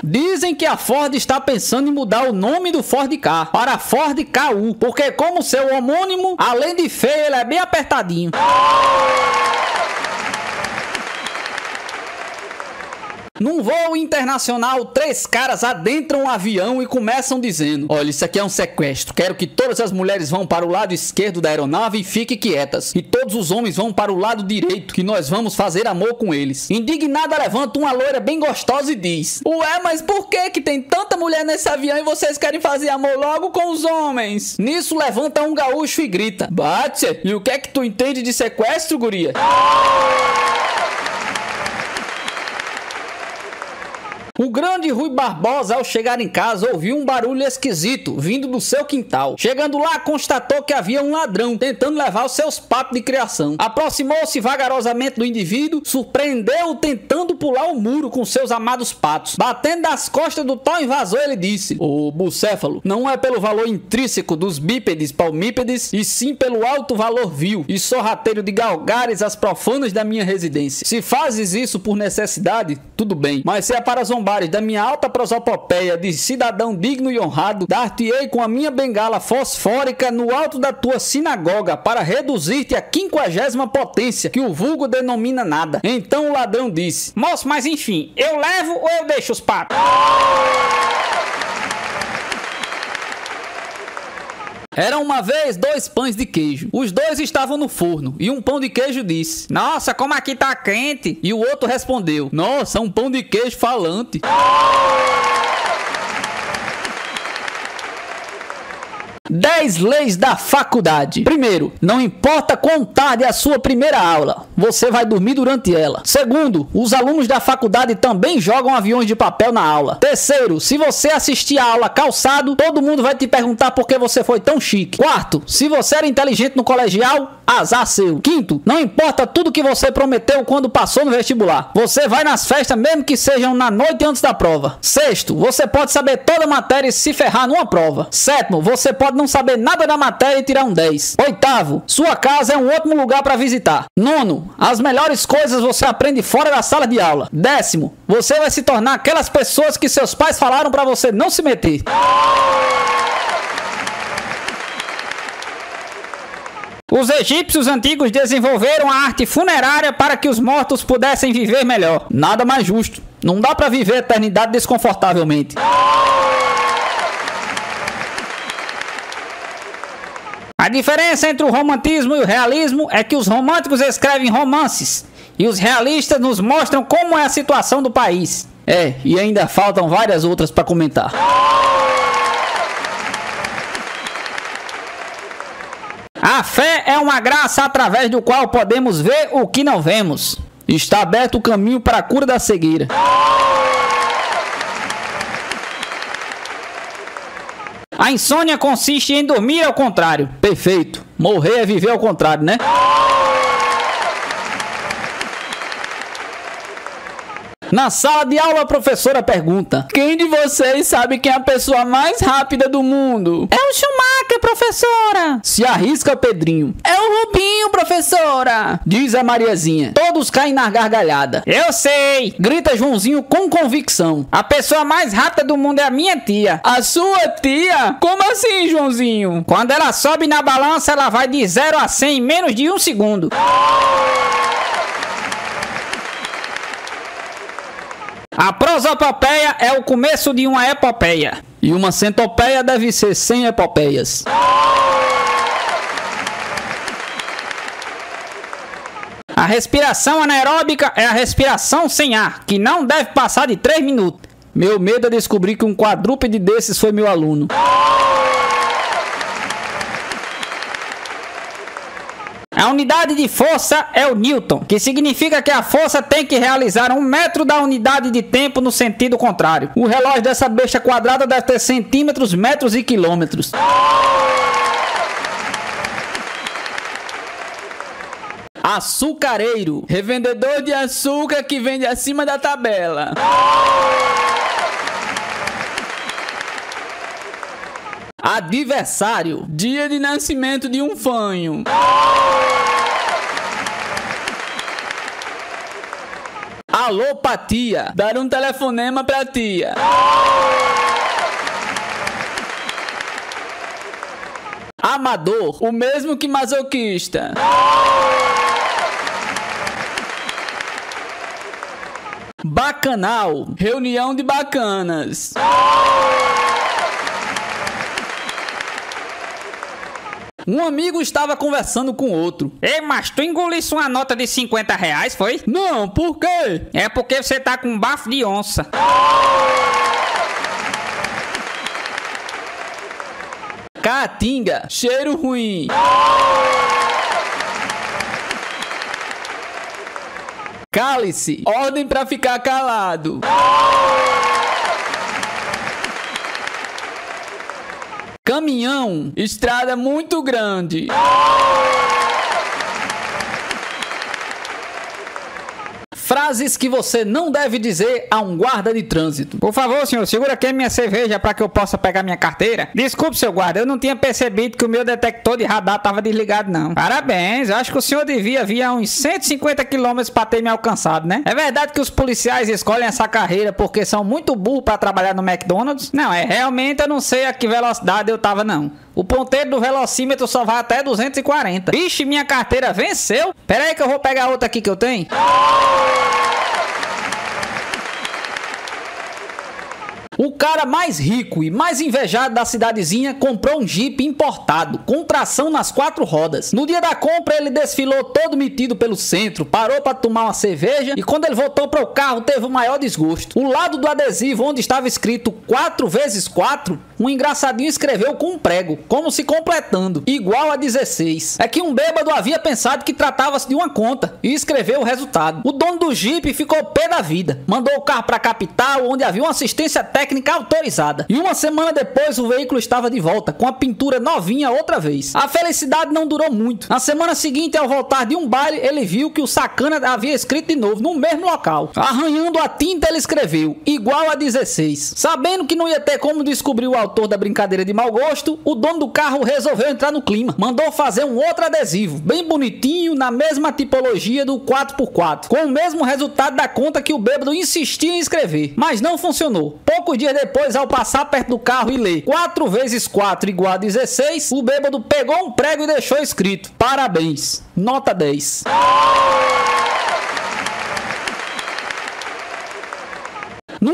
[SPEAKER 1] Dizem que a Ford está pensando em mudar o nome do Ford Ka para Ford Ku, porque como seu homônimo, além de feio, ele é bem apertadinho. Num voo internacional, 3 caras adentram um avião e começam dizendo: olha, isso aqui é um sequestro. Quero que todas as mulheres vão para o lado esquerdo da aeronave e fiquem quietas. E todos os homens vão para o lado direito, que nós vamos fazer amor com eles. Indignada, levanta uma loira bem gostosa e diz: ué, mas por que tem tanta mulher nesse avião e vocês querem fazer amor logo com os homens? Nisso, levanta um gaúcho e grita: bate, e o que é que tu entende de sequestro, guria? O grande Rui Barbosa, ao chegar em casa, ouviu um barulho esquisito vindo do seu quintal. Chegando lá, constatou que havia um ladrão tentando levar os seus patos de criação. Aproximou-se vagarosamente do indivíduo, surpreendeu-o tentando pular o muro com seus amados patos. Batendo nas costas do tal invasor, ele disse: ô bucéfalo, não é pelo valor intrínseco dos bípedes palmípedes, e sim pelo alto valor vil e sorrateiro de galgares as profanas da minha residência. Se fazes isso por necessidade, tudo bem, mas se é para zombares da minha alta prosopopeia de cidadão digno e honrado, dar-te-ei com a minha bengala fosfórica no alto da tua sinagoga para reduzir-te à 50ª potência, que o vulgo denomina nada. Então o ladrão disse:
[SPEAKER 2] moço, mas enfim, eu levo ou eu deixo os patos?
[SPEAKER 1] Era uma vez 2 pães de queijo. Os 2 estavam no forno e um pão de queijo disse:
[SPEAKER 2] nossa, como aqui tá quente.
[SPEAKER 1] E o outro respondeu: nossa, um pão de queijo falante. 10 leis da faculdade. Primeiro, não importa quão tarde é a sua primeira aula, você vai dormir durante ela. Segundo, os alunos da faculdade também jogam aviões de papel na aula. Terceiro, se você assistir a aula calçado, todo mundo vai te perguntar por que você foi tão chique. Quarto, se você era inteligente no colegial, azar seu. Quinto, não importa tudo que você prometeu quando passou no vestibular, você vai nas festas mesmo que sejam na noite antes da prova. Sexto, você pode saber toda a matéria e se ferrar numa prova. Sétimo, você pode não saber nada da matéria e tirar um 10. Oitavo, sua casa é um ótimo lugar para visitar. Nono, as melhores coisas você aprende fora da sala de aula. Décimo, você vai se tornar aquelas pessoas que seus pais falaram para você não se meter.
[SPEAKER 2] Os egípcios antigos desenvolveram a arte funerária para que os mortos pudessem viver melhor.
[SPEAKER 1] Nada mais justo. Não dá pra viver a eternidade desconfortavelmente.
[SPEAKER 2] A diferença entre o romantismo e o realismo é que os românticos escrevem romances e os realistas nos mostram como é a situação do país.
[SPEAKER 1] E ainda faltam várias outras pra comentar.
[SPEAKER 2] A fé é uma graça através do qual podemos ver o que não vemos.
[SPEAKER 1] Está aberto o caminho para a cura da cegueira.
[SPEAKER 2] A insônia consiste em dormir ao contrário.
[SPEAKER 1] Perfeito. Morrer é viver ao contrário, né? Na sala de aula, a professora pergunta: quem de vocês sabe quem é a pessoa mais rápida do mundo?
[SPEAKER 2] É o Schumacher, professora.
[SPEAKER 1] Se arrisca, Pedrinho.
[SPEAKER 2] É o Rubinho, professora.
[SPEAKER 1] Diz a Mariazinha. Todos caem na gargalhada.
[SPEAKER 2] Eu sei.
[SPEAKER 1] Grita Joãozinho com convicção.
[SPEAKER 2] A pessoa mais rápida do mundo é a minha tia.
[SPEAKER 1] A sua tia? Como assim, Joãozinho?
[SPEAKER 2] Quando ela sobe na balança, ela vai de 0 a 100 em menos de 1 segundo. A prosopopeia é o começo de uma epopeia.
[SPEAKER 1] E uma centopeia deve ser 100 epopeias.
[SPEAKER 2] A respiração anaeróbica é a respiração sem ar, que não deve passar de 3 minutos.
[SPEAKER 1] Meu medo é descobrir que um quadrúpede desses foi meu aluno.
[SPEAKER 2] A unidade de força é o Newton, que significa que a força tem que realizar 1 metro da unidade de tempo no sentido contrário.
[SPEAKER 1] O relógio dessa besta quadrada deve ter centímetros, metros e quilômetros. Açucareiro, revendedor de açúcar que vende acima da tabela. Adversário, dia de nascimento de um fanho. Alopatia, dar um telefonema pra tia. Amador, o mesmo que masoquista. Bacanal, reunião de bacanas. Um amigo estava conversando com outro.
[SPEAKER 2] Ei, mas tu engolisse uma nota de 50 reais, foi?
[SPEAKER 1] Não, por quê?
[SPEAKER 2] É porque você tá com um bafo de onça.
[SPEAKER 1] Caatinga, cheiro ruim. Cálice, ordem pra ficar calado. Caminhão, estrada muito grande. Frases que você não deve dizer a um guarda de trânsito.
[SPEAKER 2] Por favor, senhor, segura aqui a minha cerveja para que eu possa pegar minha carteira. Desculpe, seu guarda, eu não tinha percebido que o meu detector de radar estava desligado, não. Parabéns, eu acho que o senhor devia vir a uns 150 km para ter me alcançado, né? É verdade que os policiais escolhem essa carreira porque são muito burros para trabalhar no McDonald's? Não, realmente eu não sei a que velocidade eu tava, não. O ponteiro do velocímetro só vai até 240. Ixi, minha carteira venceu. Pera aí que eu vou pegar outra aqui que eu tenho.
[SPEAKER 1] O cara mais rico e mais invejado da cidadezinha comprou um Jeep importado, com tração nas 4 rodas. No dia da compra, ele desfilou todo metido pelo centro, parou para tomar uma cerveja e quando ele voltou para o carro, teve o maior desgosto. O lado do adesivo, onde estava escrito 4x4, um engraçadinho escreveu com um prego, como se completando, igual a 16. É que um bêbado havia pensado que tratava-se de uma conta e escreveu o resultado. O dono do Jeep ficou pé da vida, mandou o carro para a capital, onde havia uma assistência técnica autorizada. E uma semana depois o veículo estava de volta, com a pintura novinha outra vez. A felicidade não durou muito. Na semana seguinte, ao voltar de um baile, ele viu que o sacana havia escrito de novo, no mesmo local. Arranhando a tinta, ele escreveu, igual a 16. Sabendo que não ia ter como descobrir o autor da brincadeira de mau gosto, o dono do carro resolveu entrar no clima. Mandou fazer um outro adesivo, bem bonitinho, na mesma tipologia do 4x4, com o mesmo resultado da conta que o bêbado insistia em escrever. Mas não funcionou. Poucos dias depois, ao passar perto do carro e ler 4x4 igual a 16, o bêbado pegou um prego e deixou escrito: parabéns, nota 10.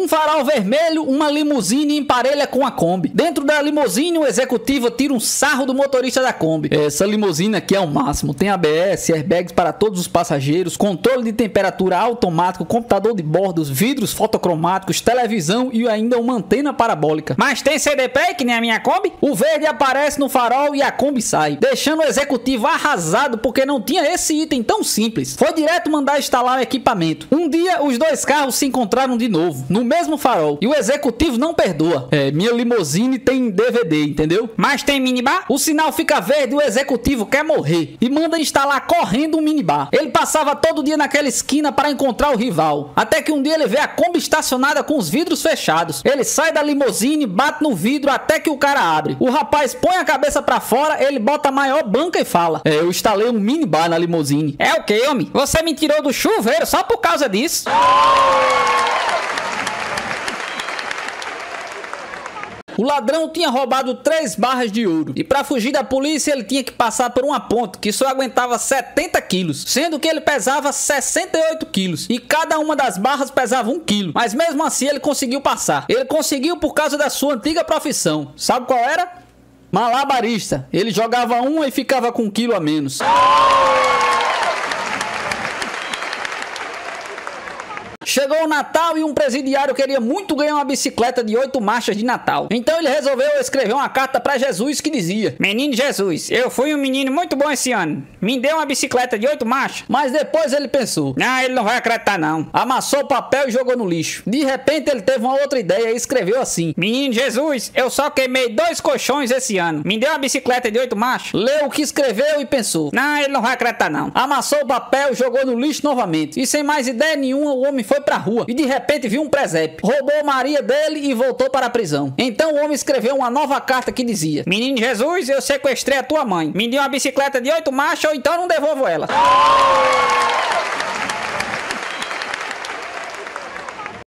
[SPEAKER 1] Num farol vermelho, uma limusine emparelha com a Kombi. Dentro da limusine, o executivo tira um sarro do motorista da Kombi. Essa limusine aqui é o máximo. Tem ABS, airbags para todos os passageiros, controle de temperatura automático, computador de bordo, vidros fotocromáticos, televisão e ainda uma antena parabólica.
[SPEAKER 2] Mas tem CDP que nem a minha Kombi?
[SPEAKER 1] O verde aparece no farol e a Kombi sai, deixando o executivo arrasado porque não tinha esse item tão simples. Foi direto mandar instalar o equipamento. Um dia, os dois carros se encontraram de novo, no mesmo farol, e o executivo não perdoa. Minha limusine tem DVD, entendeu?
[SPEAKER 2] Mas tem minibar?
[SPEAKER 1] O sinal fica verde e o executivo quer morrer e manda instalar correndo um minibar. Ele passava todo dia naquela esquina para encontrar o rival, até que um dia ele vê a Kombi estacionada com os vidros fechados. Ele sai da limusine, bate no vidro até que o cara abre. O rapaz põe a cabeça pra fora, ele bota a maior banca e fala: eu instalei um minibar na limusine.
[SPEAKER 2] É o que, homem? Você me tirou do chuveiro só por causa disso?
[SPEAKER 1] O ladrão tinha roubado 3 barras de ouro e para fugir da polícia ele tinha que passar por uma ponte que só aguentava 70 quilos, sendo que ele pesava 68 quilos e cada uma das barras pesava 1 quilo, mas mesmo assim ele conseguiu passar. Ele conseguiu por causa da sua antiga profissão. Sabe qual era? Malabarista. Ele jogava uma e ficava com 1 quilo a menos. Chegou o Natal e um presidiário queria muito ganhar uma bicicleta de 8 marchas de Natal. Então ele resolveu escrever uma carta para Jesus que dizia:
[SPEAKER 2] Menino Jesus, eu fui um menino muito bom esse ano. Me dê uma bicicleta de 8 marchas.
[SPEAKER 1] Mas depois ele pensou:
[SPEAKER 2] não, ele não vai acreditar não.
[SPEAKER 1] Amassou o papel e jogou no lixo. De repente ele teve uma outra ideia e escreveu assim:
[SPEAKER 2] Menino Jesus, eu só queimei 2 colchões esse ano. Me dê uma bicicleta de 8 marchas.
[SPEAKER 1] Leu o que escreveu e pensou:
[SPEAKER 2] não, ele não vai acreditar não.
[SPEAKER 1] Amassou o papel e jogou no lixo novamente. E sem mais ideia nenhuma, o homem foi pra rua e de repente viu um presépio. Roubou Maria dele e voltou para a prisão. Então o homem escreveu uma nova carta que dizia:
[SPEAKER 2] Menino Jesus, eu sequestrei a tua mãe. Me dê uma bicicleta de 8 marchas ou então não devolvo ela.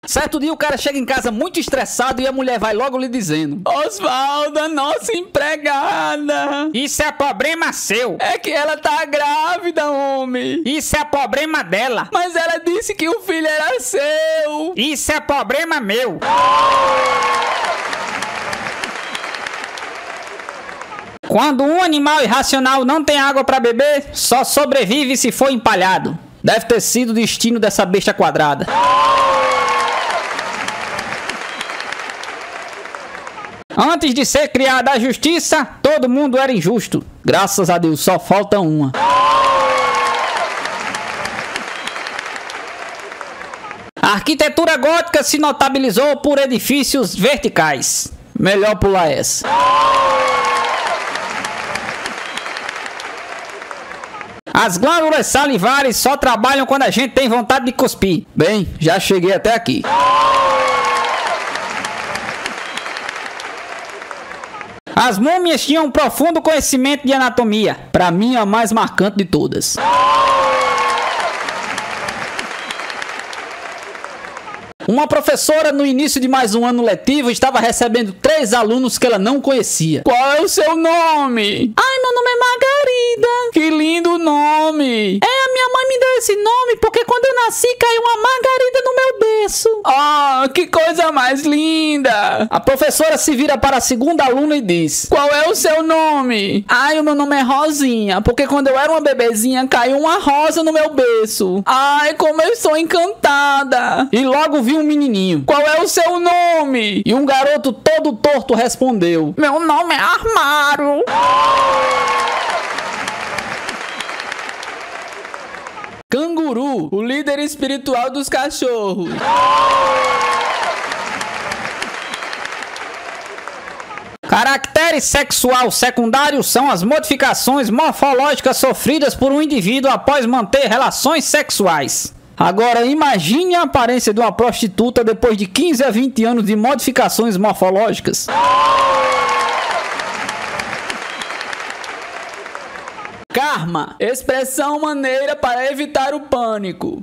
[SPEAKER 1] Certo dia o cara chega em casa muito estressado e a mulher vai logo lhe dizendo: Osvaldo, nossa empregada.
[SPEAKER 2] Isso é problema seu.
[SPEAKER 1] É que ela tá grávida, homem.
[SPEAKER 2] Isso é problema dela.
[SPEAKER 1] Mas ela disse que o filho era seu.
[SPEAKER 2] Isso é problema meu. Quando um animal irracional não tem água para beber, só sobrevive se for empalhado.
[SPEAKER 1] Deve ter sido o destino dessa besta quadrada.
[SPEAKER 2] Antes de ser criada a justiça, todo mundo era injusto.
[SPEAKER 1] Graças a Deus, só falta uma.
[SPEAKER 2] A arquitetura gótica se notabilizou por edifícios verticais.
[SPEAKER 1] Melhor pular essa.
[SPEAKER 2] As glândulas salivares só trabalham quando a gente tem vontade de cuspir.
[SPEAKER 1] Bem, já cheguei até aqui.
[SPEAKER 2] As múmias tinham um profundo conhecimento de anatomia.
[SPEAKER 1] Pra mim, a mais marcante de todas. Uma professora, no início de mais um ano letivo, estava recebendo 3 alunos que ela não conhecia.
[SPEAKER 2] Qual é o seu nome?
[SPEAKER 1] Ai, meu nome é Margarida.
[SPEAKER 2] Que lindo nome.
[SPEAKER 1] A minha mãe me deu esse nome porque quando eu nasci caiu uma margarida no meu berço.
[SPEAKER 2] Ah, que coisa mais linda.
[SPEAKER 1] A professora se vira para a segunda aluna e diz:
[SPEAKER 2] qual é o seu nome?
[SPEAKER 1] Ai, o meu nome é Rosinha, porque quando eu era uma bebezinha caiu uma rosa no meu berço.
[SPEAKER 2] Ai, como eu sou encantada.
[SPEAKER 1] E logo vi um menininho:
[SPEAKER 2] qual é o seu nome?
[SPEAKER 1] E um garoto todo torto respondeu:
[SPEAKER 2] meu nome é Armário.
[SPEAKER 1] Canguru, o líder espiritual dos cachorros.
[SPEAKER 2] Caractere sexual secundário são as modificações morfológicas sofridas por um indivíduo após manter relações sexuais.
[SPEAKER 1] Agora imagine a aparência de uma prostituta depois de 15 a 20 anos de modificações morfológicas. Karma, expressão maneira para evitar o pânico.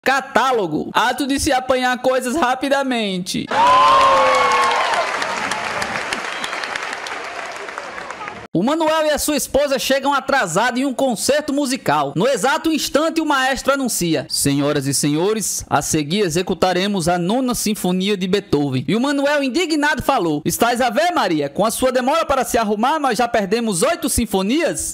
[SPEAKER 1] Catálogo, ato de se apanhar coisas rapidamente. O Manuel e a sua esposa chegam atrasados em um concerto musical. No exato instante, o maestro anuncia: senhoras e senhores, a seguir executaremos a 9ª Sinfonia de Beethoven. E o Manuel, indignado, falou: estás a ver, Maria? Com a sua demora para se arrumar, nós já perdemos 8 sinfonias?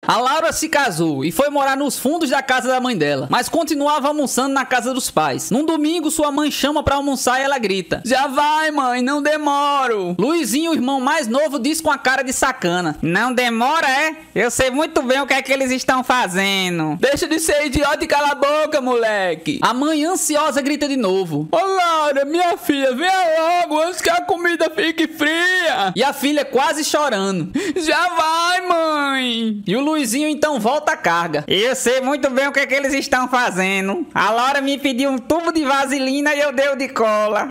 [SPEAKER 1] A Laura se casou e foi morar nos fundos da casa da mãe dela, mas continuava almoçando na casa dos pais. Num domingo, sua mãe chama pra almoçar e ela grita: já vai, mãe, não demoro. Luizinho, o irmão mais novo, diz com a cara de sacana:
[SPEAKER 2] não demora, é? Eu sei muito bem o que é que eles estão fazendo.
[SPEAKER 1] Deixa de ser idiota e cala a boca, moleque. A mãe, ansiosa, grita de novo: ô Laura, minha filha, venha logo antes que a comida fique fria. E a filha quase chorando: já vai, mãe. E o Luizinho então volta a carga:
[SPEAKER 2] eu sei muito bem o que é que eles estão fazendo. A Laura me pediu um tubo de vaselina e eu dei o de cola.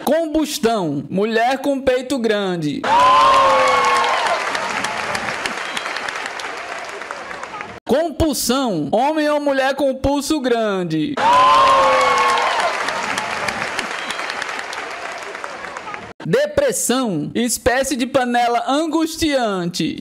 [SPEAKER 1] Combustão: mulher com peito grande. Compulsão: homem ou mulher com pulso grande. Depressão: espécie de panela angustiante.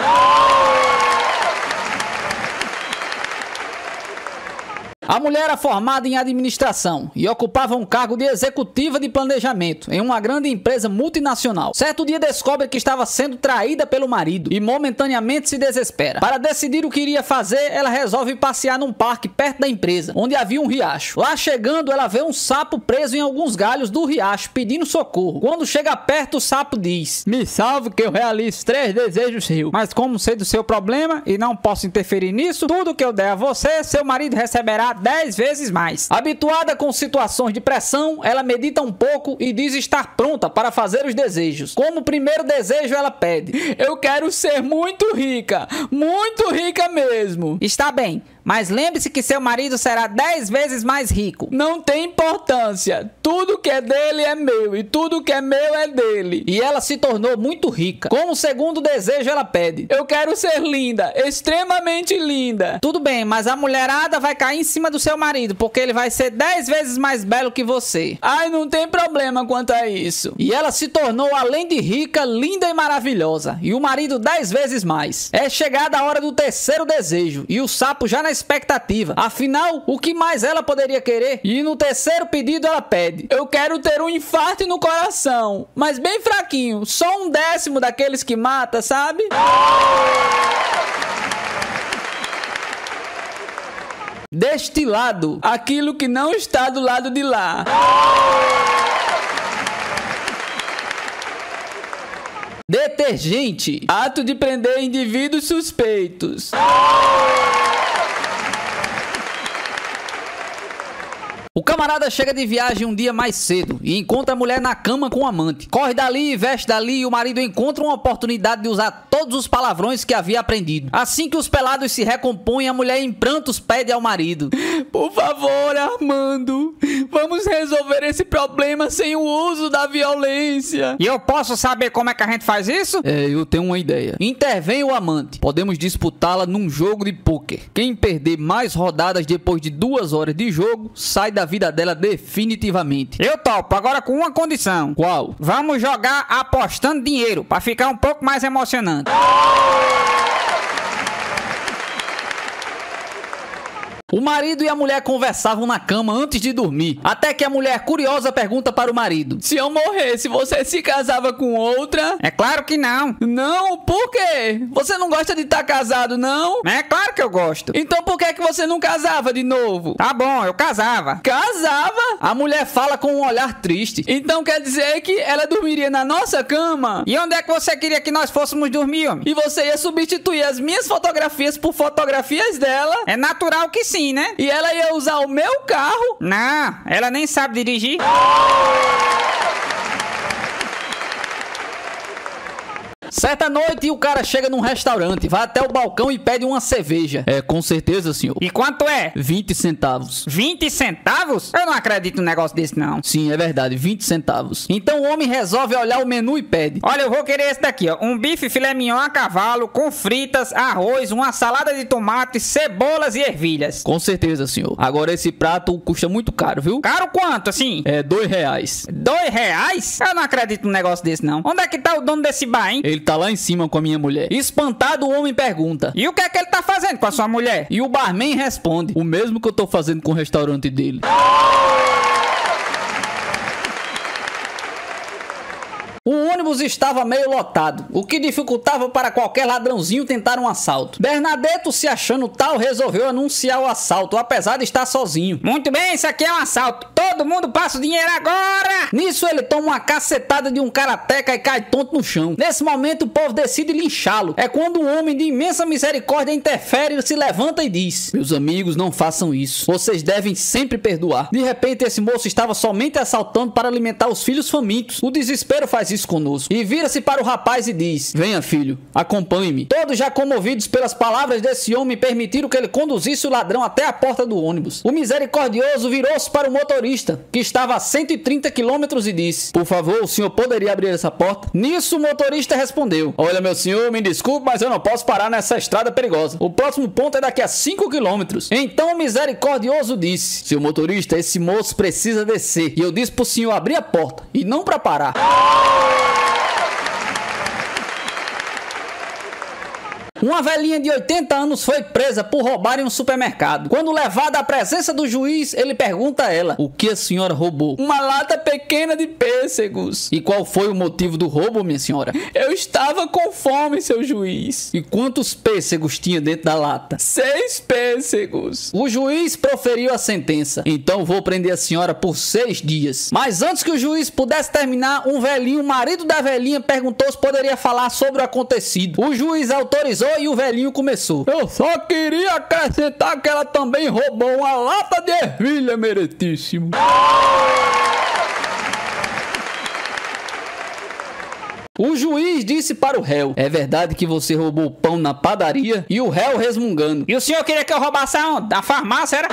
[SPEAKER 1] A mulher era formada em administração e ocupava um cargo de executiva de planejamento em uma grande empresa multinacional. Certo dia descobre que estava sendo traída pelo marido e momentaneamente se desespera. Para decidir o que iria fazer, ela resolve passear num parque perto da empresa, onde havia um riacho. Lá chegando, ela vê um sapo preso em alguns galhos do riacho, pedindo socorro. Quando chega perto, o sapo diz: me salve que eu realizo 3 desejos seus. Mas como sei do seu problema e não posso interferir nisso, tudo que eu der a você, seu marido receberá 10 vezes mais. Habituada com situações de pressão, ela medita um pouco e diz estar pronta para fazer os desejos. Como primeiro desejo, ela pede: eu quero ser muito rica mesmo.
[SPEAKER 2] Está bem, mas lembre-se que seu marido será 10 vezes mais rico.
[SPEAKER 1] Não tem importância. Tudo que é dele é meu e tudo que é meu é dele. E ela se tornou muito rica. Como segundo desejo, ela pede: eu quero ser linda, extremamente linda.
[SPEAKER 2] Tudo bem, mas a mulherada vai cair em cima do seu marido, porque ele vai ser 10 vezes mais belo que você.
[SPEAKER 1] Ai, não tem problema quanto a isso. E ela se tornou, além de rica, linda e maravilhosa. E o marido 10 vezes mais. É chegada a hora do terceiro desejo e o sapo já na expectativa. Afinal, o que mais ela poderia querer? E no terceiro pedido ela pede: eu quero ter um infarto no coração, mas bem fraquinho, só 1/10 daqueles que mata, sabe? Destilado: aquilo que não está do lado de lá. Detergente: ato de prender indivíduos suspeitos. O camarada chega de viagem um dia mais cedo e encontra a mulher na cama com o amante. Corre dali e veste dali e o marido encontra uma oportunidade de usar todos os palavrões que havia aprendido. Assim que os pelados se recompõem, a mulher em prantos pede ao marido: por favor, Armando, vamos resolver esse problema sem o uso da violência.
[SPEAKER 2] E eu posso saber como é que a gente faz isso?
[SPEAKER 1] Eu tenho uma ideia. Intervém o amante. Podemos disputá-la num jogo de pôquer. Quem perder mais rodadas depois de 2 horas de jogo, sai da vida dela definitivamente.
[SPEAKER 2] Eu topo, agora com uma condição.
[SPEAKER 1] Qual?
[SPEAKER 2] Vamos jogar apostando dinheiro, pra ficar um pouco mais emocionante.
[SPEAKER 1] O marido e a mulher conversavam na cama antes de dormir, até que a mulher, curiosa, pergunta para o marido: se eu morresse, você se casava com outra?
[SPEAKER 2] É claro que não.
[SPEAKER 1] Não? Por quê? Você não gosta de estar casado, não?
[SPEAKER 2] É claro que eu gosto.
[SPEAKER 1] Então por que você não casava de novo?
[SPEAKER 2] Tá bom, eu casava.
[SPEAKER 1] Casava? A mulher fala com um olhar triste. Então quer dizer que ela dormiria na nossa cama?
[SPEAKER 2] E onde é que você queria que nós fôssemos dormir, homem?
[SPEAKER 1] E você ia substituir as minhas fotografias por fotografias dela?
[SPEAKER 2] É natural que sim, né?
[SPEAKER 1] E ela ia usar o meu carro?
[SPEAKER 2] Não, ela nem sabe dirigir.
[SPEAKER 1] Certa noite, o cara chega num restaurante, vai até o balcão e pede uma cerveja. É, com certeza, senhor.
[SPEAKER 2] E quanto é?
[SPEAKER 1] 20 centavos.
[SPEAKER 2] 20 centavos? Eu não acredito num negócio desse, não.
[SPEAKER 1] Sim, é verdade, 20 centavos. Então o homem resolve olhar o menu e pede.
[SPEAKER 2] Olha, eu vou querer esse daqui, ó. Um bife filé mignon a cavalo, com fritas, arroz, uma salada de tomate, cebolas e ervilhas.
[SPEAKER 1] Com certeza, senhor. Agora esse prato custa muito caro, viu?
[SPEAKER 2] Caro quanto, assim?
[SPEAKER 1] É R$2.
[SPEAKER 2] R$2? Eu não acredito num negócio desse, não. Onde é que tá o dono desse bar, hein?
[SPEAKER 1] Ele tá lá em cima com a minha mulher. Espantado, o homem pergunta.
[SPEAKER 2] E o que é que ele tá fazendo com a sua mulher?
[SPEAKER 1] E o barman responde. O mesmo que eu tô fazendo com o restaurante dele. O ônibus estava meio lotado, o que dificultava para qualquer ladrãozinho tentar um assalto. Bernadette, se achando tal, resolveu anunciar o assalto, apesar de estar sozinho.
[SPEAKER 2] Muito bem, isso aqui é um assalto. Todo mundo passa o dinheiro agora!
[SPEAKER 1] Nisso ele toma uma cacetada de um karateca e cai tonto no chão. Nesse momento o povo decide linchá-lo. É quando um homem de imensa misericórdia interfere, se levanta e diz: meus amigos, não façam isso. Vocês devem sempre perdoar. De repente esse moço estava somente assaltando para alimentar os filhos famintos. O desespero faz isso conosco. E vira-se para o rapaz e diz: venha, filho, acompanhe-me. Todos já comovidos pelas palavras desse homem permitiram que ele conduzisse o ladrão até a porta do ônibus. O misericordioso virou-se para o motorista, que estava a 130 quilômetros, e disse: por favor, o senhor poderia abrir essa porta? Nisso o motorista respondeu: olha, meu senhor, me desculpe, mas eu não posso parar nessa estrada perigosa. O próximo ponto é daqui a 5 quilômetros. Então o misericordioso disse: seu motorista, esse moço precisa descer, e eu disse pro senhor abrir a porta e não para parar. Uma velhinha de 80 anos foi presa por roubar em um supermercado. Quando levada à presença do juiz, ele pergunta a ela: o que a senhora roubou? Uma lata pequena de pêssegos. E qual foi o motivo do roubo, minha senhora? Eu estava com fome, seu juiz. E quantos pêssegos tinha dentro da lata? 6 pêssegos. O juiz proferiu a sentença: então vou prender a senhora por 6 dias. Mas antes que o juiz pudesse terminar, um velhinho, o marido da velhinha, perguntou se poderia falar sobre o acontecido. O juiz autorizou e o velhinho começou: eu só queria acrescentar que ela também roubou uma lata de ervilha, meritíssimo. O juiz disse para o réu: é verdade que você roubou pão na padaria? E o réu resmungando:
[SPEAKER 2] e o senhor queria que eu roubasse aonde? Da farmácia, era?